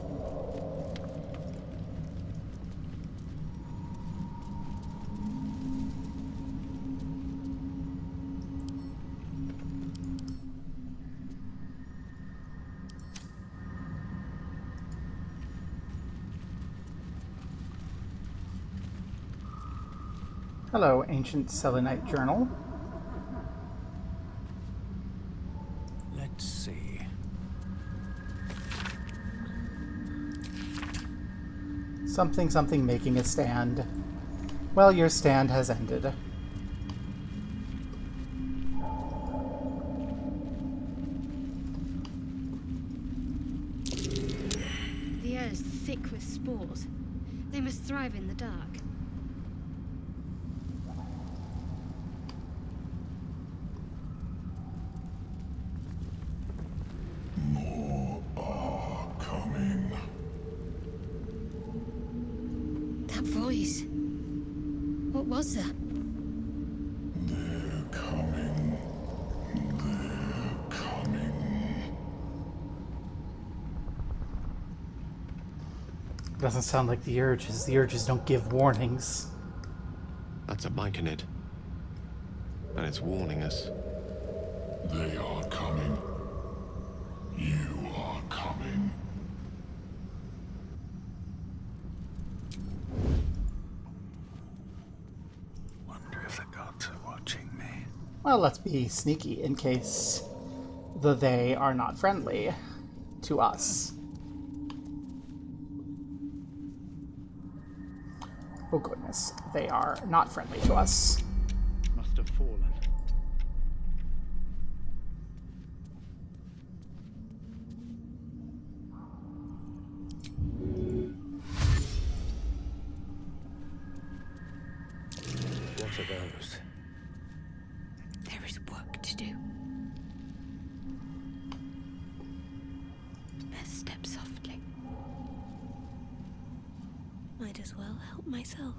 Hello, Ancient Selenite Journal. Let's see. Something something making a stand. Well, your stand has ended. The air is thick with spores. They must thrive in the dark. noise. What was that? They're coming. They're coming. Doesn't sound like the urges. The urges don't give warnings. That's a myconid. And it's warning us. They are coming. You are coming. Wonder if the gods are watching me. Well, let's be sneaky in case the they are not friendly to us. Oh goodness, they are not friendly to us. Must have fallen. What are those? There is work to do. Best step softly. Might as well help myself.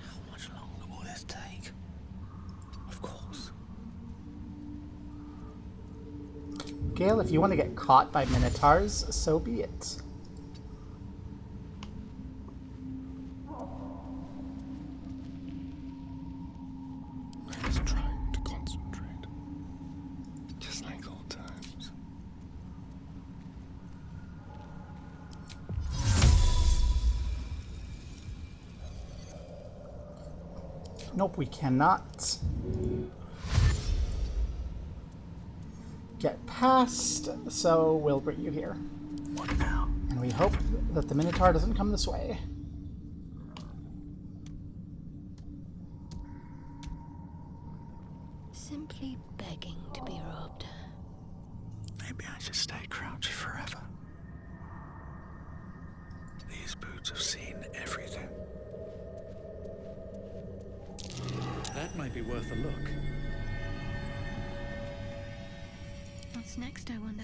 How much longer will this take? Of course. Gale, if you want to get caught by minotaurs, so be it. I was trying to concentrate. Just like old times. Nope, we cannot get past, so we'll bring you here. What now? And we hope that the Minotaur doesn't come this way. Simply begging to be robbed. Maybe I should stay crouched forever. These boots have seen everything. That might be worth a look. What's next, I wonder?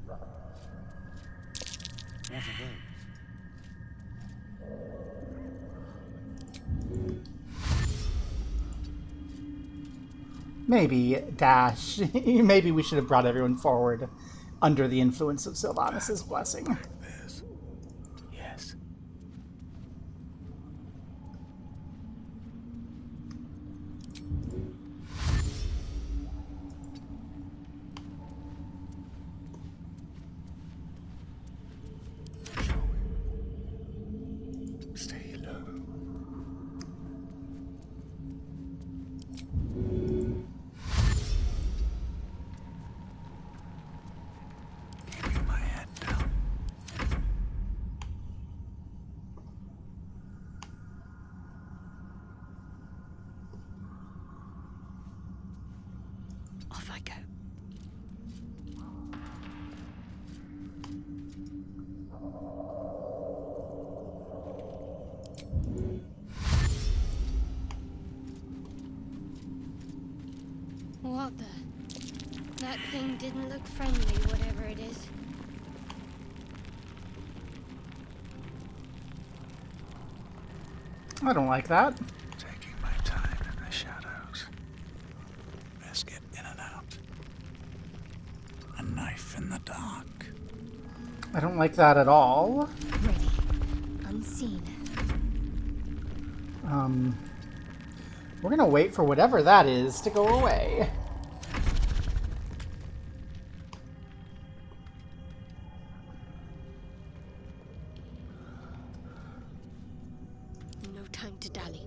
What are those? Maybe, Dash. Maybe we should have brought everyone forward under the influence of Sylvanas' blessing. This. Yes. Stay low. Keeping my head down. Off I go. What the? That thing didn't look friendly, whatever it is. I don't like that. Taking my time in the shadows. Best get in and out. A knife in the dark. I don't like that at all. Ready. Unseen. We're gonna wait for whatever that is to go away. No time to dally.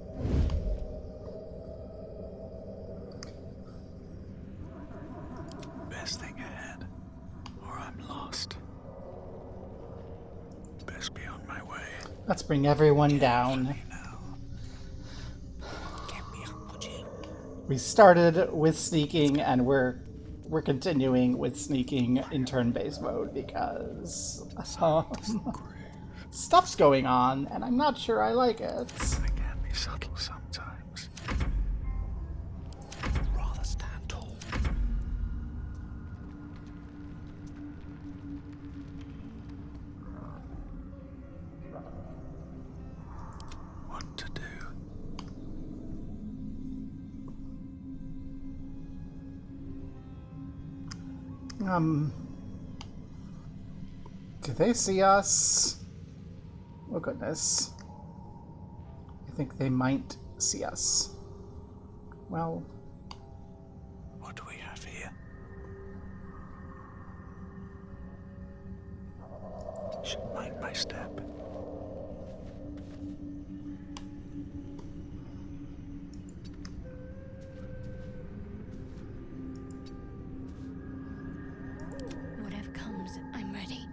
Best thing ahead, or I'm lost. Best be on my way. Let's bring everyone down. We started with sneaking, and we're continuing with sneaking in turn-based mode because stuff's going on, and I'm not sure I like it. I can be subtle sometimes. Do they see us? Oh goodness. I think they might see us. Well... What do we have here? Should mind my step. Whatever comes, I'm ready.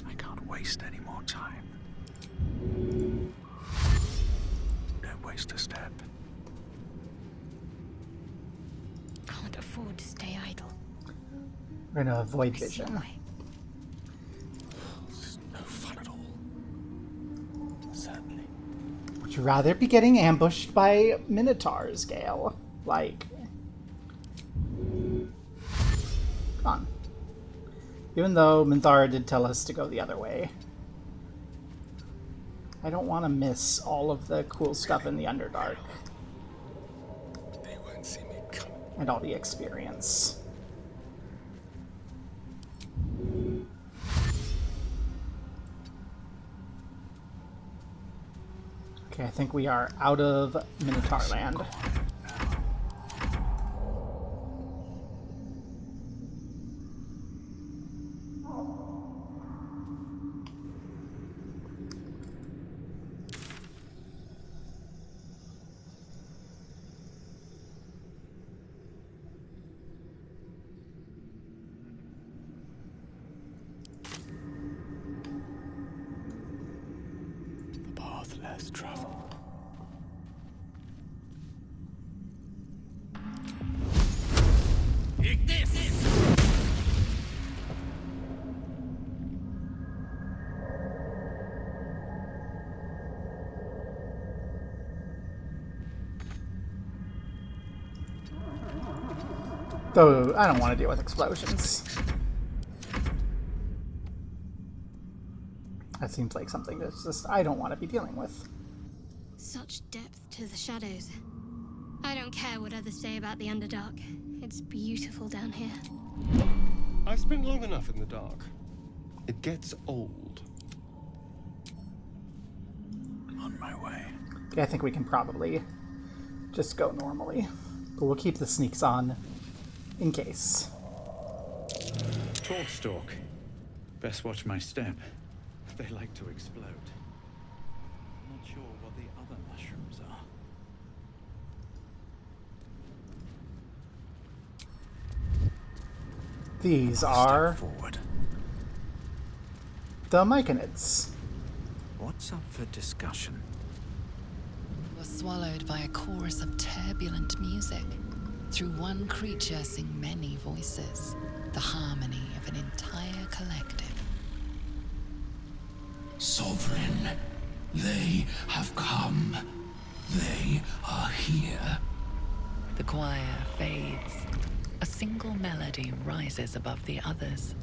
I can't waste any more time. Don't waste a step. Can't afford to stay idle. We're gonna avoid vision. This is no fun at all. Certainly. Would you rather be getting ambushed by minotaurs, Gale? Like... Come on. Even though Minthara did tell us to go the other way. I don't want to miss all of the cool stuff in the Underdark. They won't see me coming. And all the experience. Okay, I think we are out of Minotaur land. The path less traveled. Take this! Though I don't want to deal with explosions. That seems like something that's just I don't want to be dealing with. Such depth to the shadows. I don't care what others say about the Underdark. It's beautiful down here. I've spent long enough in the dark. It gets old. On my way. Okay, I think we can probably just go normally. But we'll keep the sneaks on in case. Torch stalk. Best watch my step. They like to explode. I'm not sure what the other mushrooms are. These are forward. the myconids. What's up for discussion? You were swallowed by a chorus of turbulent music. Through one creature sing many voices, the harmony of an entire collective. Sovereign, they have come. They are here. The choir fades. A single melody rises above the others,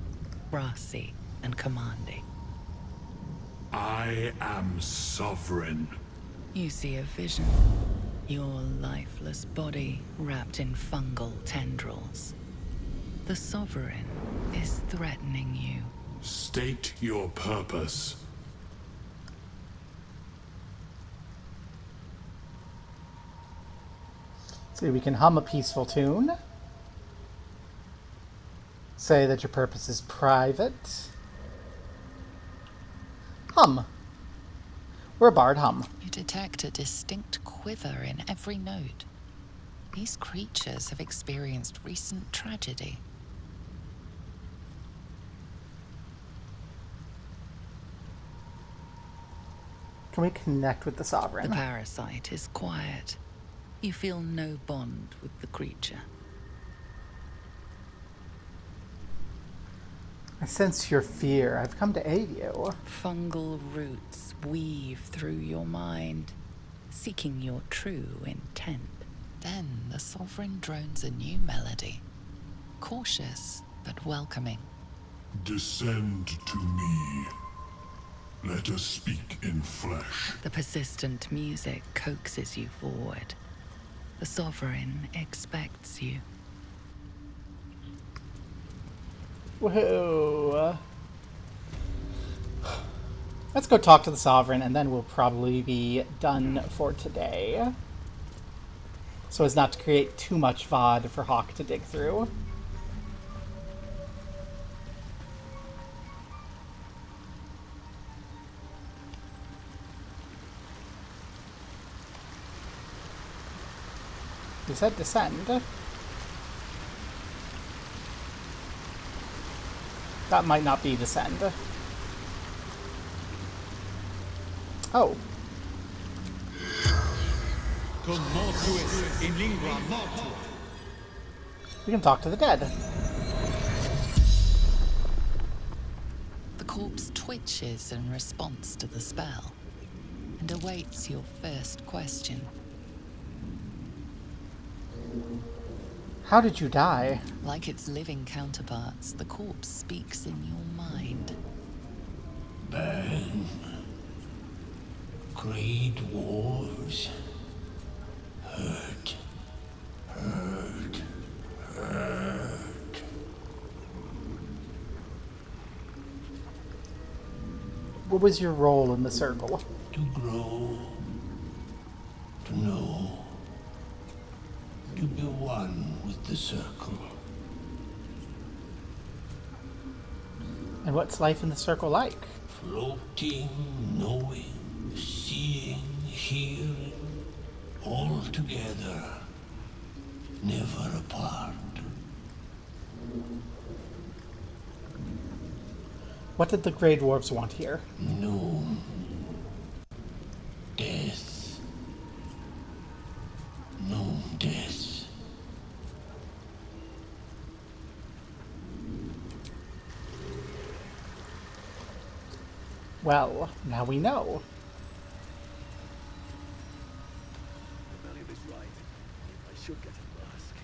brassy and commanding. I am sovereign. You see a vision. Your lifeless body wrapped in fungal tendrils. The Sovereign is threatening you. State your purpose. So we can hum a peaceful tune. Say that your purpose is private. Hum. We're a bard, hum. You detect a distinct quiver in every note. These creatures have experienced recent tragedy. Can we connect with the Sovereign? The parasite is quiet. You feel no bond with the creature. I sense your fear. I've come to aid you. Fungal roots weave through your mind, seeking your true intent. Then the Sovereign drones a new melody. Cautious, but welcoming. Descend to me. Let us speak in flesh. The persistent music coaxes you forward. The Sovereign expects you. Woohoo! Let's go talk to the Sovereign, and then we'll probably be done for today. So as not to create too much VOD for Hawk to dig through. You said descend. That might not be descend. Oh. We can talk to the dead. The corpse twitches in response to the spell and awaits your first question. How did you die? Like its living counterparts, the corpse speaks in your mind. Burn. Great wars. Hurt. Hurt. Hurt. What was your role in the circle? To grow. To know. To be one with the circle. And what's life in the circle like? Floating, knowing, seeing, hearing, all together, never apart. What did the Grey Dwarves want here? No. Death. No death. Well, now we know. Belly this right. I should get a mask.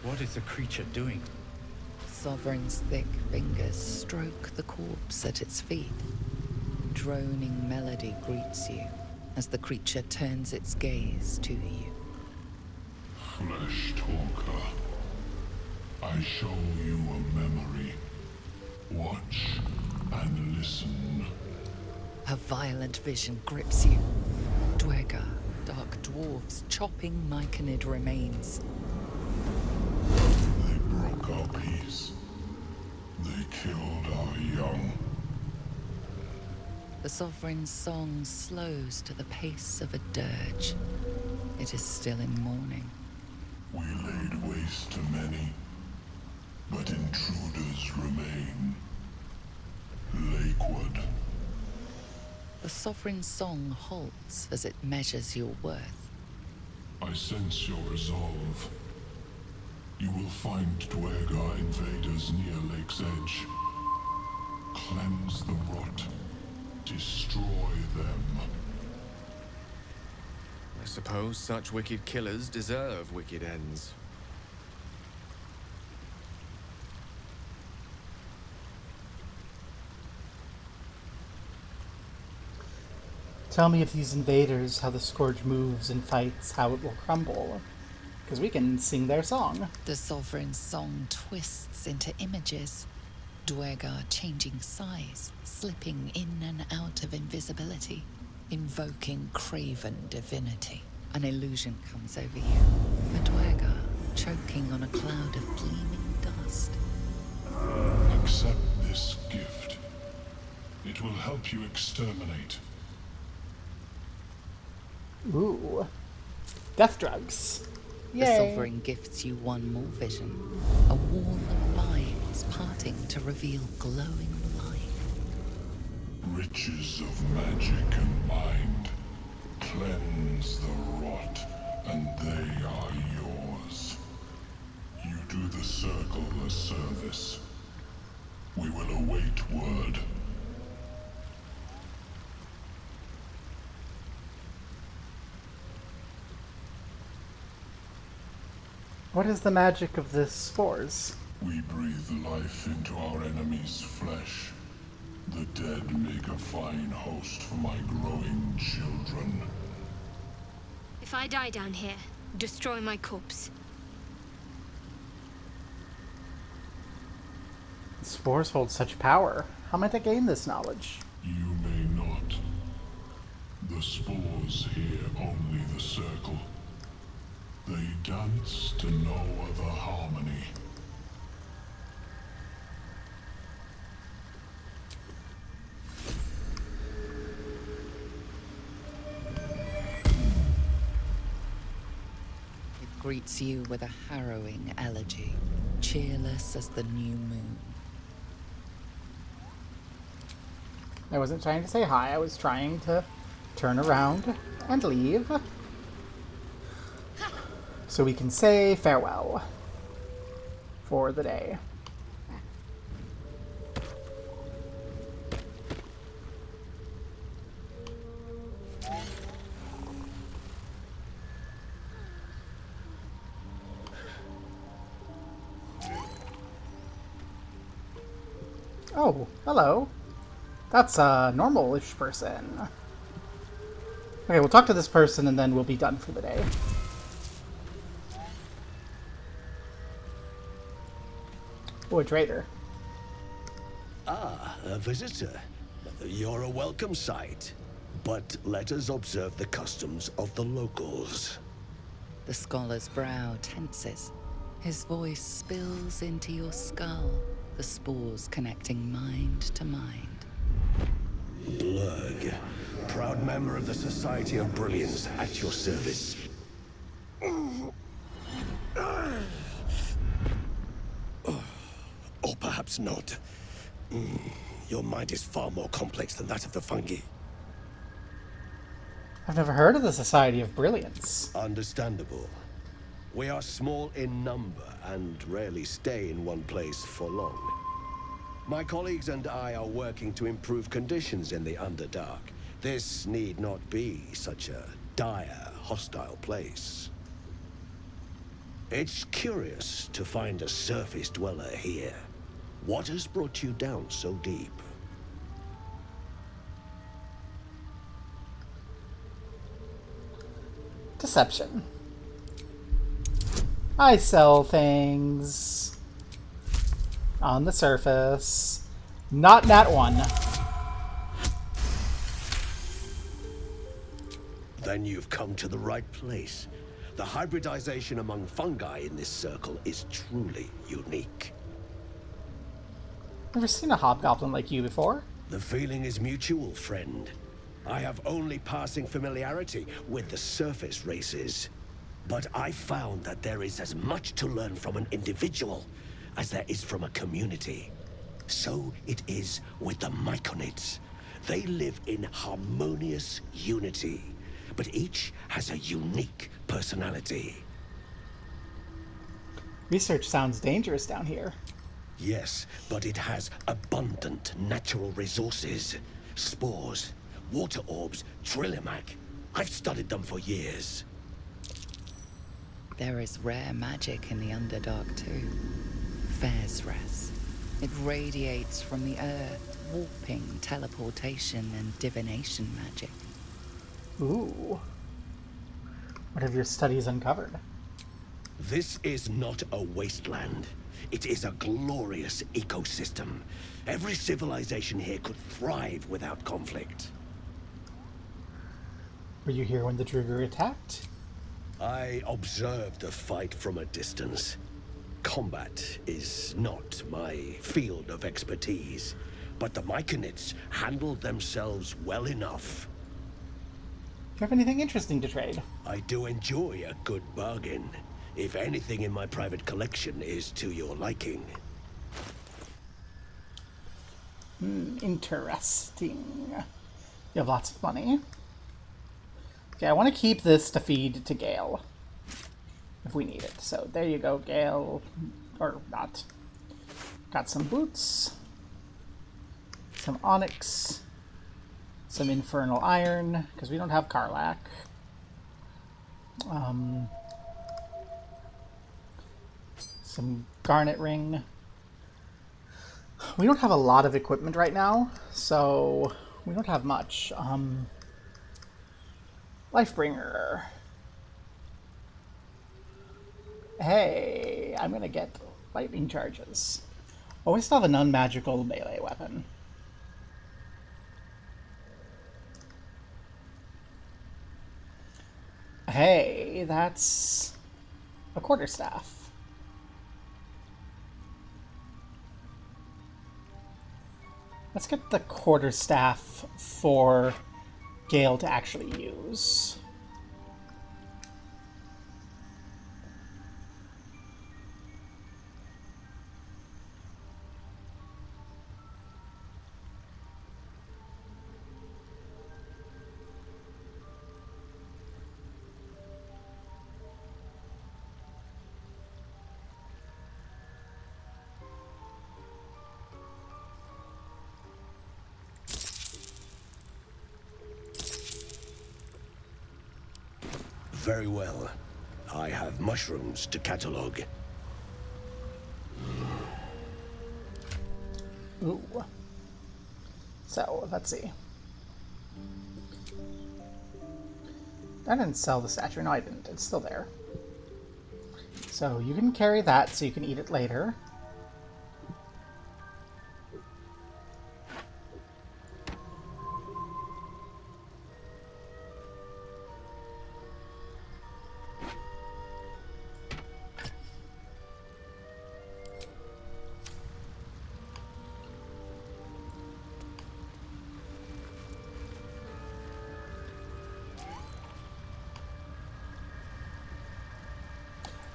What is the creature doing? Sovereign's thick fingers stroke the corpse at its feet. Droning melody greets you as the creature turns its gaze to you. Flesh talker, I show you a memory. Watch and listen. A violent vision grips you. Dwergar, dark dwarves chopping myconid remains. They broke our peace. They killed our young. The Sovereign's song slows to the pace of a dirge. It is still in mourning. We laid waste to many, but intruders remain. Lakewood. The Sovereign's song halts as it measures your worth. I sense your resolve. You will find Dwergar invaders near Lake's edge. Cleanse the rot. Destroy them. I suppose such wicked killers deserve wicked ends. Tell me of these invaders, how the Scourge moves and fights, how it will crumble. Because we can sing their song. The Sovereign's song twists into images. Dwergar changing size, slipping in and out of invisibility, invoking craven divinity. An illusion comes over you. A Dwergar choking on a cloud of gleaming dust. Accept this gift. It will help you exterminate. Ooh. Death drugs. The Yay. Sovereign gifts you one more vision. A wall of vines parting to reveal glowing light. Riches of magic and mind. Cleanse the rot, and they are yours. You do the circle a service. We will await word. What is the magic of the spores? We breathe life into our enemy's flesh. The dead make a fine host for my growing children. If I die down here, destroy my corpse. Spores hold such power. How might I gain this knowledge? You may not. The spores hear only the circle. They dance to no other harmony. It greets you with a harrowing elegy, cheerless as the new moon. I wasn't trying to say hi, I was trying to turn around and leave. So we can say farewell for the day. Oh, hello. That's a normal-ish person. Okay, we'll talk to this person and then we'll be done for the day. Oh, a trader. Ah, a visitor. You're a welcome sight. But let us observe the customs of the locals. The scholar's brow tenses. His voice spills into your skull, the spores connecting mind to mind. Blurg, proud member of the Society of Brilliance, at your service. Or perhaps not. Your mind is far more complex than that of the fungi. I've never heard of the Society of Brilliance. Understandable. We are small in number and rarely stay in one place for long. My colleagues and I are working to improve conditions in the Underdark. This need not be such a dire, hostile place. It's curious to find a surface dweller here. What has brought you down so deep? Deception. I sell things on the surface. Not that one. Then you've come to the right place. The hybridization among fungi in this circle is truly unique. Never seen a hobgoblin like you before. The feeling is mutual, friend. I have only passing familiarity with the surface races. But I found that there is as much to learn from an individual as there is from a community. So it is with the Myconids. They live in harmonious unity, but each has a unique personality. Research sounds dangerous down here. Yes, but it has abundant natural resources. Spores, water orbs, Trillimac. I've studied them for years. There is rare magic in the Underdark too. Faerzres. It radiates from the earth, warping, teleportation, and divination magic. Ooh. What have your studies uncovered? This is not a wasteland. It is a glorious ecosystem. Every civilization here could thrive without conflict. Were you here when the Druger attacked? I observed the fight from a distance. Combat is not my field of expertise, but the Myconids handled themselves well enough. Do you have anything interesting to trade? I do enjoy a good bargain, if anything in my private collection is to your liking. Interesting. You have lots of money. Okay, I want to keep this to feed to Gale. If we need it. So there you go, Gale. Or not. Got some boots. Some onyx. Some infernal iron. Because we don't have Karlach. Some garnet ring. We don't have a lot of equipment right now, so we don't have much. Lifebringer. Hey, I'm gonna get lightning charges. Oh, we still have a non-magical melee weapon. Hey, that's a quarterstaff. Let's get the quarterstaff for Gale to actually use. Very well. I have mushrooms to catalog. Ooh. So, let's see. I didn't sell the statue. No, I didn't. It's still there. So, you can carry that so you can eat it later.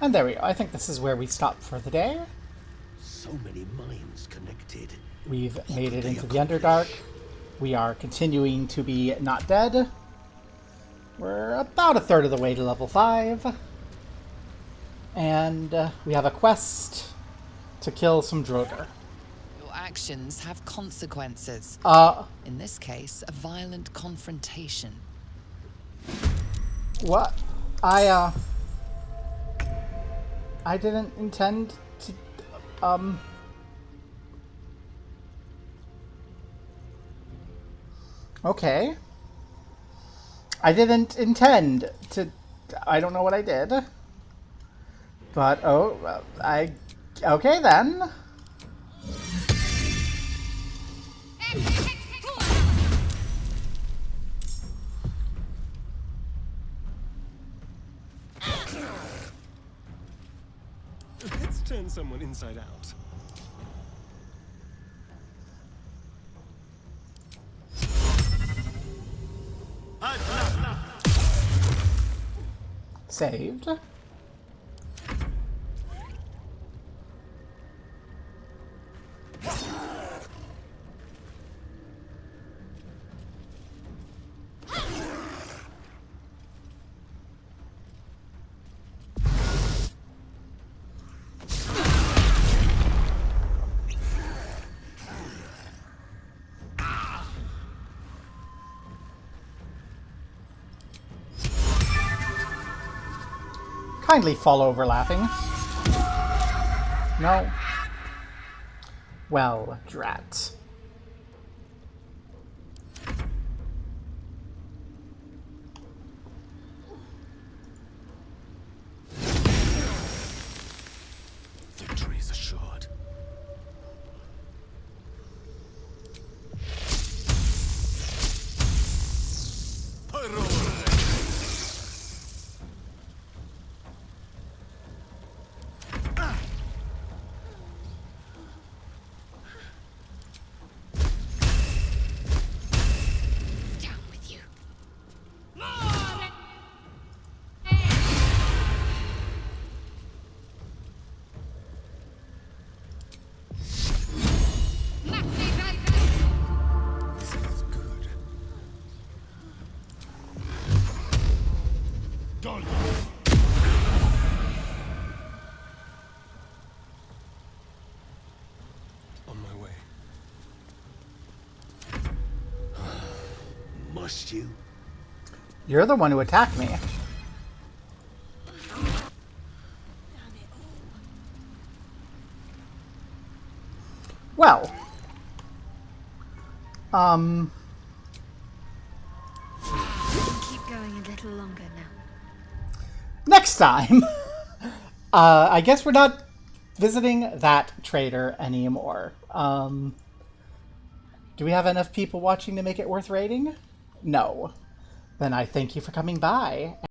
And there we go. I think this is where we stop for the day. So many minds connected. We've made it into the Underdark. We are continuing to be not dead. We're about a third of the way to level 5. And we have a quest to kill some Droger. Your actions have consequences. In this case, a violent confrontation. What? I didn't intend to, Okay. I didn't intend to... I don't know what I did. But, okay then. Let's turn someone inside out. Saved. Kindly fall over laughing. No. Well, drat. Victory is assured. On my way. Must you? You're the one who attacked me. Well, Keep going a little longer now. next time, I guess we're not visiting that trader anymore. Do we have enough people watching to make it worth rating? No. Then I thank you for coming by.